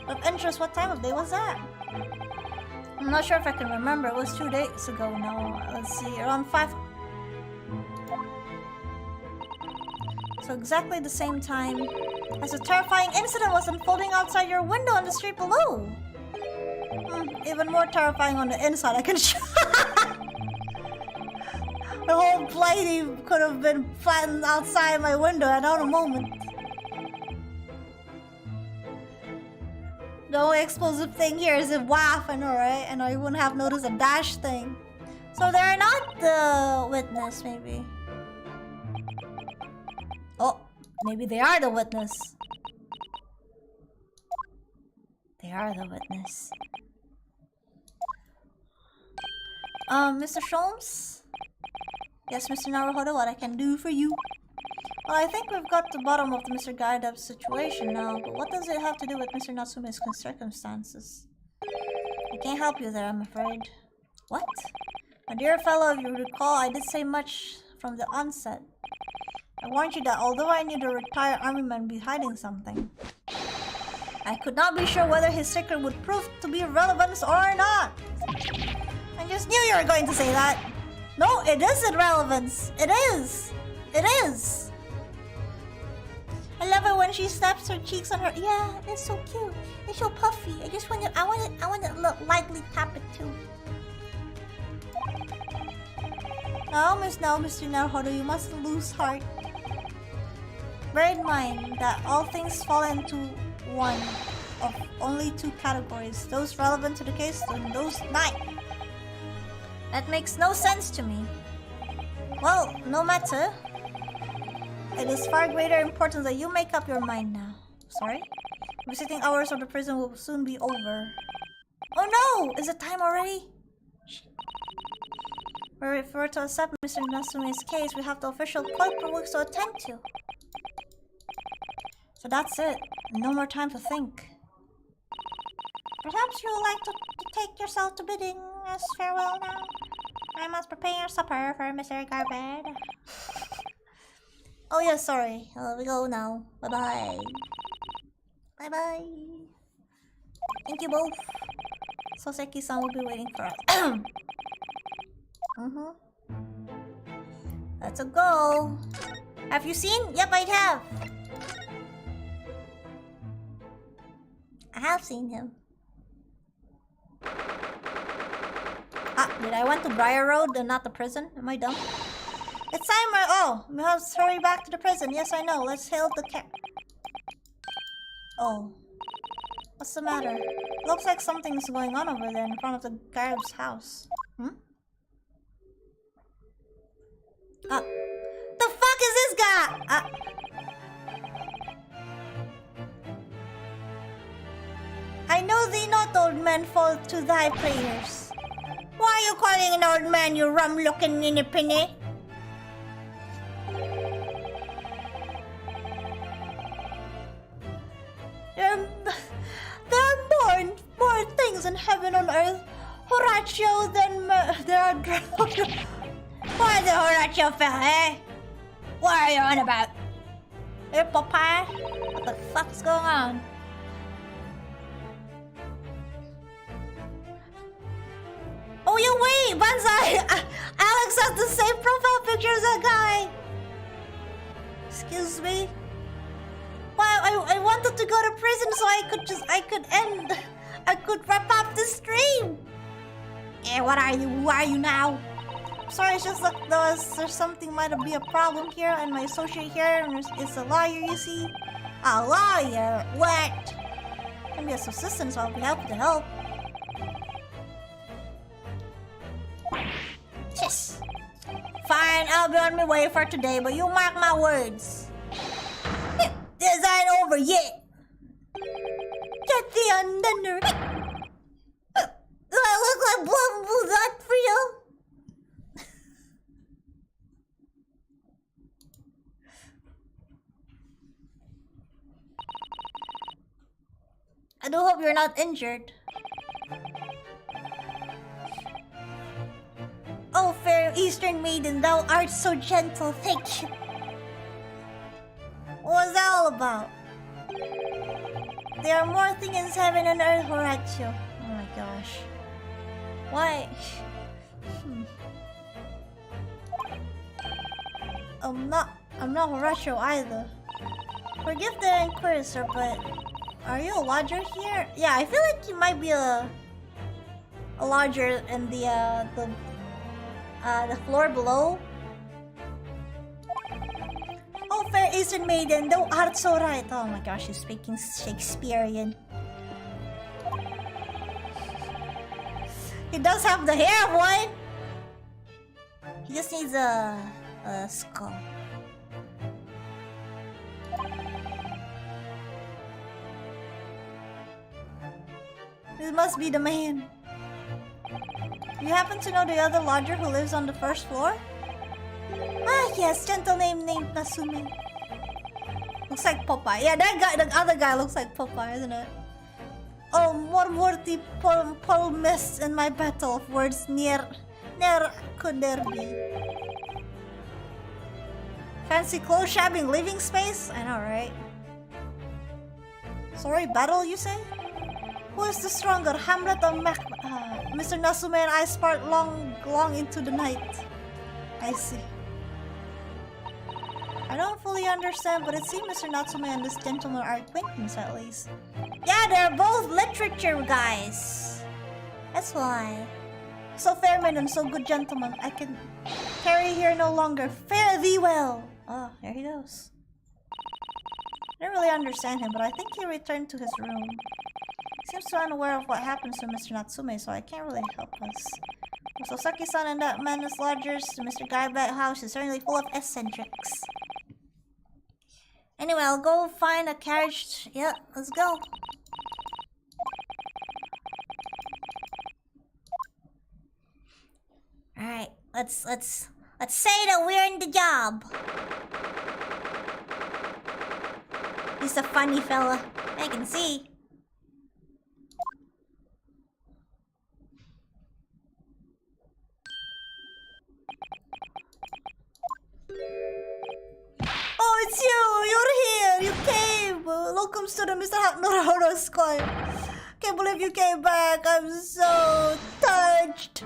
A: Of interest, what time of day was that? I'm not sure if I can remember. It was 2 days ago now. Let's see, around 5. So exactly the same time as a terrifying incident was unfolding outside your window on the street below. Even more terrifying on the inside, I can show. The whole plane could have been flattened outside my window at a moment. The only explosive thing here is a waff, I know, right? And I wouldn't have noticed a dash thing. So they're not the witness, maybe. Oh, maybe they are the witness. They are the witness. Mr. Sholmes? Yes, Mr. Naruhodo, what I can do for you? Well, I think we've got to the bottom of the Mr. Gaidab's situation now, but what does it have to do with Mr. Natsume's circumstances? I can't help you there, I'm afraid. What? My dear fellow, if you recall, I did say much from the onset. I warned you that although I knew the retired army man would be hiding something, I could not be sure whether his secret would prove to be relevant or not. I just knew you were going to say that. No, it isn't relevance. It is. It is. I love it when she slaps her cheeks on her. Yeah, it's so cute. It's so puffy. I want to look lightly tap it too. Now, Mr. Naruhodo, you mustn't lose heart. Bear in mind that all things fall into one of only 2 categories. Those relevant to the case and those not. That makes no sense to me. Well, no matter. It is far greater importance that you make up your mind now. Sorry? Visiting hours of the prison will soon be over. Oh no! Is it time already? If we're to accept Mr. Natsume's case, we have the official paperwork to attend to. So that's it. No more time to think. Perhaps you would like to take yourself to bidding as farewell now. I must prepare your supper for Mr. Garbett. Oh yeah, sorry. We go now. Bye-bye. Bye-bye. Thank you both. Soseki-san will be waiting for us. Let's go. Have you seen? Yep, I have. I have seen him. Ah, did I went to Briar Road and not the prison? Am I dumb? It's time. Oh, we have to hurry back to the prison. Yes, I know. Let's hail the car. Oh. What's the matter? Looks like something's going on over there in front of the guy's house. Hmm? The fuck is this guy? I know thee not, old man, fall to thy prayers. Why are you calling an old man, you rum-looking ninny-pinny? There are more things in heaven and earth, Horatio, than there are Why the Horatio fella, eh? What are you on about? Hey, Popeye? What the fuck's going on? Oh, you wait, Banzai! Alex has the same profile picture as that guy! Excuse me? Well, I wanted to go to prison so I could wrap up the stream! Yeah, what are you? Who are you now? Sorry, it's just like there's something might be a problem here, and my associate here is a lawyer, you see? A lawyer? What? I'm his assistant, so I'll be happy to help. Yes. Fine, I'll be on my way for today, but you mark my words. This ain't over yet. Get the under. Do I look like Blue that for you? I do hope you're not injured. Oh, fair Eastern maiden, thou art so gentle, thank you. What was that all about? There are more things in heaven and earth, Horatio. Oh my gosh. Why? I'm not Horatio either. Forgive the inquiry, sir, but are you a lodger here? Yeah, I feel like you might be a lodger in the floor below. Oh, fair Eastern maiden, thou art so right. Oh my gosh, she's speaking Shakespearean. He does have the hair of one. He just needs a skull. This must be the man. You happen to know the other lodger who lives on the first floor? Ah, yes, gentle name named Nasume. Looks like Popeye. Yeah, that guy, the other guy looks like Popeye, isn't it? Oh, more worthy Paul missed in my battle of words near could there be. Fancy clothes, shabbing, living space? I know, right? Sorry, battle, you say? Who is the stronger, Hamlet or Mr. Nasume and I sparred long into the night. I see. I don't fully understand, but it seems Mr. Natsume and this gentleman are acquaintance at least. Yeah, they're both literature guys. That's why. So fair man and so good gentleman, I can tarry here no longer. Fare thee well. Oh, there he goes. I don't really understand him, but I think he returned to his room. He seems so unaware of what happens to Mr. Natsume, so I can't really help us. So Saki-san and that man is lodgers. Mr. Guybat house is certainly full of eccentrics. Anyway, I'll go find a carriage. Yeah, let's go. Alright, let's say that we're in the job. He's a funny fella. I can see. Oh, it's you! You're here! You came! Welcome to the Mr. Norohoro Squad. Can't believe you came back. I'm so touched.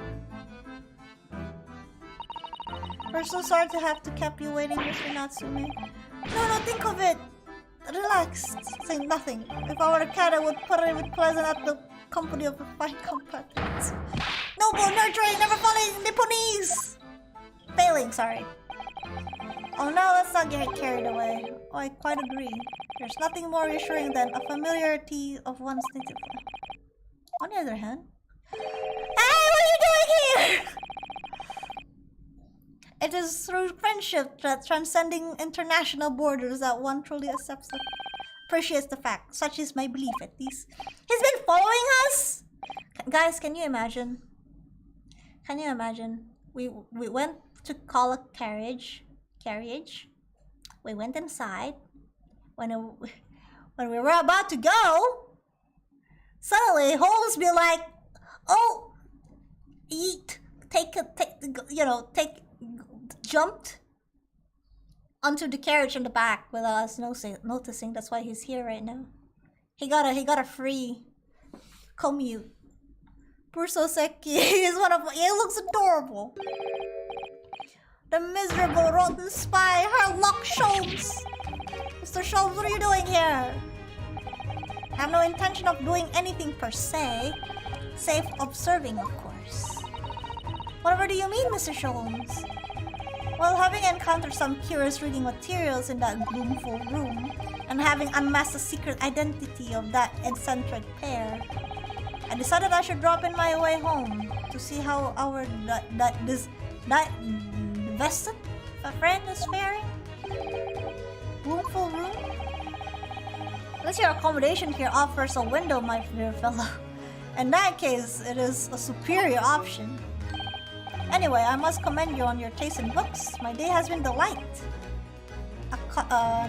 A: We're so sorry to have to keep you waiting, Mr. Natsume. No, think of it. Relax. Say nothing. If I were a cat, I would put it with pleasant at the company of a fine compatriots. Noble, nurturing, never falling, Nipponese! Failing, sorry. Oh no, let's not get carried away. Oh, I quite agree. There's nothing more reassuring than a familiarity of one's native. On the other hand... Hey, what are you doing here? It is through friendship that transcending international borders that one truly appreciates the fact. Such is my belief, at least. He's been following us? Guys, can you imagine? Can you imagine? We went to call a carriage. We went inside. When we were about to go, suddenly Holmes be like, "Oh, jumped onto the carriage in the back without us noticing. That's why he's here right now. He got a free commute. Poor Soseki. He looks adorable. The miserable rotten spy, Sherlock Sholmes. Mr. Sholmes, what are you doing here? I have no intention of doing anything per se, save observing, of course. Whatever do you mean, Mr. Sholmes? Well, having encountered some curious reading materials in that gloomful room, and having unmasked the secret identity of that eccentric pair, I decided I should drop in my way home to see how our vested friend is faring. Gloomful room? Unless your accommodation here offers a window, my dear fellow. In that case, it is a superior option. Anyway, I must commend you on your taste in books. My day has been delight.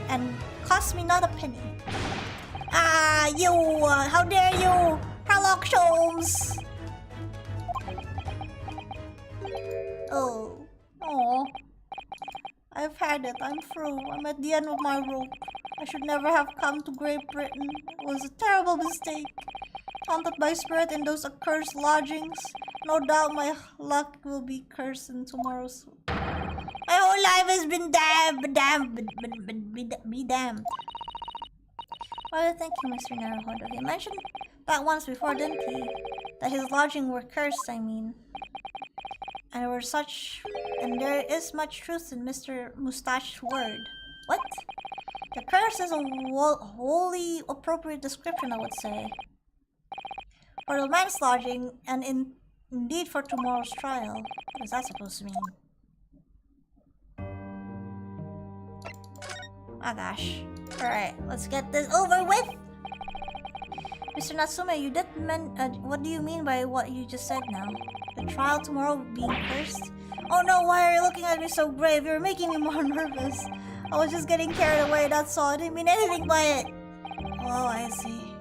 A: And cost me not a penny. How dare you! Sherlock Sholmes! Oh. I've had it. I'm through. I'm at the end of my rope. I should never have come to Great Britain. It was a terrible mistake. Haunted by spirit in those accursed lodgings. No doubt my luck will be cursed in tomorrow's... My whole life has been be damned. Well, thank you, Mr. Naruhodo. He mentioned that once before, didn't he? That his lodging were cursed, I mean. And there is much truth in Mr. Mustache's word. What? The curse is a wholly appropriate description, I would say. For the man's lodging, and indeed for tomorrow's trial. What is that supposed to mean? Oh gosh. Alright, let's get this over with! Mr. Natsume, you did what do you mean by what you just said now? The trial tomorrow being cursed? Oh no, why are you looking at me so brave? You're making me more nervous. I was just getting carried away, that's all. I didn't mean anything by it. Oh, I see.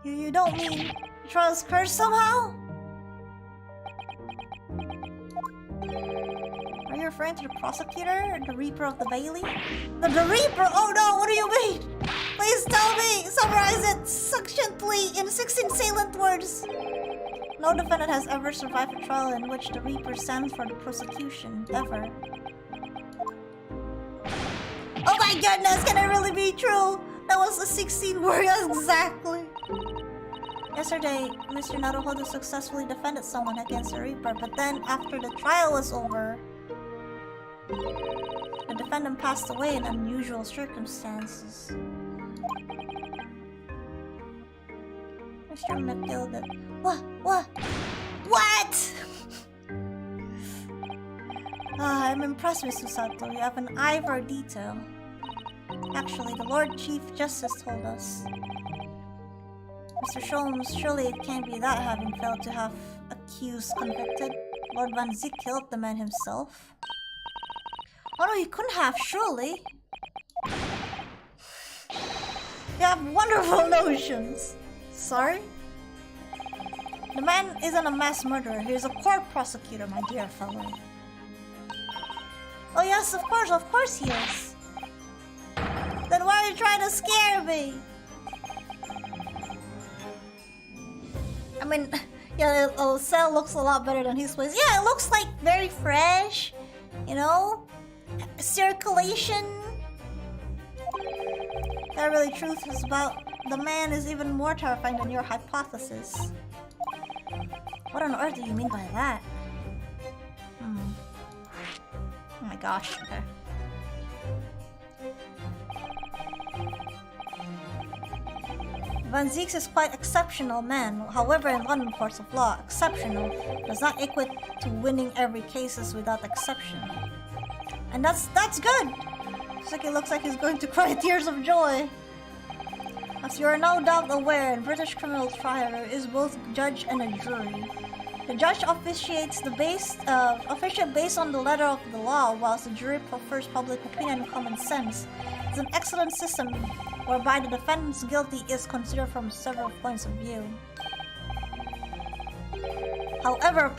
A: You don't mean the trial's cursed somehow? Are you referring to the prosecutor? The Reaper of the Bailey? The Reaper? Oh no, what do you mean? Please tell me! Summarize it succinctly in 16 salient words. No defendant has ever survived a trial in which the Reaper stands for the prosecution, ever. Oh my goodness, can it really be true? That was a 16 word exactly. Yesterday, Mr. Naruhodo successfully defended someone against the Reaper, but then after the trial was over, the defendant passed away in unusual circumstances. Mr. McGill, What? I'm impressed, Mr. Sato. You have an eye for detail. Actually, the Lord Chief Justice told us. Mr. Sholmes, surely it can't be that having failed to have accused convicted. Lord Van Zyk killed the man himself. Oh no, you couldn't have, surely. You have wonderful notions. Sorry? The man isn't a mass murderer. He's a court prosecutor, my dear fellow. Oh yes, of course he is. Then why are you trying to scare me? I mean, yeah, the cell looks a lot better than his place. Yeah, it looks like very fresh, you know? Circulation. The really truth is about the man is even more terrifying than your hypothesis. What on earth do you mean by that? Oh my gosh, okay. Van Zieks is quite exceptional man. However, in London courts of law, exceptional does not equate to winning every cases without exception. And that's good. It looks like he's going to cry tears of joy. As you are no doubt aware, in British criminal trial there is both judge and a jury. The judge officiates based on the letter of the law, whilst the jury prefers public opinion and common sense. It's an excellent system whereby the defendant's guilty is considered from several points of view. However,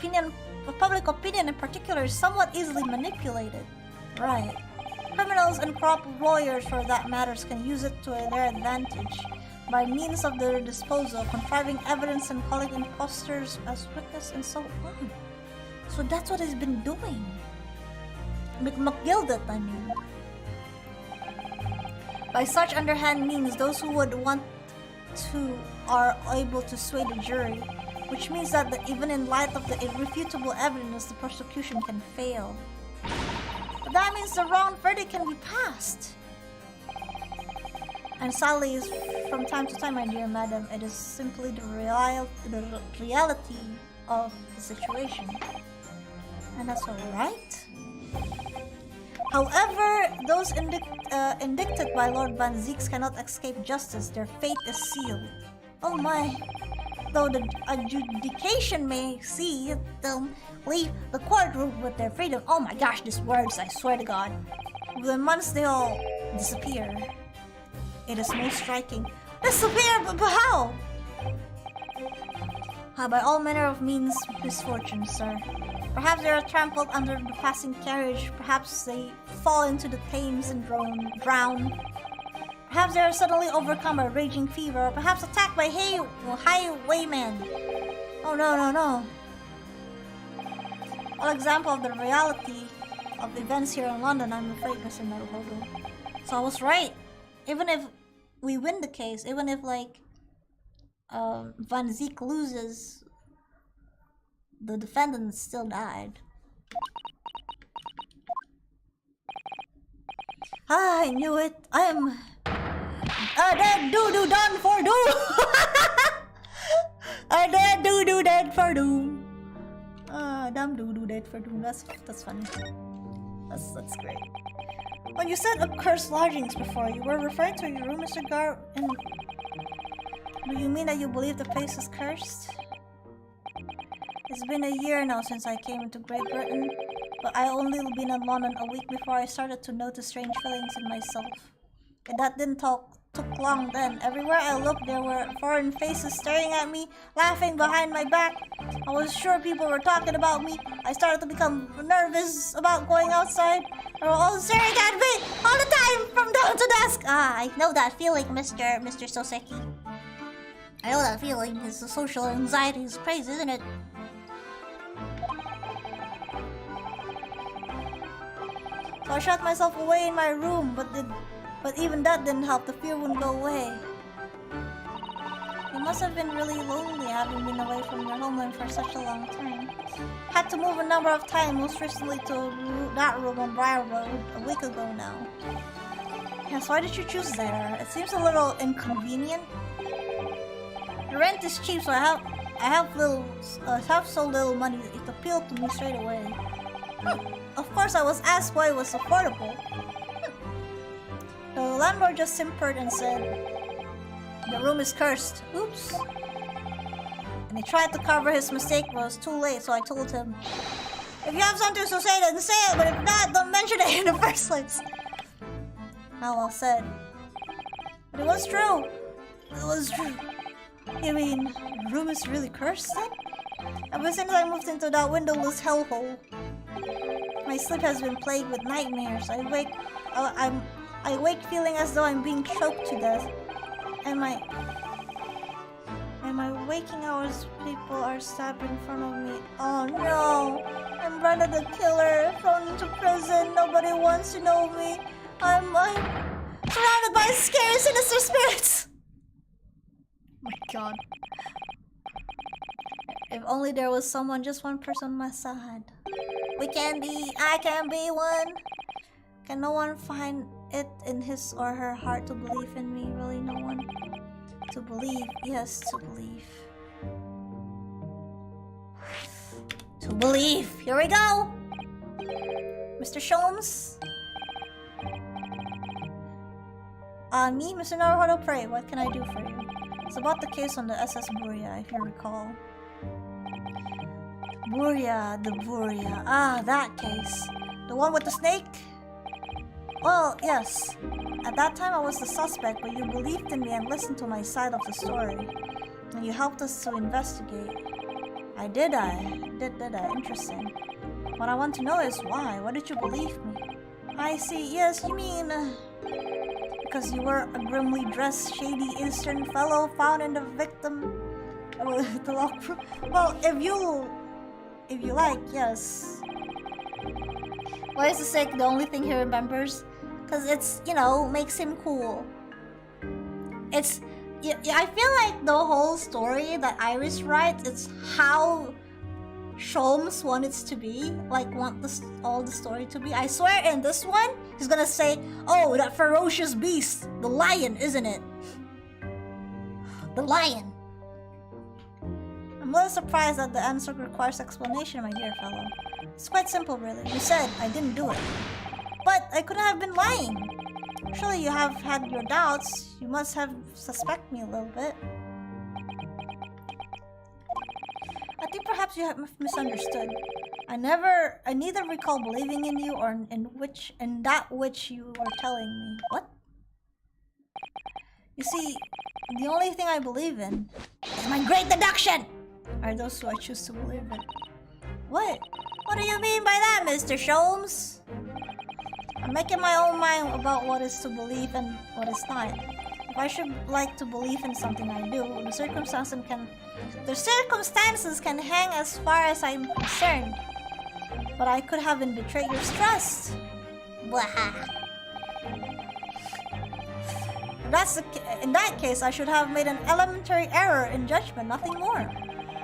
A: public opinion in particular is somewhat easily manipulated. Right. Criminals and corrupt lawyers, for that matters, can use it to their advantage by means of their disposal, contriving evidence and calling imposters as witness and so on. So that's what he's been doing. McGilded, I mean. By such underhand means, those who would want to are able to sway the jury, which means that even in light of the irrefutable evidence, the prosecution can fail. But that means the wrong verdict can be passed. And sadly, from time to time, my dear madam, it is simply the reality of the situation. And that's alright. However, those indicted by Lord Van Zieks cannot escape justice. Their fate is sealed. Oh my. Though the adjudication may see them leave the courtroom with their freedom. Oh my gosh, these words, I swear to God. Within months, they all disappear. It is most striking. Disappear? But how? By all manner of means, misfortune, sir. Perhaps they are trampled under the passing carriage. Perhaps they fall into the Thames and drown. Perhaps they are suddenly overcome by raging fever. Or perhaps attacked by highwaymen. Oh no. An example of the reality of events here in London, I'm afraid, Mr. Naruhodo. So I was right. Even if we win the case, even if Van Zieks loses, the defendant still died. I knew it. I am a dead doo-doo done for doom. A dead doo-doo dead for doom. Dumb doo-doo dead for doom. That's funny. That's great. When you said accursed lodgings before, you were referring to your room, Mr. Gar, and do you mean that you believe the place is cursed? It's been a year now since I came into Great Britain, but I only been in London a week before I started to notice strange feelings in myself. And that didn't took long then. Everywhere I looked, there were foreign faces staring at me, laughing behind my back. I was sure people were talking about me. I started to become nervous about going outside. They were all staring at me all the time, from dawn to dusk. I know that feeling, Mr. Soseki. I know that feeling. His social anxiety is crazy, isn't it? So I shut myself away in my room, but even that didn't help. The fear wouldn't go away. You must have been really lonely having been away from your homeland for such a long time. Had to move a number of times, most recently to that room on Briar Road a week ago now. Yes, why did you choose there? It seems a little inconvenient. The rent is cheap, so I have so little money. It appealed to me straight away. Of course, I was asked why it was affordable. The landlord just simpered and said, "The room is cursed." Oops. And he tried to cover his mistake, but it was too late, so I told him, "If you have something to say, then say it, but if not, don't mention it in the first place." How well said. But it was true. It was true. You mean, the room is really cursed then? Ever since I moved into that windowless hellhole, my sleep has been plagued with nightmares. I wake feeling as though I'm being choked to death. And my waking hours, people are stabbed in front of me. Oh no! I'm Brenda the killer, thrown into prison. Nobody wants to know me. I'm surrounded by scary, sinister spirits. Oh my god. If only there was someone, just one person on my side. I can be one. Can no one find it in his or her heart to believe in me? Really, no one? To believe, yes, to believe. To believe. Here we go! Mr. Sholmes? Me, Mr. Naruhodo, pray. What can I do for you? It's about the case on the SS Buria, if you recall. Buria, the Buria. Ah, that case. The one with the snake? Well, yes. At that time I was the suspect, but you believed in me and listened to my side of the story. And you helped us to investigate. Did I? Interesting. What I want to know is why? Why did you believe me? I see. Yes, you mean... because you were a grimly dressed, shady Eastern fellow found in the victim... Well, if you like, yes. Why is the sick the only thing he remembers? Because it's, you know, makes him cool. It's... I feel like the whole story that Iris writes, it's how Sholmes want it to be. Like, all the story to be. I swear in this one, he's gonna say, oh, that ferocious beast. The lion, isn't it? The lion. I'm a little surprised that the answer requires explanation, my dear fellow. It's quite simple, really. You said I didn't do it. But I couldn't have been lying. Surely you have had your doubts. You must have suspect me a little bit. I think perhaps you have misunderstood. I neither recall believing in you or in that which you were telling me. What? You see, the only thing I believe in is my great deduction! Are those who I choose to believe in. What? What do you mean by that, Mr. Sholmes? I'm making my own mind about what is to believe and what is not. If I should like to believe in something, I do. The circumstances can hang as far as I'm concerned. But I could have betrayed your trust. Blah. In that case, I should have made an elementary error in judgment, nothing more.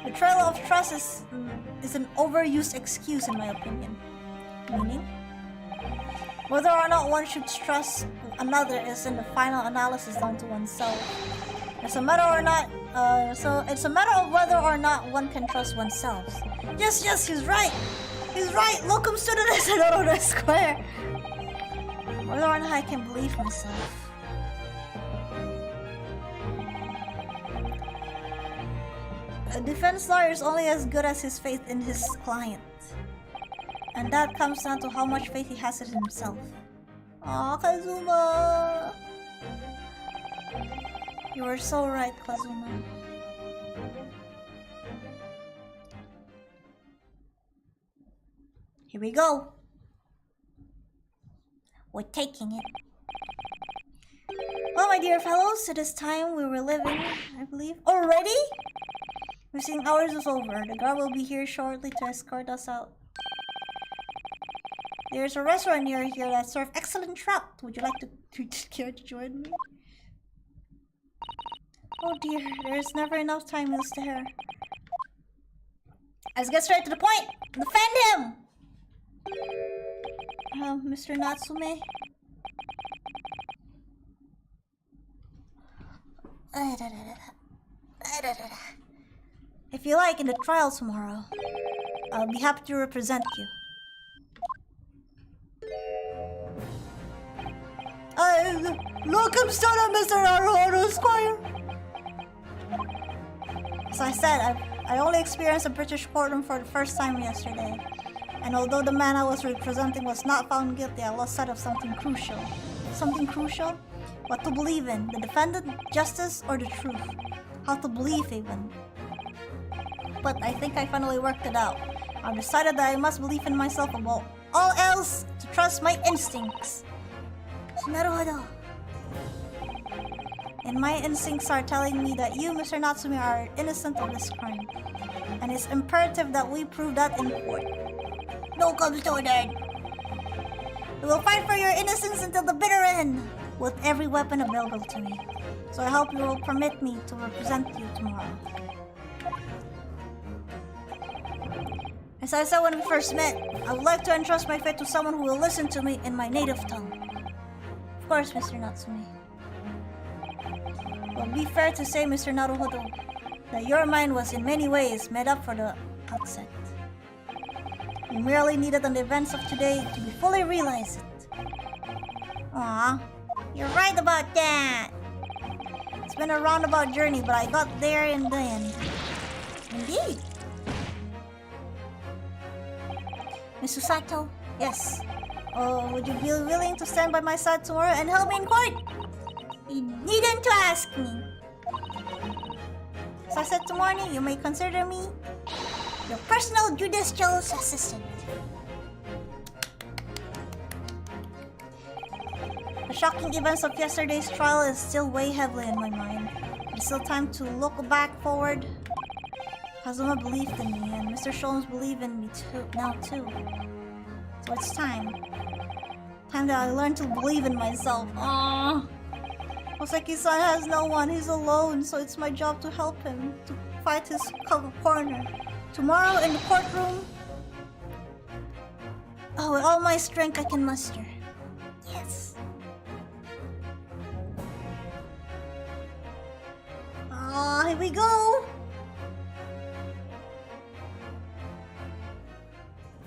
A: Betrayal of trust is an overused excuse in my opinion. Meaning? Whether or not one should trust another is in the final analysis down to oneself. It's a matter of whether or not one can trust oneself. Yes, he's right. He's right. Locum student is another square. Whether or not I can believe myself. A defense lawyer is only as good as his faith in his client. And that comes down to how much faith he has in himself. Aw, Kazuma! You were so right, Kazuma. Here we go. We're taking it. Well, my dear fellows, it is time we were living, I believe. Already? Missing hours is over. The guard will be here shortly to escort us out. There's a restaurant near here that serves excellent trout. Would you like to care to join me? Oh dear, there's never enough time to stare. Let's get straight to the point. Defend him! Mr. Natsume? If you like, in the trial tomorrow, I'll be happy to represent you. Locum student, Mr. Naruhodo, Squire. As I said, I only experienced a British courtroom for the first time yesterday. And although the man I was representing was not found guilty, I lost sight of something crucial. Something crucial? What to believe in, the defendant, justice, or the truth? How to believe even. But I think I finally worked it out. I've decided that I must believe in myself above all else, to trust my instincts. Naruhodo. And my instincts are telling me that you, Mr. Natsume, are innocent of this crime. And it's imperative that we prove that in court. No comes to that. We will fight for your innocence until the bitter end, with every weapon available to me. So I hope you will permit me to represent you tomorrow. As I said when we first met, I would like to entrust my fate to someone who will listen to me in my native tongue. Of course, Mr. Natsume. It would be fair to say, Mr. Naruhodo, that your mind was in many ways made up for the outset. You merely needed the events of today to be fully realized. Aw, you're right about that. It's been a roundabout journey, but I got there in the end. Indeed. Miss Susato, yes. Oh, would you be willing to stand by my side tomorrow and help me in court? You needn't to ask me. As I said tomorrow, you may consider me your personal judicial assistant. The shocking events of yesterday's trial is still weigh heavily in my mind. There's still time to look back forward. Kazuma believed in me, and Mr. Sholmes believe in me too. So it's time. Time that I learn to believe in myself. Aww. Hoseki-san has no one, he's alone, so it's my job to help him, to fight his corner. Tomorrow in the courtroom, with all my strength I can muster. Yes. Here we go.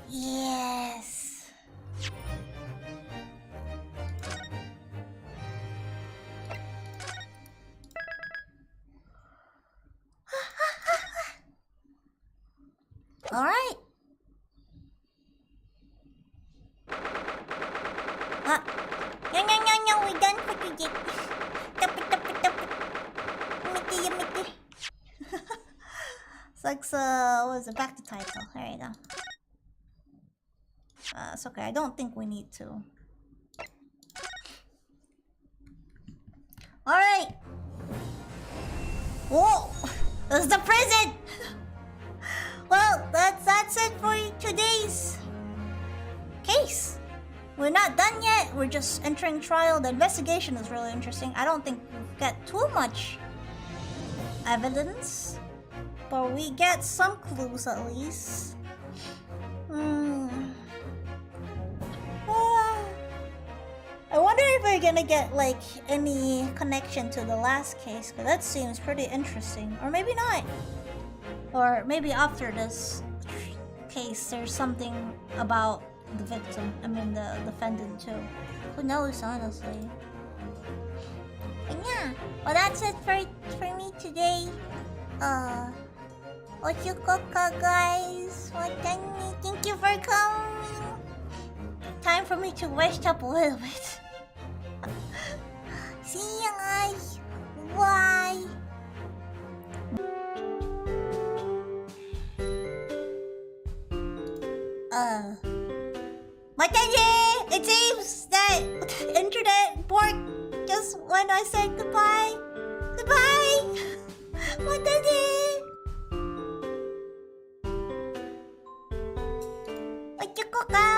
A: Yes. All right. We're done for today. Mickey. It's like, what is it? Back to title. There you go. It's okay. I don't think we need to. All right. Whoa! That's the prison. Well, that's it for today's case. We're not done yet. We're just entering trial. The investigation is really interesting. I don't think we've got too much evidence, but we get some clues at least. I wonder if we're gonna get like any connection to the last case, because that seems pretty interesting. Or maybe not. Or maybe after this case there's something about the victim, the defendant too. Who knows, honestly. And yeah, well that's it for me today. Ochukoka guys, thank you for coming. Time for me to rest up a little bit. See you guys. Bye. Mataji! It seems that internet worked just when I said goodbye. Goodbye! Mataji! Ochukoka!